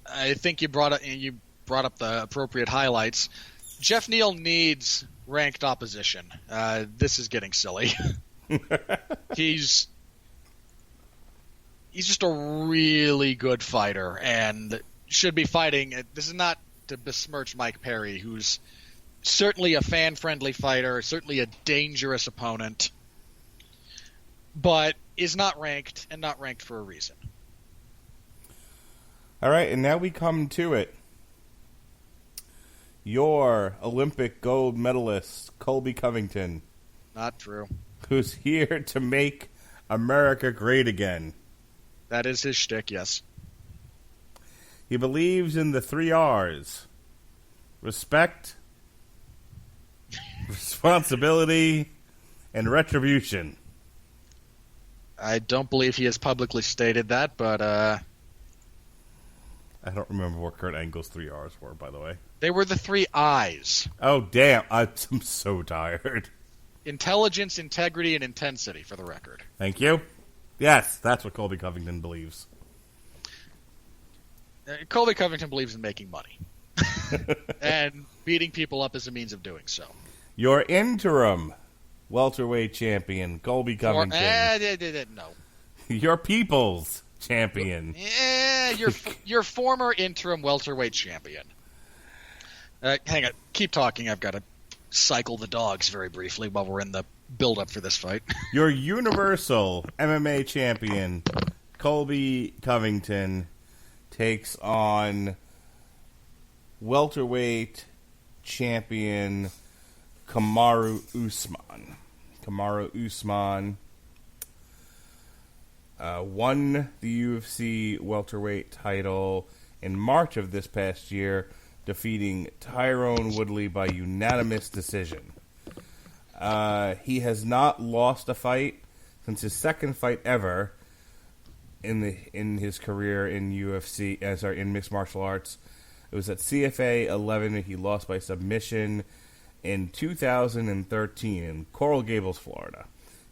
I think you brought up the appropriate highlights. Jeff Neal needs ranked opposition. This is getting silly. He's just a really good fighter and should be fighting. This is not to besmirch Mike Perry, who's certainly a fan-friendly fighter, certainly a dangerous opponent, but is not ranked, and not ranked for a reason. All right, and now we come to it. Your Olympic gold medalist, Colby Covington. Not true. Who's here to make America great again. That is his shtick, yes. He believes in the 3 R's. Respect, responsibility, and retribution. I don't believe he has publicly stated that, but I don't remember what Kurt Angle's 3 R's were, by the way. They were the 3 I's. Oh, damn. I'm so tired. Intelligence, integrity, and intensity, for the record. Thank you. Yes, that's what Colby Covington believes. Colby Covington believes in making money. And beating people up is a means of doing so. Your interim welterweight champion, Colby Covington. No. Your people's champion. Your former interim welterweight champion. Hang on. Keep talking. I've got to cycle the dogs very briefly while we're in the build-up for this fight. Your universal MMA champion, Colby Covington, takes on welterweight champion Kamaru Usman. Kamaru Usman won the UFC welterweight title in March of this past year, defeating Tyrone Woodley by unanimous decision. He has not lost a fight since his second fight ever in his career in UFC, in mixed martial arts. It was at CFA 11. He lost by submission in 2013 in Coral Gables, Florida.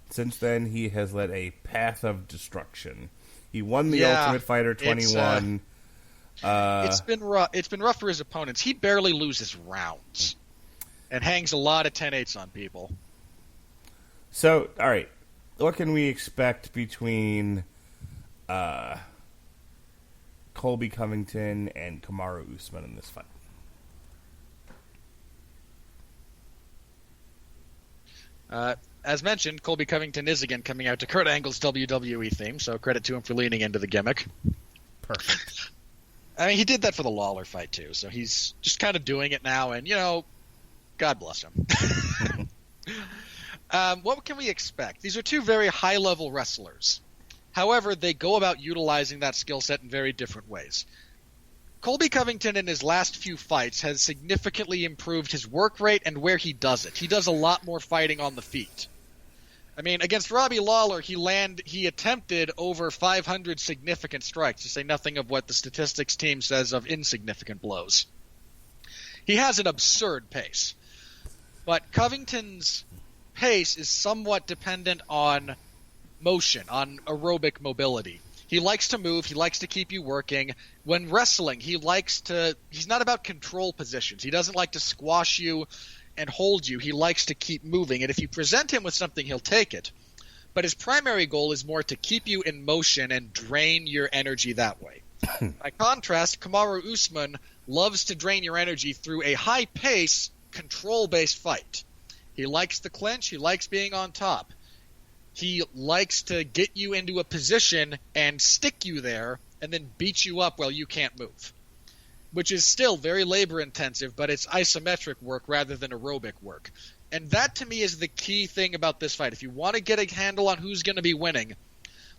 Since then, he has led a path of destruction. He won the Ultimate Fighter 21. It's been rough. It's been rough for his opponents. He barely loses rounds and hangs a lot of 10-8s on people. So, all right, what can we expect between Colby Covington and Kamaru Usman in this fight? As mentioned, Colby Covington is again coming out to Kurt Angle's WWE theme, so credit to him for leaning into the gimmick. Perfect. I mean, he did that for the Lawler fight, too, so he's just kind of doing it now, and, God bless him. What can we expect? These are two very high-level wrestlers. However, they go about utilizing that skill set in very different ways. Colby Covington in his last few fights has significantly improved his work rate and where he does it. He does a lot more fighting on the feet. I mean, against Robbie Lawler, he attempted over 500 significant strikes, to say nothing of what the statistics team says of insignificant blows. He has an absurd pace. But Covington's pace is somewhat dependent on motion, on aerobic mobility. He likes to move. He likes to keep you working. When wrestling, he's not about control positions. He doesn't like to squash you and hold you. He likes to keep moving. And if you present him with something, he'll take it. But his primary goal is more to keep you in motion and drain your energy that way. By contrast, Kamaru Usman loves to drain your energy through a high-pace, control-based fight. He likes the clinch. He likes being on top. He likes to get you into a position and stick you there and then beat you up while you can't move, which is still very labor-intensive, but it's isometric work rather than aerobic work. And that, to me, is the key thing about this fight. If you want to get a handle on who's going to be winning,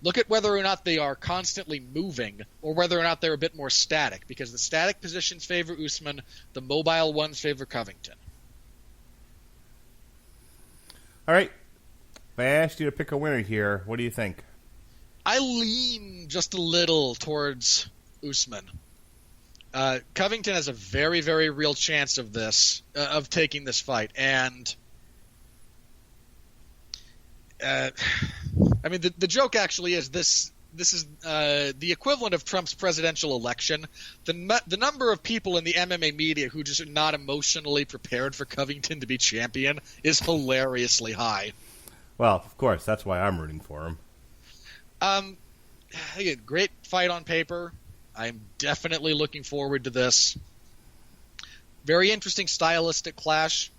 Look at whether or not they are constantly moving or whether or not they're a bit more static, because the static positions favor Usman, the mobile ones favor Covington. All right. If I asked you to pick a winner here, what do you think? I lean just a little towards Usman. Covington has a very, very real chance of of taking this fight, and I mean, the joke actually is this is the equivalent of Trump's presidential election. The number of people in the MMA media who just are not emotionally prepared for Covington to be champion is hilariously high. Well, of course, that's why I'm rooting for him. Again, great fight on paper. I'm definitely looking forward to this. Very interesting stylistic clash.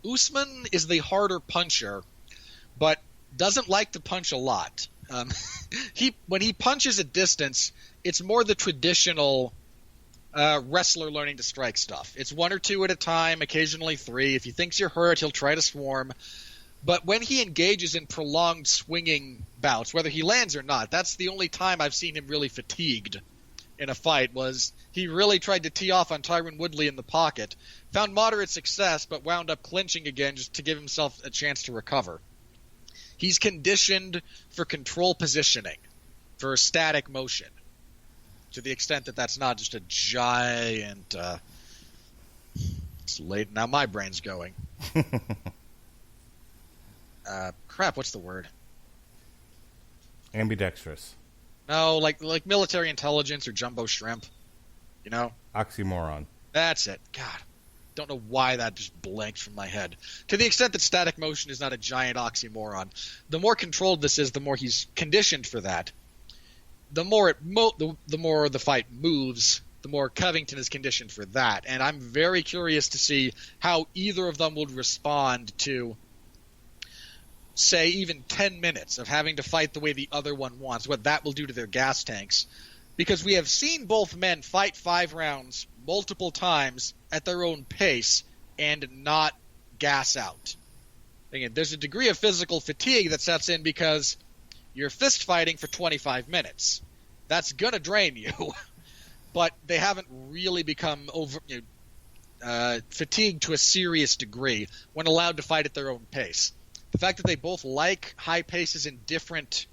Usman is the harder puncher, but doesn't like to punch a lot. When he punches at distance, it's more the traditional wrestler learning to strike stuff. It's 1 or 2 at a time, occasionally 3. If he thinks you're hurt, he'll try to swarm. But when he engages in prolonged swinging bouts, whether he lands or not, that's the only time I've seen him really fatigued in a fight. Was he really tried to tee off on Tyron Woodley in the pocket, found moderate success, but wound up clinching again just to give himself a chance to recover. He's conditioned for control positioning, for static motion, to the extent that that's not just a giant... it's late. Now my brain's going. Crap, what's the word? Ambidextrous. No, like military intelligence or jumbo shrimp. You know? Oxymoron. That's it. God, don't know why that just blanked from my head. To the extent that static motion is not a giant oxymoron, the more controlled this is, the more he's conditioned for that. The more the more the fight moves, the more Covington is conditioned for that. And I'm very curious to see how either of them would respond to, say, even 10 minutes of having to fight the way the other one wants, what that will do to their gas tanks. Because we have seen both men fight 5 rounds multiple times at their own pace and not gas out. Again, there's a degree of physical fatigue that sets in because you're fist fighting for 25 minutes. That's going to drain you. But they haven't really become fatigued to a serious degree when allowed to fight at their own pace. The fact that they both like high paces in different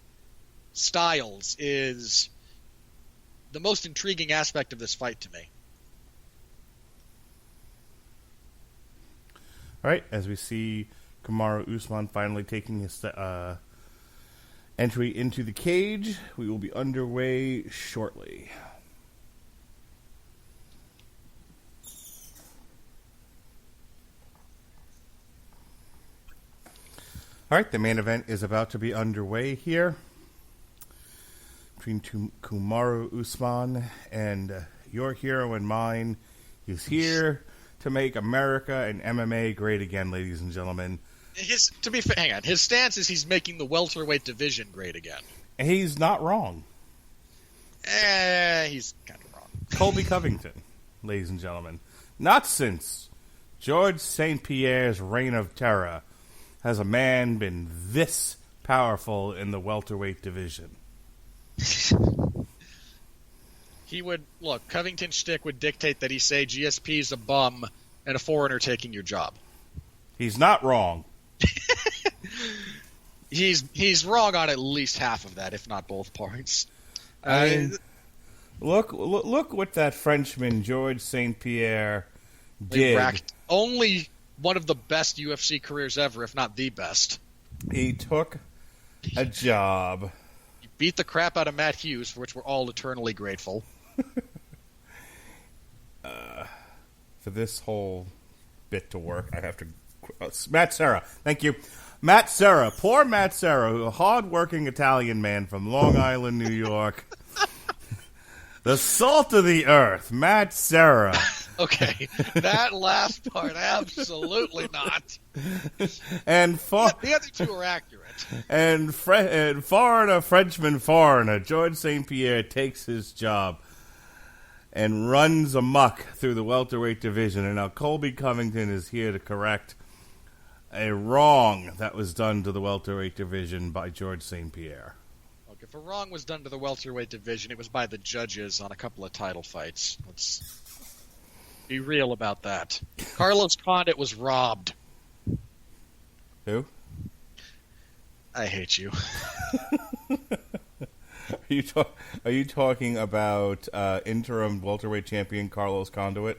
styles is the most intriguing aspect of this fight to me. All right, as we see Kamaru Usman finally taking his entry into the cage, we will be underway shortly. All right, the main event is about to be underway here between Kamaru Usman and your hero and mine. He's here to make America and MMA great again, ladies and gentlemen. Hang on. His stance is he's making the welterweight division great again. And he's not wrong. He's kind of wrong. Colby Covington, ladies and gentlemen. Not since George St. Pierre's reign of terror has a man been this powerful in the welterweight division. Covington's shtick would dictate that he say GSP's a bum and a foreigner taking your job. He's not wrong. He's wrong on at least half of that, if not both parts. Look what that Frenchman George St. Pierre did. Only one of the best UFC careers ever, if not the best. He took a job. He beat the crap out of Matt Hughes, for which we're all eternally grateful. For this whole bit to work, I have to... Matt Serra. Thank you. Matt Serra. Poor Matt Serra, a hard-working Italian man from Long Island, New York. The salt of the earth, Matt Serra. Okay, that last part, absolutely not. And the other two are accurate. And Frenchman foreigner, George St. Pierre takes his job and runs amok through the welterweight division. And now Colby Covington is here to correct a wrong that was done to the welterweight division by George St. Pierre. If a wrong was done to the welterweight division, it was by the judges on a couple of title fights. Let's be real about that. Carlos Condit was robbed. Who? I hate you. Are you talking about interim welterweight champion Carlos Condit?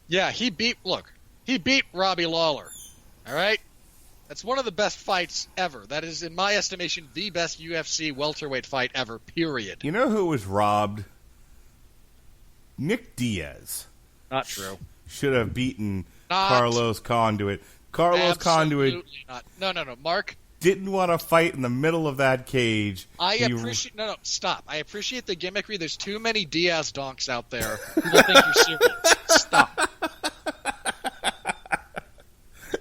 Yeah, he beat Robbie Lawler. All right? That's one of the best fights ever. That is, in my estimation, the best UFC welterweight fight ever, period. You know who was robbed? Nick Diaz. Not true. Should have beaten Not Carlos Condit. Carlos Absolutely Condit not. No. Mark, didn't want to fight in the middle of that cage. Stop. I appreciate the gimmickry. There's too many Diaz donks out there who will think you're serious. Stop.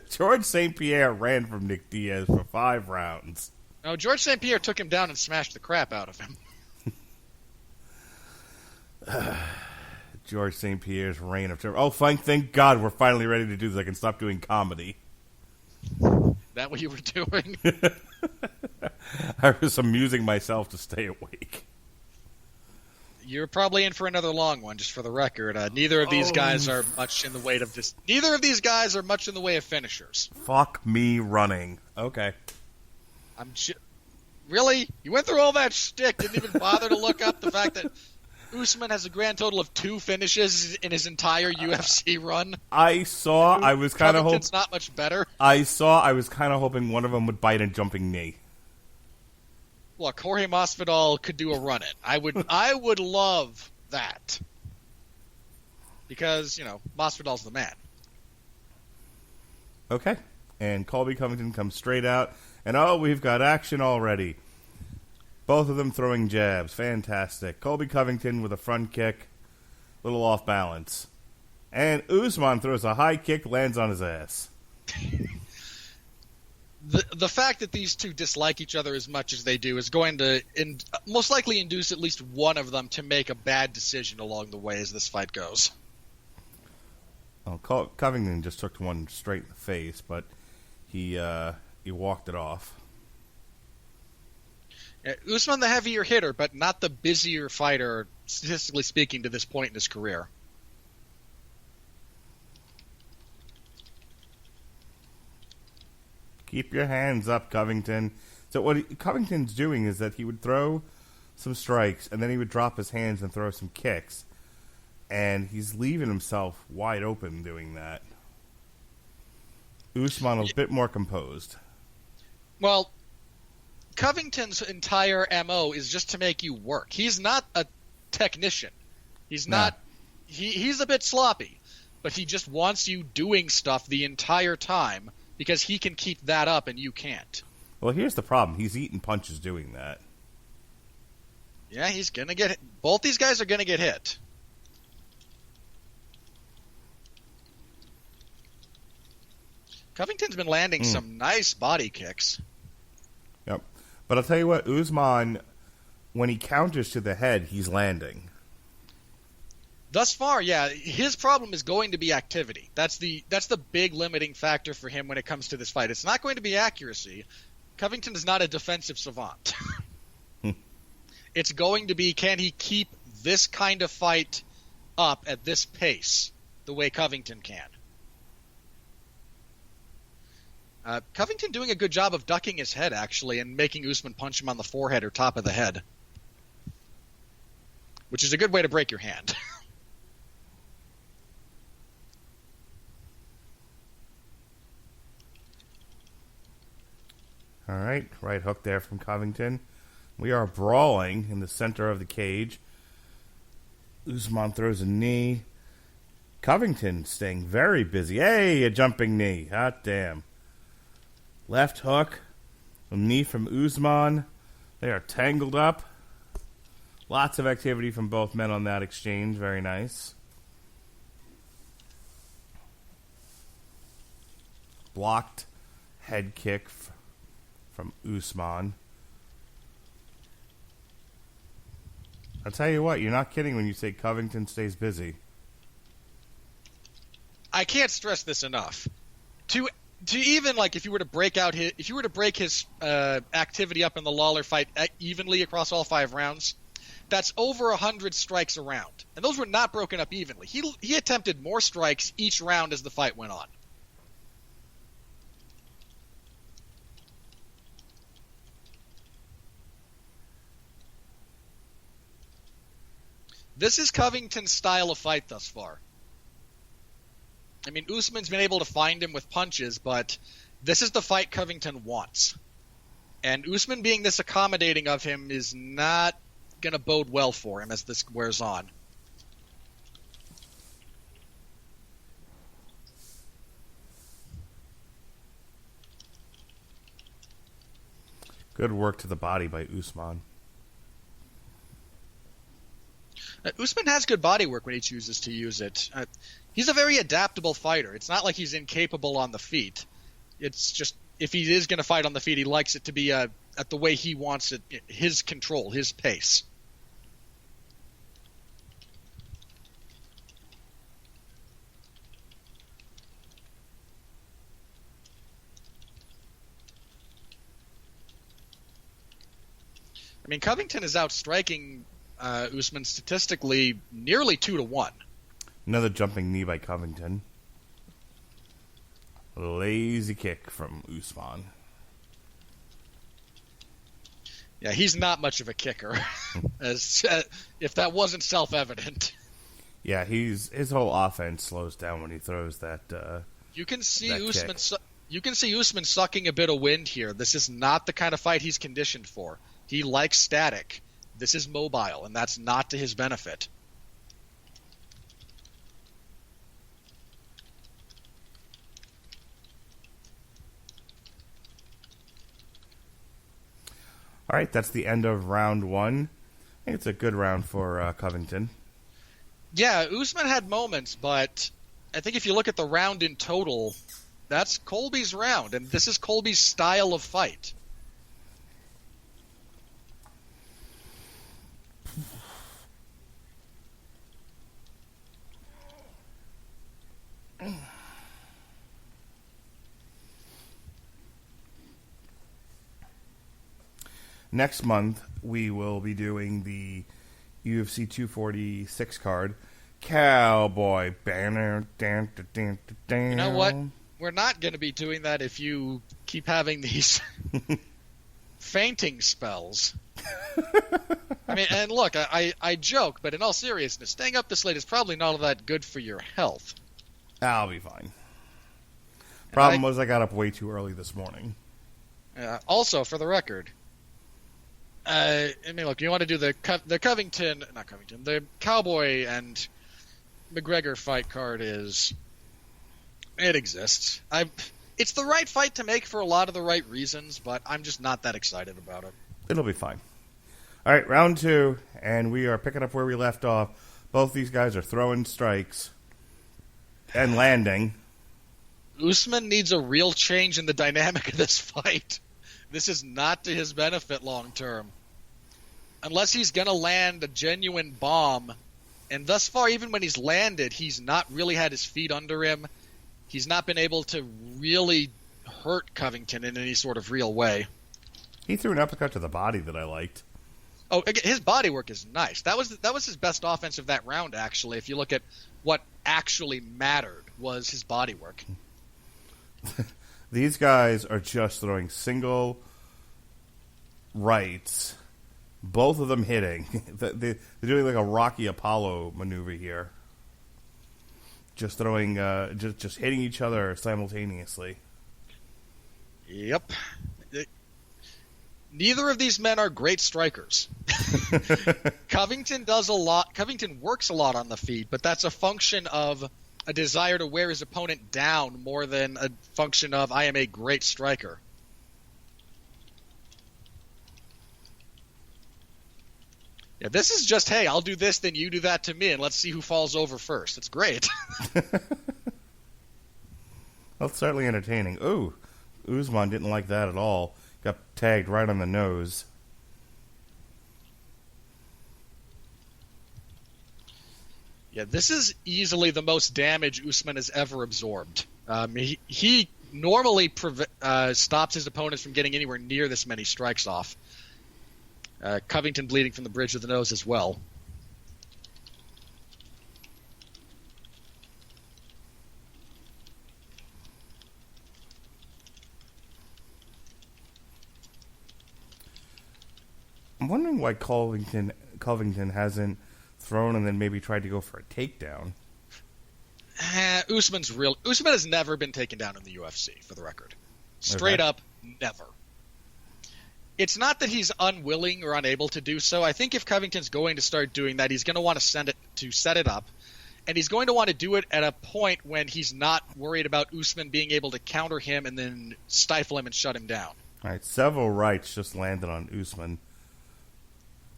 George St. Pierre ran from Nick Diaz for 5 rounds. No, George St. Pierre took him down and smashed the crap out of him. George St. Pierre's reign of terror. Oh, thank God we're finally ready to do this. I can stop doing comedy. That what you were doing? I was amusing myself to stay awake. You're probably in for another long one, just for the record. Neither of these guys are much in the way of this. Neither of these guys are much in the way of finishers. Fuck me running. Okay. Really? You went through all that shtick, didn't even bother to look up the fact that Usman has a grand total of 2 finishes in his entire UFC run? I was kind of hoping. It's not much better. I was kind of hoping one of them would bite a jumping knee. Look, Jorge Masvidal could do a run-in. I would love that. Because, Masvidal's the man. Okay. And Colby Covington comes straight out. And, we've got action already. Both of them throwing jabs. Fantastic. Colby Covington with a front kick. A little off balance. And Usman throws a high kick, lands on his ass. The fact that these two dislike each other as much as they do is going to most likely induce at least one of them to make a bad decision along the way as this fight goes. Well, Covington just took one straight in the face, but he walked it off. Yeah, Usman the heavier hitter, but not the busier fighter, statistically speaking, to this point in his career. Keep your hands up, Covington. So what Covington's doing is that he would throw some strikes, and then he would drop his hands and throw some kicks. And he's leaving himself wide open doing that. Usman was a bit more composed. Well, Covington's entire MO is just to make you work. He's not a technician. He's not. He's a bit sloppy, but he just wants you doing stuff the entire time because he can keep that up and you can't. Well, here's the problem. He's eating punches doing that. Yeah, he's going to get hit. Both these guys are going to get hit. Covington's been landing some nice body kicks. Yep. But I'll tell you what, Usman, when he counters to the head, he's landing. Thus far, yeah, his problem is going to be activity. That's the big limiting factor for him when it comes to this fight. It's not going to be accuracy. Covington is not a defensive savant. It's going to be, can he keep this kind of fight up at this pace the way Covington can? Covington doing a good job of ducking his head, actually, and making Usman punch him on the forehead or top of the head. Which is a good way to break your hand. All right, right hook there from Covington. We are brawling in the center of the cage. Usman throws a knee. Covington staying very busy. Hey, a jumping knee. Hot damn. Left hook. A knee from Usman. They are tangled up. Lots of activity from both men on that exchange. Very nice. Blocked head kick from Usman. I'll tell you what, you're not kidding when you say Covington stays busy. I can't stress this enough. To to even like if you were to break his activity up in the Lawler fight evenly across all 5 rounds, that's over 100 strikes a round, and those were not broken up evenly. He attempted more strikes each round as the fight went on. This is Covington's style of fight thus far. I mean, Usman's been able to find him with punches, but this is the fight Covington wants. And Usman being this accommodating of him is not going to bode well for him as this wears on. Good work to the body by Usman. Usman has good body work when he chooses to use it. He's a very adaptable fighter. It's not like he's incapable on the feet. It's just if he is going to fight on the feet, he likes it to be at the way he wants it, his control, his pace. I mean, Covington is outstriking Usman statistically nearly 2-1. Another jumping knee by Covington. Lazy kick from Usman. Yeah, he's not much of a kicker, as if that wasn't self-evident. Yeah, his whole offense slows down when he throws that. You can see that Usman. kick. You can see Usman sucking a bit of wind here. This is not the kind of fight he's conditioned for. He likes static. This is mobile, and that's not to his benefit. All right, that's the end of round 1. I think it's a good round for Covington. Yeah, Usman had moments, but I think if you look at the round in total, that's Colby's round, and this is Colby's style of fight. Next month, we will be doing the UFC 246 card. Cowboy banner. You know what? We're not going to be doing that if you keep having these fainting spells. I mean, and look, I joke, but in all seriousness, staying up this late is probably not all that good for your health. I'll be fine. Problem was I got up way too early this morning. Also, for the record, I mean, look, you want to do the Cowboy and McGregor fight card it exists. It's the right fight to make for a lot of the right reasons, but I'm just not that excited about it. It'll be fine. All right, round 2, and we are picking up where we left off. Both these guys are throwing strikes and landing. Usman needs a real change in the dynamic of this fight. This is not to his benefit long term. Unless he's going to land a genuine bomb, and thus far, even when he's landed, he's not really had his feet under him. He's not been able to really hurt Covington in any sort of real way. He threw an uppercut to the body that I liked. Oh, again, his body work is nice. That was his best offense of that round, actually. If you look at what actually mattered, was his body work. These guys are just throwing single rights, both of them hitting. They're doing like a Rocky Apollo maneuver here. Just throwing, just hitting each other simultaneously. Yep. Neither of these men are great strikers. Covington does a lot. Covington works a lot on the feet, but that's a function of a desire to wear his opponent down more than a function of I am a great striker. Yeah, this is just, hey, I'll do this, then you do that to me, and let's see who falls over first. It's great. Well, it's certainly entertaining. Ooh, Usman didn't like that at all. Got tagged right on the nose. Yeah, this is easily the most damage Usman has ever absorbed. He normally stops his opponents from getting anywhere near this many strikes off. Covington bleeding from the bridge of the nose as well. I'm wondering why Covington hasn't thrown and then maybe tried to go for a takedown. Usman has never been taken down in the UFC, for the record. Straight up, never. It's not that he's unwilling or unable to do so. I think if Covington's going to start doing that, he's going to want to set it up, and he's going to want to do it at a point when he's not worried about Usman being able to counter him and then stifle him and shut him down. All right, several rights just landed on Usman.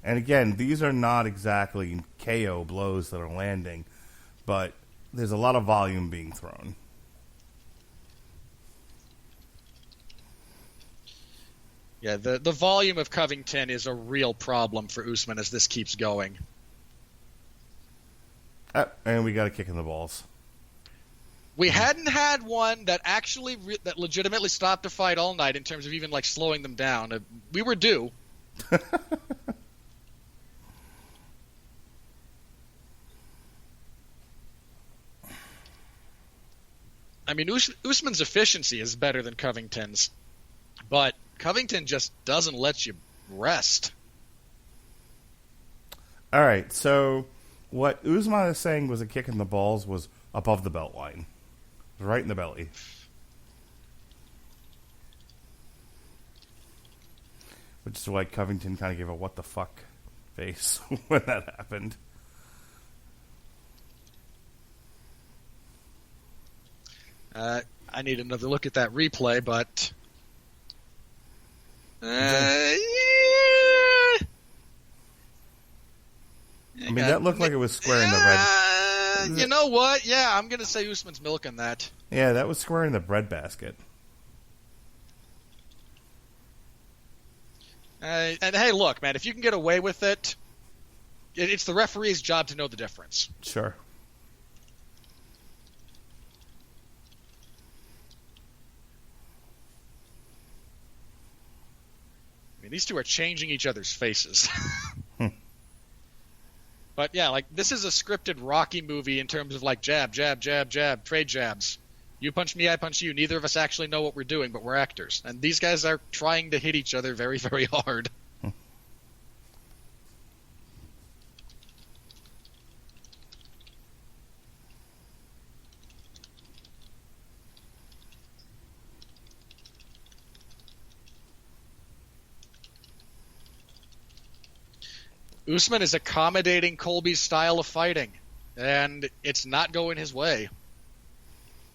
And again, these are not exactly KO blows that are landing, but there's a lot of volume being thrown. Yeah, the volume of Covington is a real problem for Usman as this keeps going. And we got a kick in the balls. We hadn't had one that actually that legitimately stopped a fight all night in terms of even like slowing them down. We were due. I mean, Usman's efficiency is better than Covington's, but Covington just doesn't let you rest. All right, so what Usman is saying was a kick in the balls was above the belt line. Right in the belly. Which is why Covington kind of gave a what the fuck face when that happened. I need another look at that replay, but... I mean, that looked like it was square in the red. You know what? Yeah, I'm going to say Usman's milking that. Yeah, that was square in the breadbasket. And hey, look, man, if you can get away with it, it's the referee's job to know the difference. Sure. I mean, these two are changing each other's faces. But yeah, like, this is a scripted Rocky movie in terms of like jab, jab, jab, jab, trade jabs. You punch me, I punch you. Neither of us actually know what we're doing, but we're actors. And these guys are trying to hit each other very, very hard. Usman is accommodating Colby's style of fighting, and it's not going his way.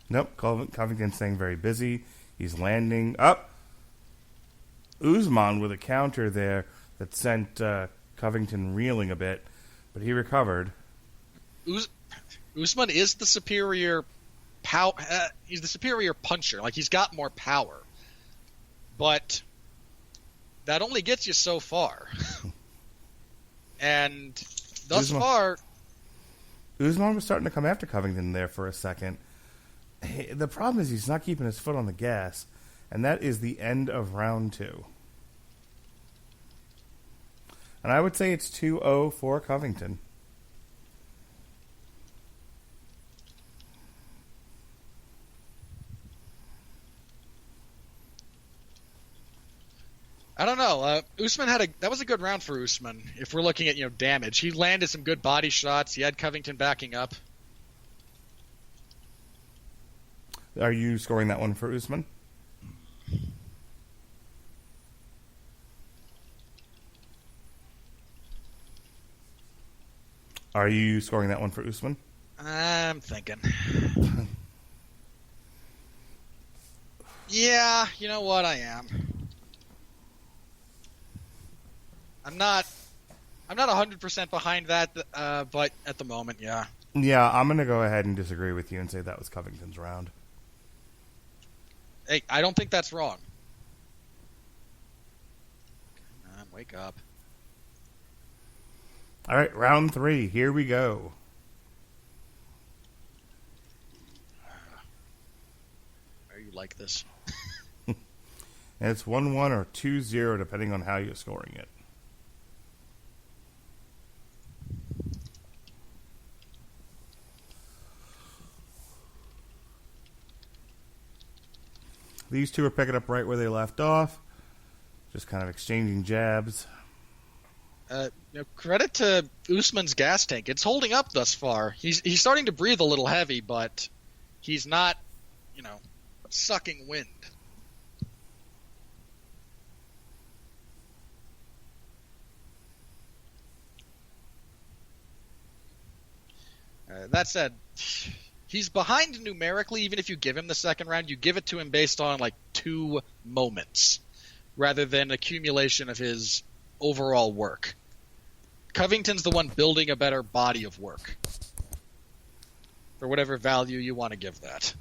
Nope, Covington's staying very busy. He's landing up. Usman with a counter there that sent Covington reeling a bit, but he recovered. Usman is the superior he's the superior puncher. Like, he's got more power. But that only gets you so far. And thus far... Usman was starting to come after Covington there for a second. The problem is he's not keeping his foot on the gas, and that is the end of round 2. And I would say it's 2-0 for Covington. I don't know. Usman that was a good round for Usman. If we're looking at damage, he landed some good body shots. He had Covington backing up. Are you scoring that one for Usman? Are you scoring that one for Usman? I'm thinking. Yeah, you know what? I am. I'm not 100% behind that, but at the moment, yeah. Yeah, I'm going to go ahead and disagree with you and say that was Covington's round. Hey, I don't think that's wrong. Come on, wake up. All right, round 3. Here we go. Why are you like this. And it's 1-1 or 2-0, depending on how you're scoring it. These two are picking up right where they left off. Just kind of exchanging jabs. Credit to Usman's gas tank. It's holding up thus far. He's starting to breathe a little heavy, but he's not, sucking wind. That said, he's behind numerically. Even if you give him the second round, you give it to him based on like 2 moments rather than accumulation of his overall work. Covington's the one building a better body of work for whatever value you want to give that.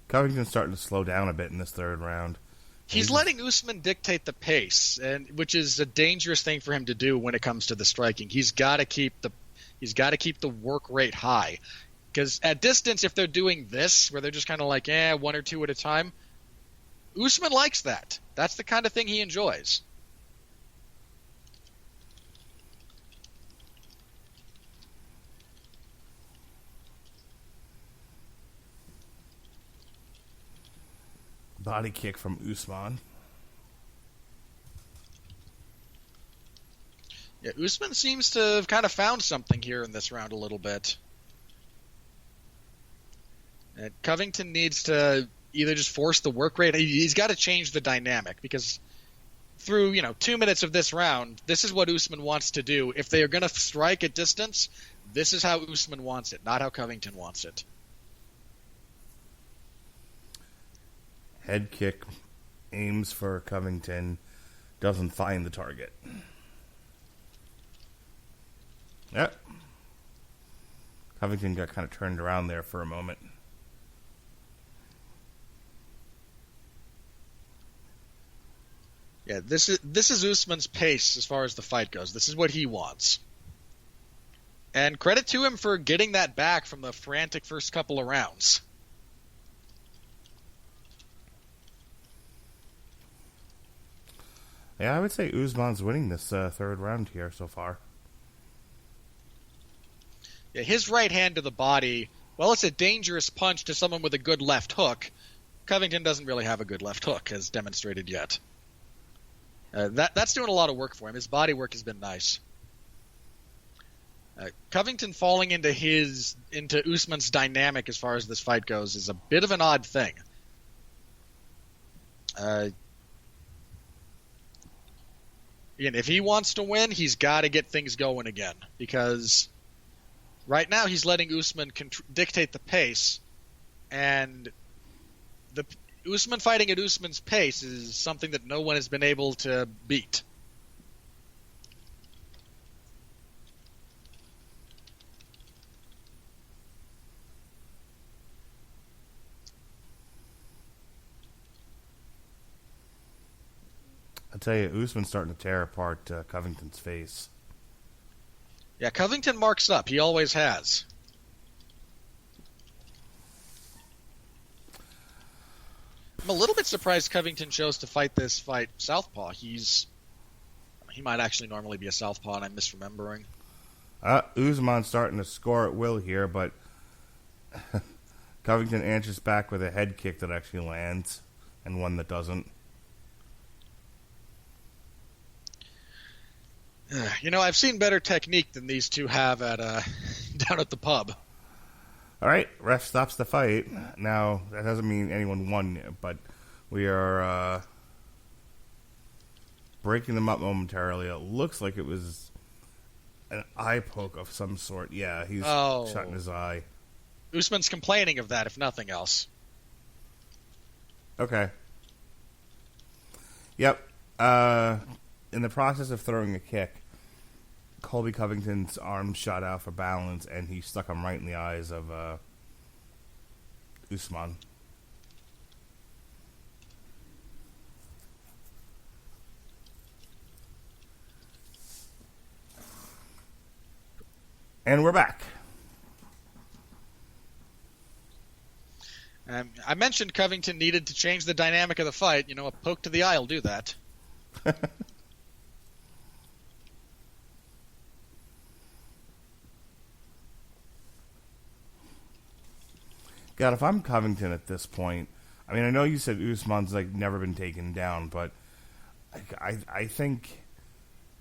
Covington's starting to slow down a bit in this third round. He's letting Usman dictate the pace, which is a dangerous thing for him to do when it comes to the striking. He's got to keep the work rate high, because at distance, if they're doing this, where they're just kind of like 1 or 2 at a time, Usman likes that. That's the kind of thing he enjoys. Body kick from Usman. Yeah, Usman seems to have kind of found something here in this round a little bit. And Covington needs to either just force the work rate. He's got to change the dynamic, because through 2 minutes of this round, this is what Usman wants to do. If they are going to strike at distance, this is how Usman wants it, not how Covington wants it. Head kick, aims for Covington, doesn't find the target. Yep. Covington got kind of turned around there for a moment. Yeah, this is Usman's pace as far as the fight goes. This is what he wants. And credit to him for getting that back from the frantic first couple of rounds. Yeah, I would say Usman's winning this third round here so far. Yeah, his right hand to the body, well, it's a dangerous punch to someone with a good left hook. Covington doesn't really have a good left hook, as demonstrated yet. That's doing a lot of work for him. His body work has been nice. Covington falling into Usman's dynamic as far as this fight goes is a bit of an odd thing. Again, if he wants to win, he's got to get things going again, because right now he's letting Usman dictate the pace, and the Usman fighting at Usman's pace is something that no one has been able to beat. I tell you, Usman's starting to tear apart Covington's face. Yeah, Covington marks up. He always has. I'm a little bit surprised Covington chose to fight this fight southpaw. He might actually normally be a southpaw, and I'm misremembering. Usman's starting to score at will here, but Covington answers back with a head kick that actually lands, and one that doesn't. I've seen better technique than these two have at down at the pub. All right, ref stops the fight. Now, that doesn't mean anyone won, but we are breaking them up momentarily. It looks like it was an eye poke of some sort. Yeah, he's shutting his eye. Usman's complaining of that, if nothing else. Okay. Yep. In the process of throwing a kick, Colby Covington's arm shot out for balance, and he stuck him right in the eyes of Usman. And we're back. I mentioned Covington needed to change the dynamic of the fight. A poke to the eye will do that. God, if I'm Covington at this point, I mean, I know you said Usman's never been taken down, but I think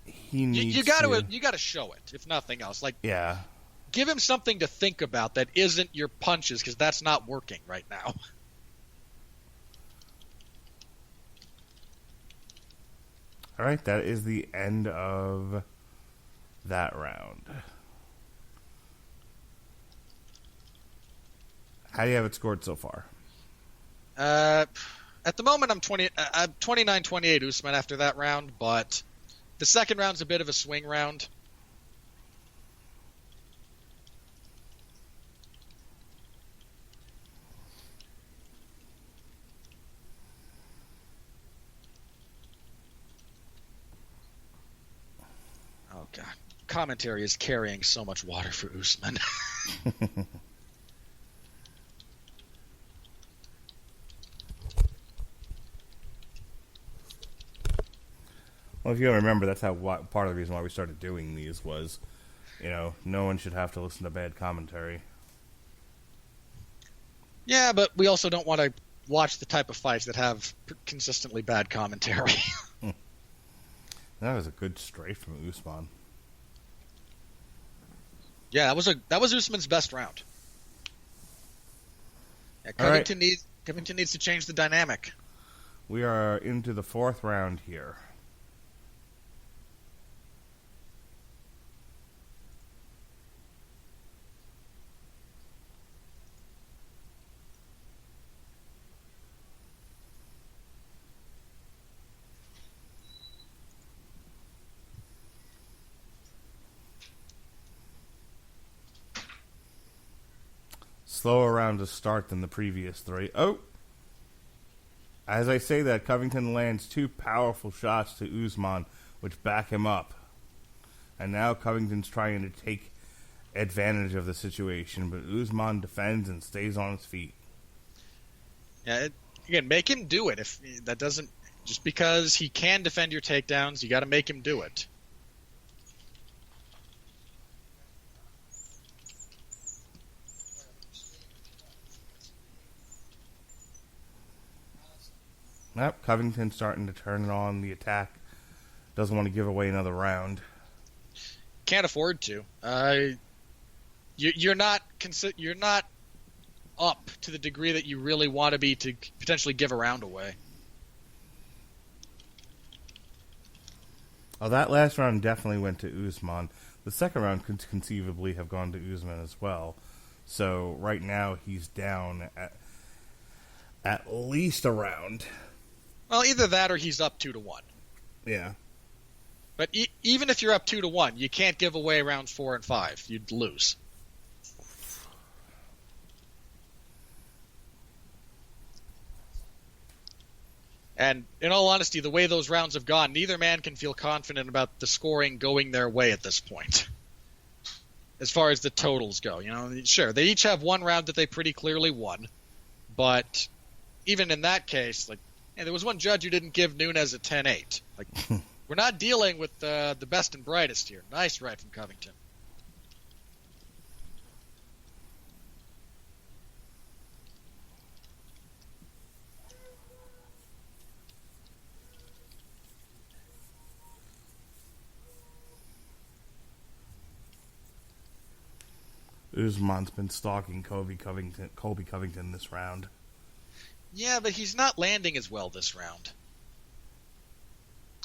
he needs you got to show it, if nothing else. Yeah. Give him something to think about that isn't your punches, because that's not working right now. All right, that is the end of that round. How do you have it scored so far? At the moment, I'm 29-28 Usman after that round, but the second round's a bit of a swing round. Oh, God. Commentary is carrying so much water for Usman. Well, if you remember, that's how part of the reason why we started doing these was, no one should have to listen to bad commentary. Yeah, but we also don't want to watch the type of fights that have consistently bad commentary. That was a good straight from Usman. Yeah, that was Usman's best round. Yeah, Covington needs to change the dynamic. We are into the fourth round here. Slower round to start than the previous three. Oh! As I say that, Covington lands two powerful shots to Usman, which back him up. And now Covington's trying to take advantage of the situation, but Usman defends and stays on his feet. Yeah, again, make him do it. If that doesn't, just because he can defend your takedowns, you got to make him do it. Yep, Covington's starting to turn it on the attack. Doesn't want to give away another round. Can't afford to. You're not up to the degree that you really want to be to potentially give a round away. Oh, that last round definitely went to Usman. The second round could conceivably have gone to Usman as well. So right now he's down at least a round. Well, either that or he's up 2-1. Yeah. But even if you're up 2-1, you can't give away rounds 4 and 5. You'd lose. And in all honesty, the way those rounds have gone, neither man can feel confident about the scoring going their way at this point. As far as the totals go, sure, they each have one round that they pretty clearly won. But even in that case, there was one judge who didn't give Nunes a 10-8. We're not dealing with the best and brightest here. Nice right from Covington. Usman's been stalking Colby Covington this round. Yeah, but he's not landing as well this round.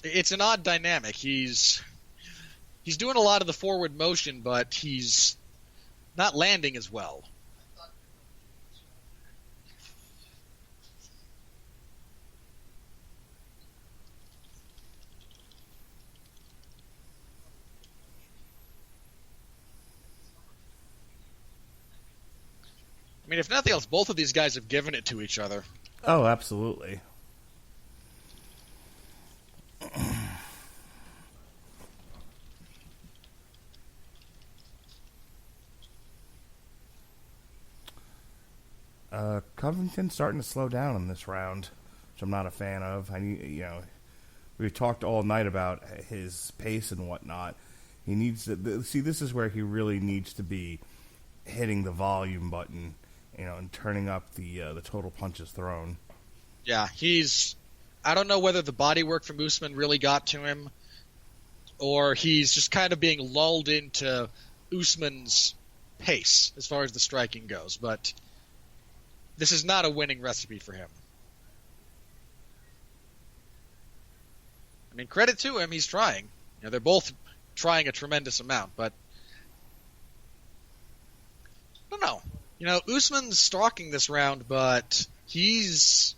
It's an odd dynamic. He's doing a lot of the forward motion, but he's not landing as well. I mean, if nothing else, both of these guys have given it to each other. Oh, absolutely. Covington starting to slow down in this round, which I'm not a fan of. We've talked all night about his pace and whatnot. He needs to see. This is where he really needs to be hitting the volume button, and turning up the total punches thrown. Yeah, I don't know whether the body work from Usman really got to him, or he's just kind of being lulled into Usman's pace as far as the striking goes. But this is not a winning recipe for him. I mean, credit to him, he's trying. They're both trying a tremendous amount, but I don't know. Usman's stalking this round, but he's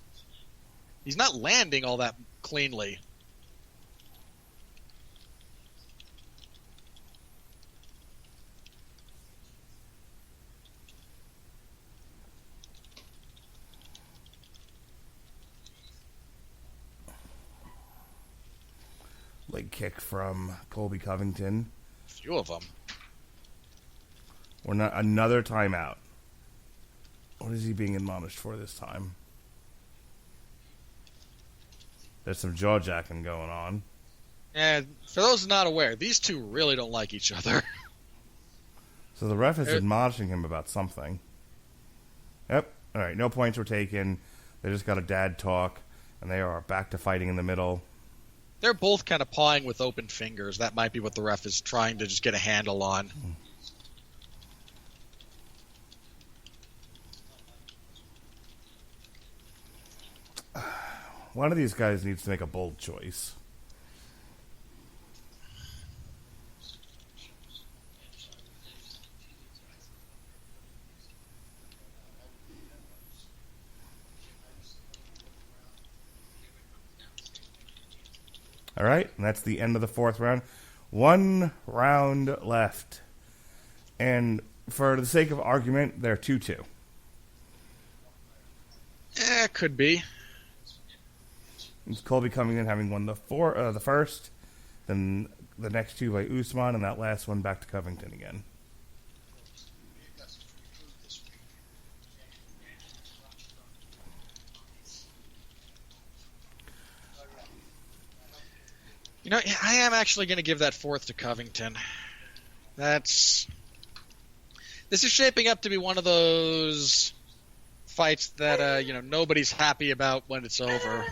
not landing all that cleanly. Leg kick from Colby Covington. A few of them. Or not another timeout. What is he being admonished for this time? There's some jaw-jacking going on. And for those not aware, these two really don't like each other. So the ref is admonishing him about something. Yep. All right, no points were taken. They just got a dad talk, and they are back to fighting in the middle. They're both kind of pawing with open fingers. That might be what the ref is trying to just get a handle on. One of these guys needs to make a bold choice. All right, and that's the end of the fourth round. 1 round left. And for the sake of argument, they're 2-2. Could be. It's Colby coming in having won the first, then the next two by Usman, and that last one back to Covington again. I am actually going to give that fourth to Covington. This is shaping up to be one of those fights that nobody's happy about when it's over.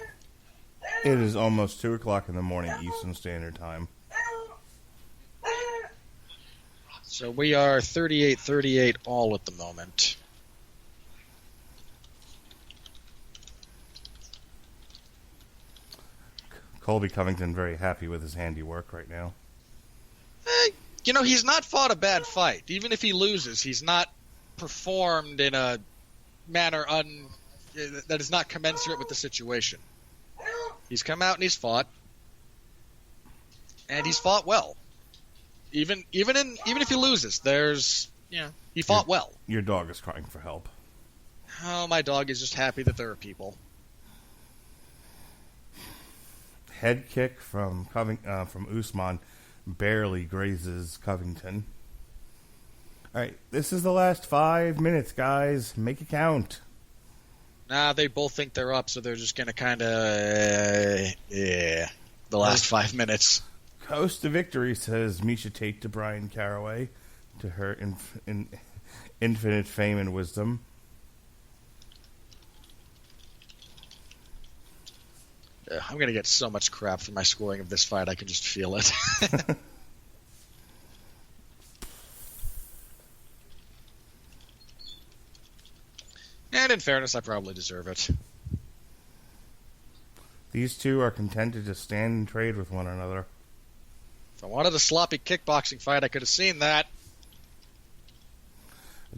It is almost 2 o'clock in the morning Eastern Standard Time. So we are 38-38 all at the moment. Colby Covington very happy with his handiwork right now. He's not fought a bad fight. Even if he loses, he's not performed in a manner that is not commensurate with the situation. He's come out and he's fought, and he's fought well. Even if he loses, he fought well. Your dog is crying for help. Oh, my dog is just happy that there are people. Head kick from Usman barely grazes Covington. All right, this is the last 5 minutes, guys. Make it count. Nah, they both think they're up, so they're just going to kind of, the last 5 minutes. Coast to victory, says Miesha Tate to Brian Caraway, to her infinite fame and wisdom. I'm going to get so much crap for my scoring of this fight, I can just feel it. And in fairness, I probably deserve it. These two are content to just stand and trade with one another. If I wanted a sloppy kickboxing fight, I could have seen that.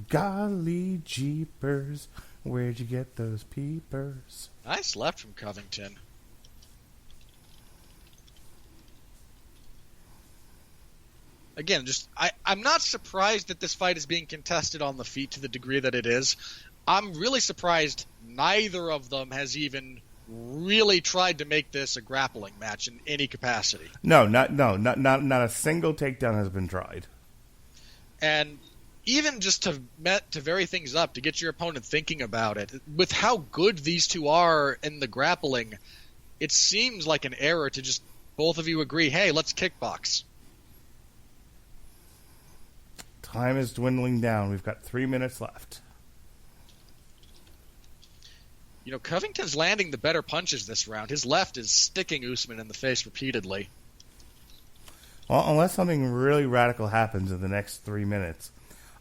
Golly jeepers, where'd you get those peepers? Nice left from Covington. Again, I'm not surprised that this fight is being contested on the feet to the degree that it is. I'm really surprised neither of them has even really tried to make this a grappling match in any capacity. No, not a single takedown has been tried. And even just to vary things up, to get your opponent thinking about it, with how good these two are in the grappling, it seems like an error to just both of you agree, hey, let's kickbox. Time is dwindling down. We've got 3 minutes left. You know, Covington's landing the better punches this round. His left is sticking Usman in the face repeatedly. Well, unless something really radical happens in the next 3 minutes,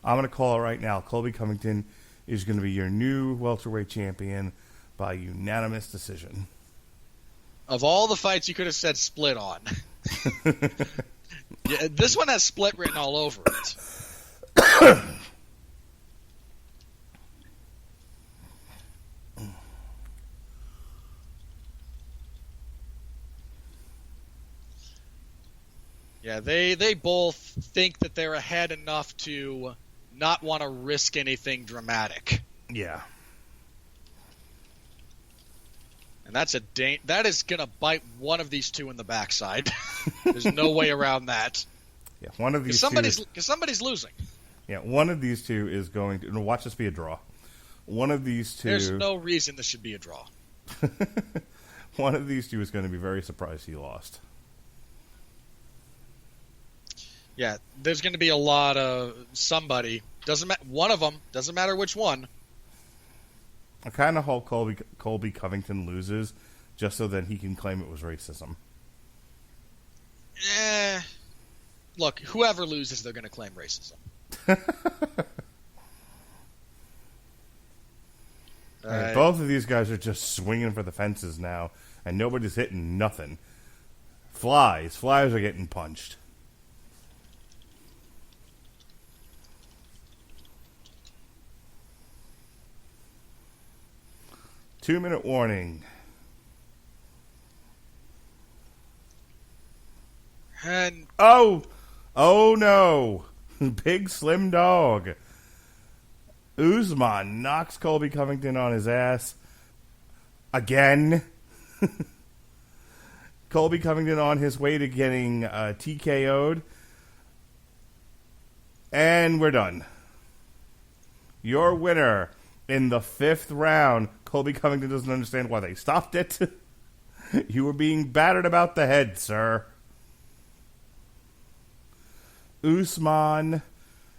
I'm going to call it right now. Colby Covington is going to be your new welterweight champion by unanimous decision. Of all the fights you could have said split on. Yeah, this one has split written all over it. Yeah, they both think that they're ahead enough to not want to risk anything dramatic. Yeah. And that is going to bite one of these two in the backside. There's no way around that. Yeah, one of these because somebody's losing. Yeah, one of these two is going to watch this be a draw. One of these two. There's no reason this should be a draw. One of these two is going to be very surprised he lost. Yeah, there's going to be a lot of somebody. One of them, doesn't matter which one. I kind of hope Colby Covington loses just so that he can claim it was racism. Look, whoever loses, they're going to claim racism. Right, both of these guys are just swinging for the fences now, and nobody's hitting nothing. Flies are getting punched. Two-minute warning. And oh no, big slim dog. Usman knocks Colby Covington on his ass again. Colby Covington on his way to getting TKO'd. And we're done. Your winner in the 5th round. Colby Covington doesn't understand why they stopped it. You were being battered about the head, sir. Usman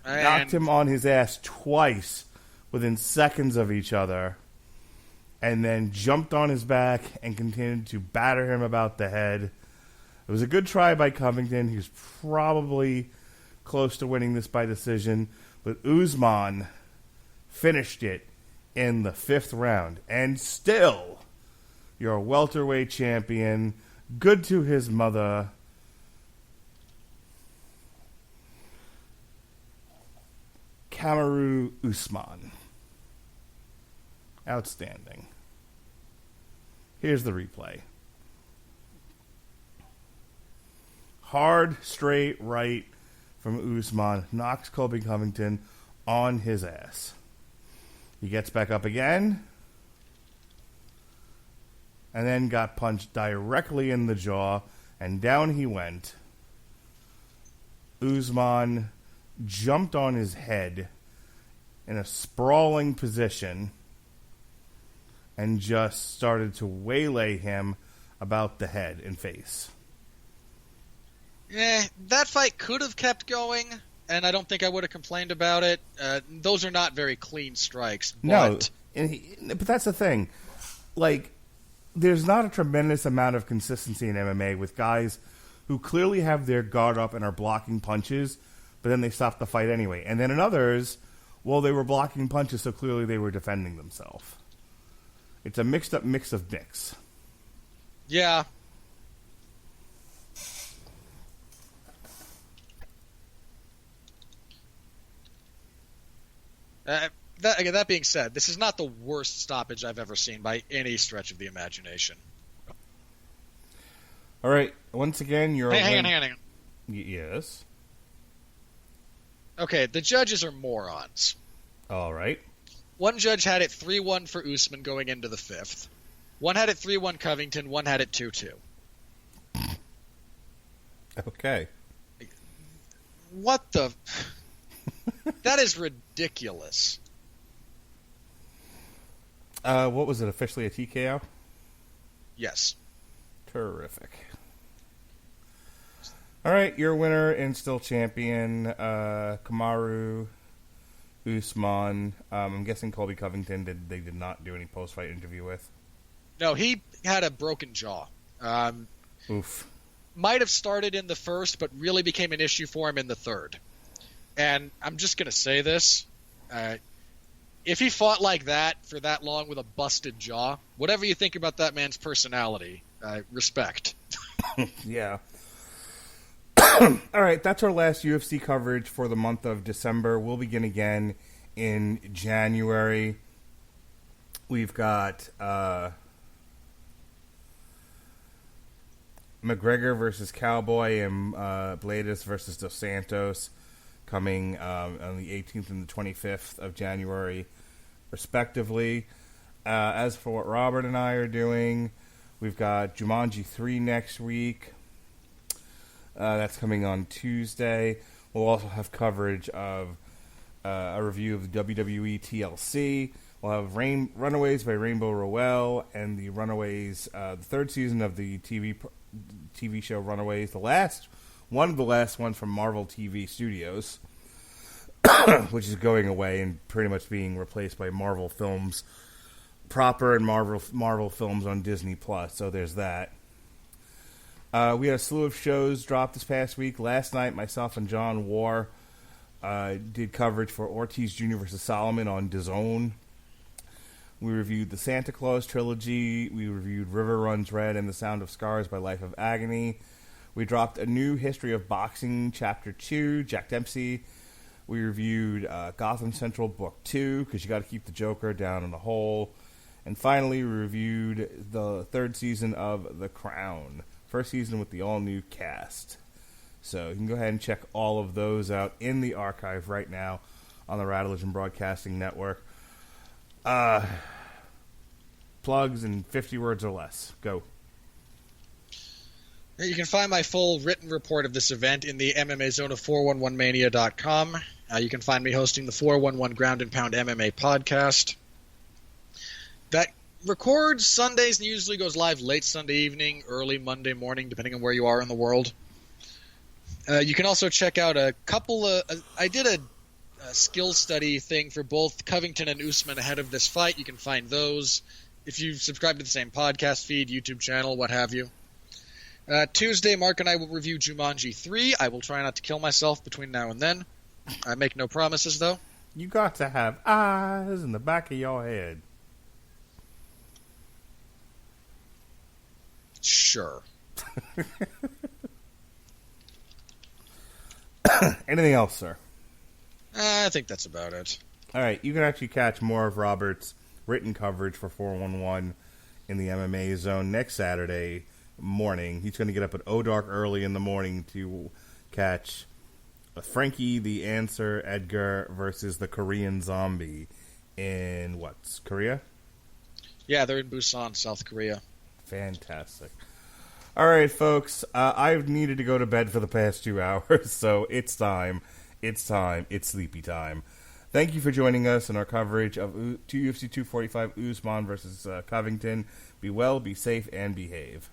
knocked him on his ass twice within seconds of each other, and then jumped on his back and continued to batter him about the head. It was a good try by Covington. He was probably close to winning this by decision, but Usman finished it in the 5th round. And still, your welterweight champion, good to his mother, Kamaru Usman. Outstanding. Here's the replay. Hard, straight right from Usman knocks Colby Covington on his ass. He gets back up again, and then got punched directly in the jaw, and down he went. Usman jumped on his head in a sprawling position and just started to waylay him about the head and face. That fight could have kept going, and I don't think I would have complained about it. Those are not very clean strikes. But... No, but that's the thing. Like, there's not a tremendous amount of consistency in MMA with guys who clearly have their guard up and are blocking punches, but then they stop the fight anyway. And then in others, well, they were blocking punches, so clearly they were defending themselves. It's a mixed up mix of mix. Yeah. That being said, this is not the worst stoppage I've ever seen by any stretch of the imagination. All right. Once again, you're... Hang on. Yes. Okay, the judges are morons. All right. One judge had it 3-1 for Usman going into the fifth. One had it 3-1 Covington. One had it 2-2. Okay. What the? That is ridiculous. What was it, officially a TKO? Yes. Terrific. All right, your winner and still champion, Kamaru Usman. I'm guessing Colby Covington did not do any post-fight interview with. No, he had a broken jaw. Oof. Might have started in the first, but really became an issue for him in the third. And I'm just going to say this. If he fought like that for that long with a busted jaw, whatever you think about that man's personality, respect. Yeah. All right, that's our last UFC coverage for the month of December. We'll begin again in January. We've got McGregor versus Cowboy and Bladis versus Dos Santos coming on the 18th and the 25th of January, respectively. As for what Robert and I are doing, we've got Jumanji 3 next week. That's coming on Tuesday. We'll also have coverage of a review of the WWE TLC. We'll have Runaways by Rainbow Rowell and the Runaways, the third season of the TV show Runaways, one of the last ones from Marvel TV Studios, which is going away and pretty much being replaced by Marvel Films proper and Marvel Films on Disney Plus. So there's that. We had a slew of shows drop this past week. Last night, myself and John War did coverage for Ortiz Jr. vs. Solomon on DAZN. We reviewed the Santa Claus trilogy. We reviewed River Runs Red and The Sound of Scars by Life of Agony. We dropped a new History of Boxing Chapter 2, Jack Dempsey. We reviewed Gotham Central Book 2, because you got to keep the Joker down in the hole. And finally, we reviewed the third season of The Crown. First season with the all-new cast. So you can go ahead and check all of those out in the archive right now on the Radulich and Broadcasting Network. Plugs in 50 words or less. Go. You can find my full written report of this event in the MMA zone of 411mania.com. You can find me hosting the 411 Ground and Pound MMA podcast. That records Sundays and usually goes live late Sunday evening, early Monday morning, depending on where you are in the world. You can also check out a couple of... I did a skill study thing for both Covington and Usman ahead of this fight. You can find those if you subscribe to the same podcast feed, YouTube channel, what have you. Tuesday, Mark and I will review Jumanji 3. I will try not to kill myself between now and then. I make no promises, though. You got to have eyes in the back of your head. Sure. Anything else, sir? I think that's about it. All right, you can actually catch more of Robert's written coverage for 411 in the MMA zone next Saturday morning. He's going to get up at dark early in the morning to catch Frankie the Answer Edgar versus the Korean Zombie in Korea? Yeah, they're in Busan, South Korea. Fantastic. All right, folks. I've needed to go to bed for the past 2 hours, so it's time. It's sleepy time. Thank you for joining us in our coverage of UFC 245 Usman versus Covington. Be well, be safe, and behave.